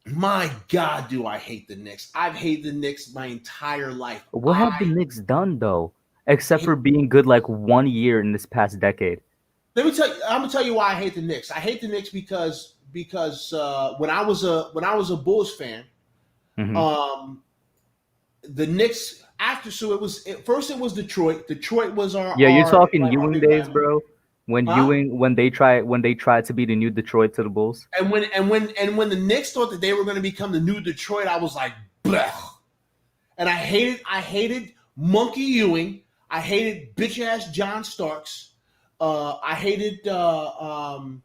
My God, do I hate the Knicks. I've hated the Knicks my entire life.
What have the Knicks done, though, except for being good like 1 year in this past decade?
Let me tell you. I'm gonna tell you why I hate the Knicks. I hate the Knicks because when I was a Bulls fan, the Knicks first it was Detroit. Detroit was our
you're talking Ewing days, bro. When they tried to be the new Detroit to the Bulls.
And when the Knicks thought that they were going to become the new Detroit, I was like, bleh. And I hated Monkey Ewing. I hated bitch ass John Starks. I hated oh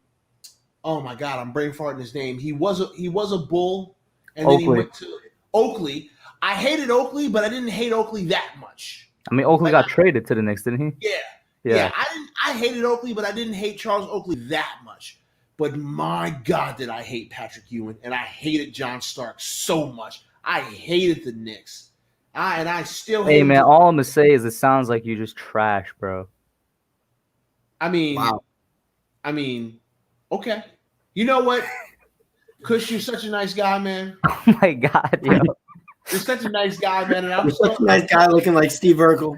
my God, I'm brain farting his name. He was a Bull, and then he went to Oakley. I hated Oakley, but I didn't hate Oakley that much.
I mean, Oakley got traded to the Knicks, didn't he?
Yeah. I hated Oakley, but I didn't hate Charles Oakley that much. But my God, did I hate Patrick Ewing, and I hated John Stark so much. I hated the Knicks. I still hate.
Hey man, all I'm gonna say is it sounds like you just trash, bro.
I mean, wow. Okay. You know what? Kush, you're such a nice guy, man.
Oh my God, yo.
You're such a nice guy, man. And
I'm such a nice guy looking like Steve Urkel.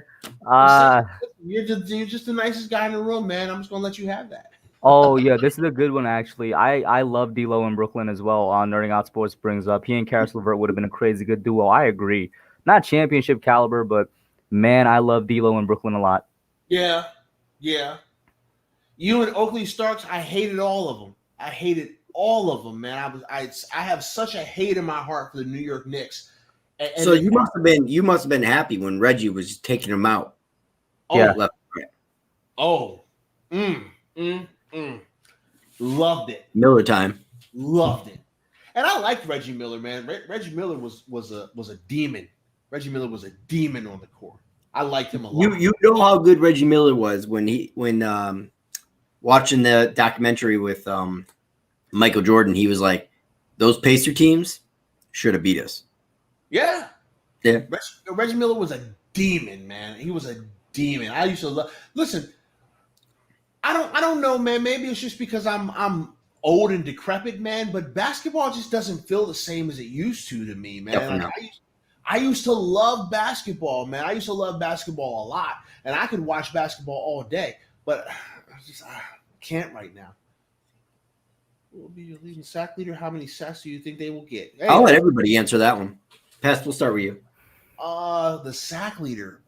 You're just the nicest guy in the room, man. I'm just gonna let you have that.
Oh yeah, this is a good one actually. I love D'Lo in Brooklyn as well. Nerding Out Sports brings up he and Karis LeVert would have been a crazy good duo. I agree. Not championship caliber, but man, I love D'Lo in Brooklyn a lot.
Yeah. You and Oakley Starks, I hated all of them. I hated all of them, man. I have such a hate in my heart for the New York Knicks. And
so you must have been happy when Reggie was taking him out.
Oh,
yeah.
Left. Oh. Loved it.
Miller time.
Loved it. And I liked Reggie Miller, man. Reggie Miller was a demon. Reggie Miller was a demon on the court. I liked him a lot.
You know how good Reggie Miller was when watching the documentary with Michael Jordan. He was like, those Pacer teams should have beat us.
Yeah.
Yeah.
Reggie Miller was a demon, man. He was a demon. I used to love. Listen, I don't know, man. Maybe it's just because I'm old and decrepit, man. But basketball just doesn't feel the same as it used to me, man. Like, I used to love basketball, man. I used to love basketball a lot, and I could watch basketball all day. But I can't right now. Who will be your leading sack leader? How many sacks do you think they will get? Hey,
I'll let everybody answer that one. Past, we'll start with you.
The sack leader.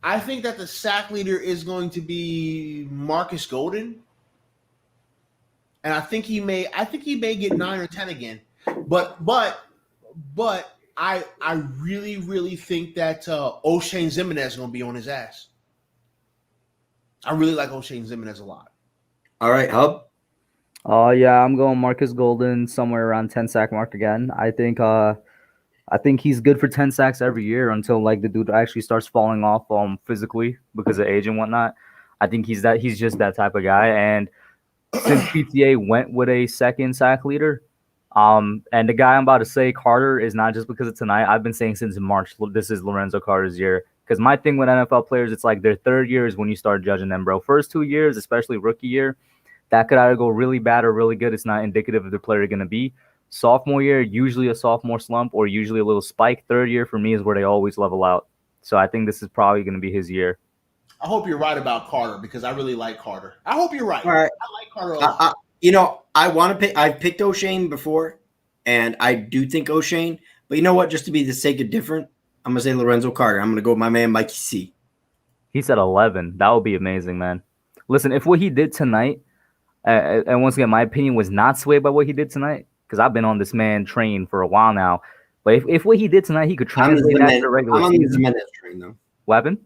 I think that the sack leader is going to be Marcus Golden. And I think he may get 9 or 10 again. But I really, really think that O'Shane Ximines is going to be on his ass. I really like O'Shane Ximines a lot.
All right, Hub.
Yeah, I'm going Marcus Golden somewhere around 10 sack mark again. I think he's good for 10 sacks every year until like the dude actually starts falling off physically because of age and whatnot. I think he's just that type of guy. And since PTA went with a second sack leader, and the guy I'm about to say, Carter, is not just because of tonight. I've been saying since March, this is Lorenzo Carter's year. Because my thing with NFL players, it's like their third year is when you start judging them, bro. First 2 years, especially rookie year, that could either go really bad or really good. It's not indicative of the player going to be. Sophomore year, usually a sophomore slump or usually a little spike. Third year for me is where they always level out. So I think this is probably going to be his year.
I hope you're right about Carter because I really like Carter. I hope you're right.
All right.
I like Carter a lot.
I want to pick. I've picked O'Shane before, and I do think O'Shane. But you know what? Just to be the sake of different, I'm gonna say Lorenzo Carter. I'm gonna go with my man Mikey C.
He said 11. That would be amazing, man. Listen, if what he did tonight, and once again, my opinion was not swayed by what he did tonight, because I've been on this man train for a while now. But if what he did tonight, he could translate that to the regular season.
I'm on the Zimenez train, though.
Weapon?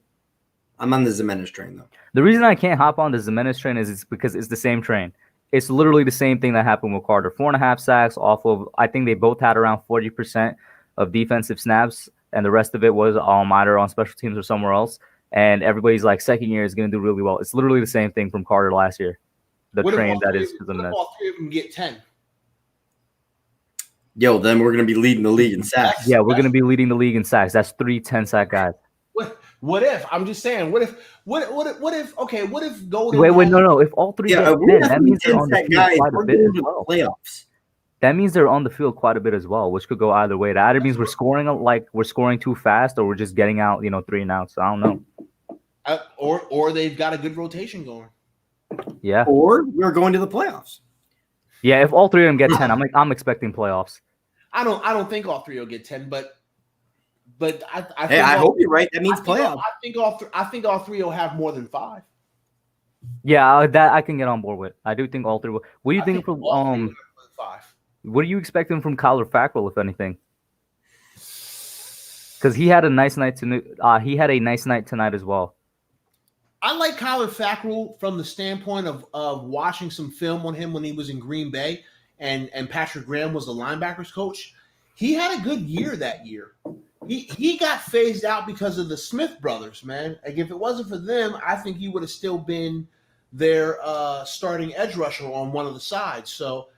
I'm on the Zimenez train, though.
The reason I can't hop on the Zimenez train is it's because it's the same train. It's literally the same thing that happened with Carter. 4.5 sacks off of, I think they both had around 40% of defensive snaps, and the rest of it was either on special teams or somewhere else. And everybody's like, second year is going to do really well. It's literally the same thing from Carter last year. The train that is for the
Zimenez. All three of them get 10.
Yo, then we're going to be leading the league in sacks.
Yeah, we're going to be leading the league in sacks. That's 3 10-sack guys.
What if? I'm just saying. What if? Okay. What if Golden?
Wait. No. If all three get 10, that means they're on the field quite a bit as well.
Playoffs.
That means they're on the field quite a bit as well, which could go either way. That either means we're scoring too fast, or we're just getting out, 3 and outs. So I don't know.
Or they've got a good rotation going.
Yeah.
Or we're going to the playoffs.
Yeah. If all three of them get 10, I'm expecting playoffs.
I don't think all three will get 10, but
I hope you're right. That means playoffs.
I think all three will have more than 5.
Yeah, that I can get on board with. I do think all three will. What do you think from
5?
What are you expecting from Kyler Fackrell, if anything? Because he had a nice night tonight as well.
I like Kyler Fackrell from the standpoint of watching some film on him when he was in Green Bay and Patrick Graham was the linebackers coach. He had a good year that year. He got phased out because of the Smith brothers, man. Like if it wasn't for them, I think he would have still been their starting edge rusher on one of the sides. So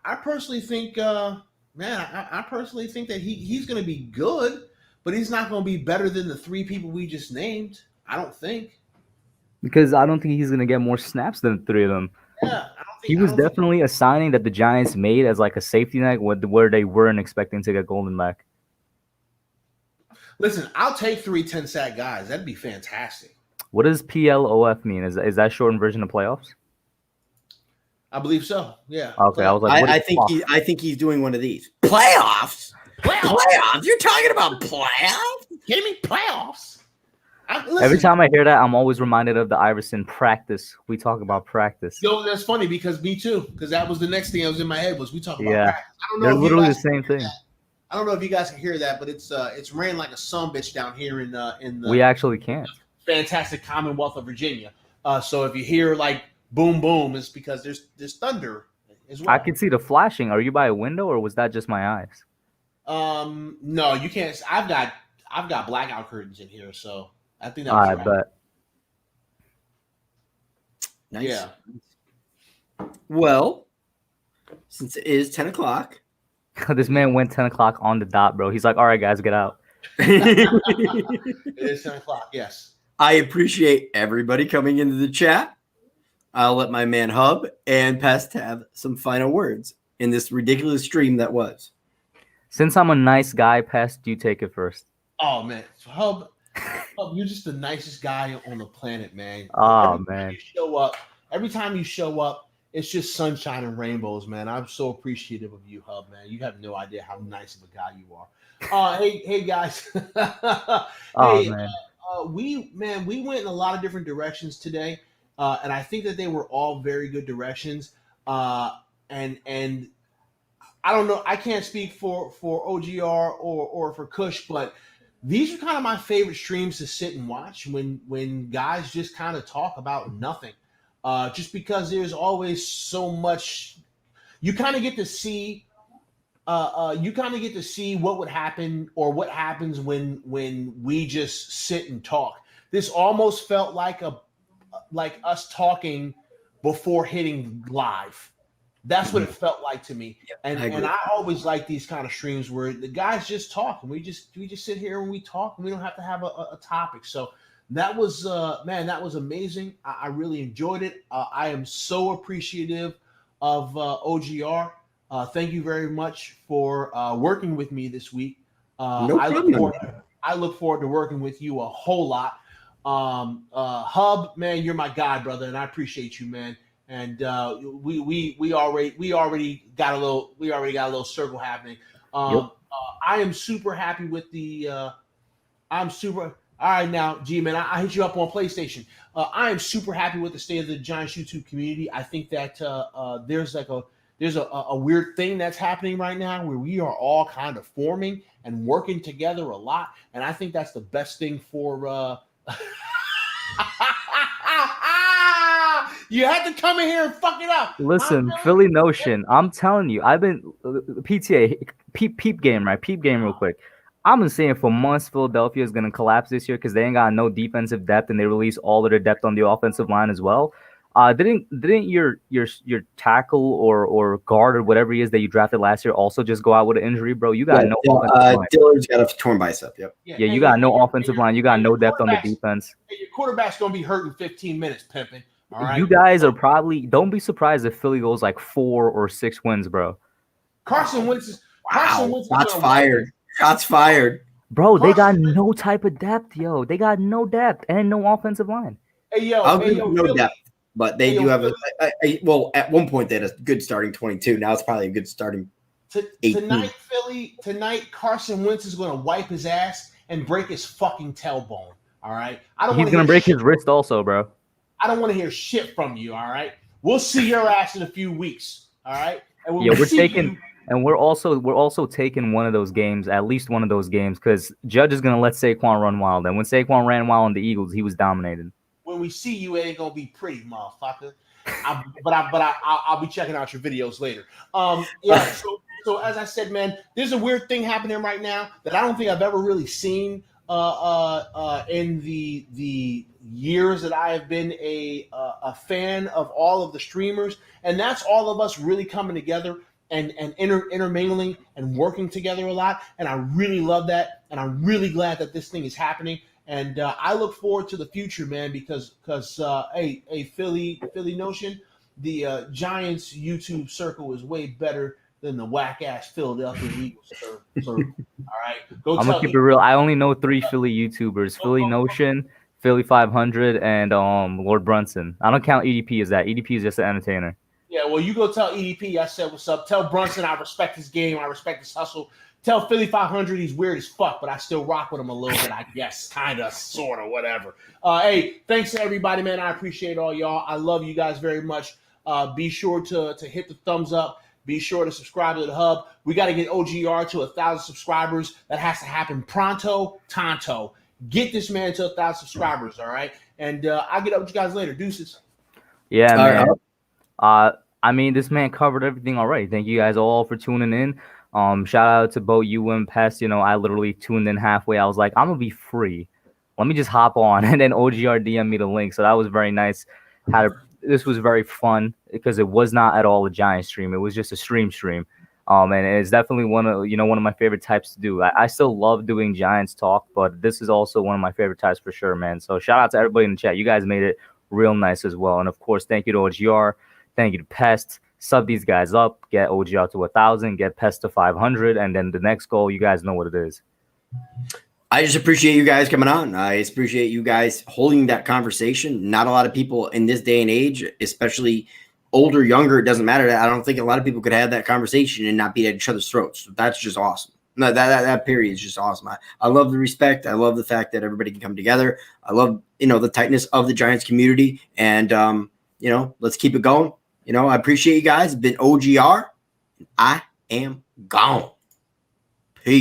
I personally think, I personally think that he's going to be good, but he's not going to be better than the 3 people we just named. I don't think.
Because I don't think he's going to get more snaps than the 3 of them.
Yeah, I don't think
he was definitely a signing that the Giants made as like a safety net where they weren't expecting to get Golden back.
Listen, I'll take 3 10-sack guys. That'd be fantastic.
What does PLOF mean? Is that shortened version of playoffs?
I believe so. Yeah.
Okay, I was like,
I think he's doing one of these playoffs. Playoffs? You're talking about playoffs?
Kidding me? Playoffs?
Every time I hear that, I'm always reminded of the Iverson practice. We talk about practice.
Yo, that's funny because me too. Because that was the next thing that was in my head was we talk about practice. I don't know.
They're literally the same thing.
I don't know if you guys can hear that, but it's rained like a sumbitch down here in the.
We actually can't.
Fantastic Commonwealth of Virginia. So if you hear like boom boom, it's because there's thunder as well.
I could see the flashing. Are you by a window or was that just my eyes?
No, you can't. I've got blackout curtains in here, so I think that was right.
Bet.
Nice.
Yeah.
Well, since it is 10 o'clock.
This man went 10 o'clock on the dot, bro. He's like, all right, guys, get out.
It is 10 o'clock, yes.
I appreciate everybody coming into the chat. I'll let my man Hub and Pest have some final words in this ridiculous stream that was.
Since I'm a nice guy, Pest, you take it first.
Oh, man. Hub, you're just the nicest guy on the planet, man. Every time you show up, it's just sunshine and rainbows, man. I'm so appreciative of you, Hub, man. You have no idea how nice of a guy you are. Hey, guys.
Man.
We went in a lot of different directions today, and I think that they were all very good directions. And I don't know. I can't speak for OGR or for Kush, but these are kind of my favorite streams to sit and watch when guys just kind of talk about nothing. just because there's always so much. You kind of get to see. What would happen or what happens when we just sit and talk. This almost felt like us talking before hitting live. That's what it felt like to me. And I always like these kind of streams where the guys just talk and we just sit here and we talk and we don't have to have a topic. So that was that was amazing. I really enjoyed it. I am so appreciative of OGR. Thank you very much for working with me this week.
No problem.
I look forward to working with you a whole lot. Hub, man, you're my guy, brother, and I appreciate you, man. And we already got a little circle happening. I am super happy with the. All right, now, G man, I hit you up on PlayStation. I am super happy with the state of the Giants YouTube community. I think that there's a weird thing that's happening right now where we are all kind of forming and working together a lot, and I think that's the best thing for. You had to come in here and fuck it up.
Listen, Philly Notion. I'm telling you, I've been PTA peep game, right? Peep game, real quick. I've been saying for months Philadelphia is going to collapse this year because they ain't got no defensive depth and they release all of their depth on the offensive line as well. Didn't your tackle or guard or whatever he is that you drafted last year also just go out with an injury, bro? You got no offensive line.
Dillard's got a torn bicep. Yep.
Yeah, you got no offensive line. You got no depth on the defense.
Your quarterback's gonna be hurt in 15 minutes, pimping. All right.
You guys are probably don't be surprised if Philly goes like 4 or 6 wins, bro.
Carson Wentz is
Shots fired. Shots fired.
Bro, they got no type of depth, yo. They got no depth and no offensive line.
I'll give them no depth. But they do have well, at one point they had a good starting 22. Now it's probably a good starting 18.
Tonight, Carson Wentz is going to wipe his ass and break his fucking tailbone. All right.
He's going to break his wrist also, bro.
I don't want to hear shit from you. All right. We'll see your ass in a few weeks. All right. And
we're also taking one of those games, at least one of those games, because Judge is going to let Saquon run wild. And when Saquon ran wild on the Eagles, he was dominated.
When we see you, it ain't gonna be pretty, motherfucker. I'll be checking out your videos later. So as I said, man, there's a weird thing happening right now that I don't think I've ever really seen in the years that I have been a fan of all of the streamers, and that's all of us really coming together and intermingling and working together a lot. And I really love that, and I'm really glad that this thing is happening. And I look forward to the future, man, because Philly Notion, the Giants YouTube circle is way better than the whack ass Philadelphia Eagles. So, all right,
I'm gonna keep it real. I only know 3 Philly YouTubers: Philly Notion, Philly 500, and Lord Brunson. I don't count EDP as that. EDP is just an entertainer.
Yeah, well, you go tell EDP I said what's up. Tell Brunson I respect his game. I respect his hustle. Tell Philly 500 he's weird as fuck, but I still rock with him a little bit, I guess. Kind of, sort of, whatever. Hey, thanks to everybody, man. I appreciate all y'all. I love you guys very much. Be sure to hit the thumbs up. Be sure to subscribe to the hub. We got to get OGR to 1,000 subscribers. That has to happen pronto, tanto. Get this man to 1,000 subscribers, all right? And I'll get up with you guys later. Deuces.
Yeah, man. I mean, this man covered everything already. Thank you guys all for tuning in. Shout out to both you and Pest. I literally tuned in halfway. I was like, I'm gonna be free. Let me just hop on, and then OGR DM me the link. So that was very nice. This was very fun because it was not at all a Giant stream. It was just a stream. And it's definitely one of my favorite types to do. I still love doing Giants talk, but this is also one of my favorite types for sure, man. So shout out to everybody in the chat. You guys made it real nice as well. And of course, thank you to OGR. Thank you to Pest. Sub these guys up, get OGR to 1,000, get Pest to 500, and then the next goal, you guys know what it is.
I just appreciate you guys coming on. I appreciate you guys holding that conversation. Not a lot of people in this day and age, especially older, younger, it doesn't matter. I don't think a lot of people could have that conversation and not be at each other's throats. That's just awesome. No, that period is just awesome. I love the respect. I love the fact that everybody can come together. I love, the tightness of the Giants community. And, let's keep it going. I appreciate you guys. It's been OGR. I am gone. Peace.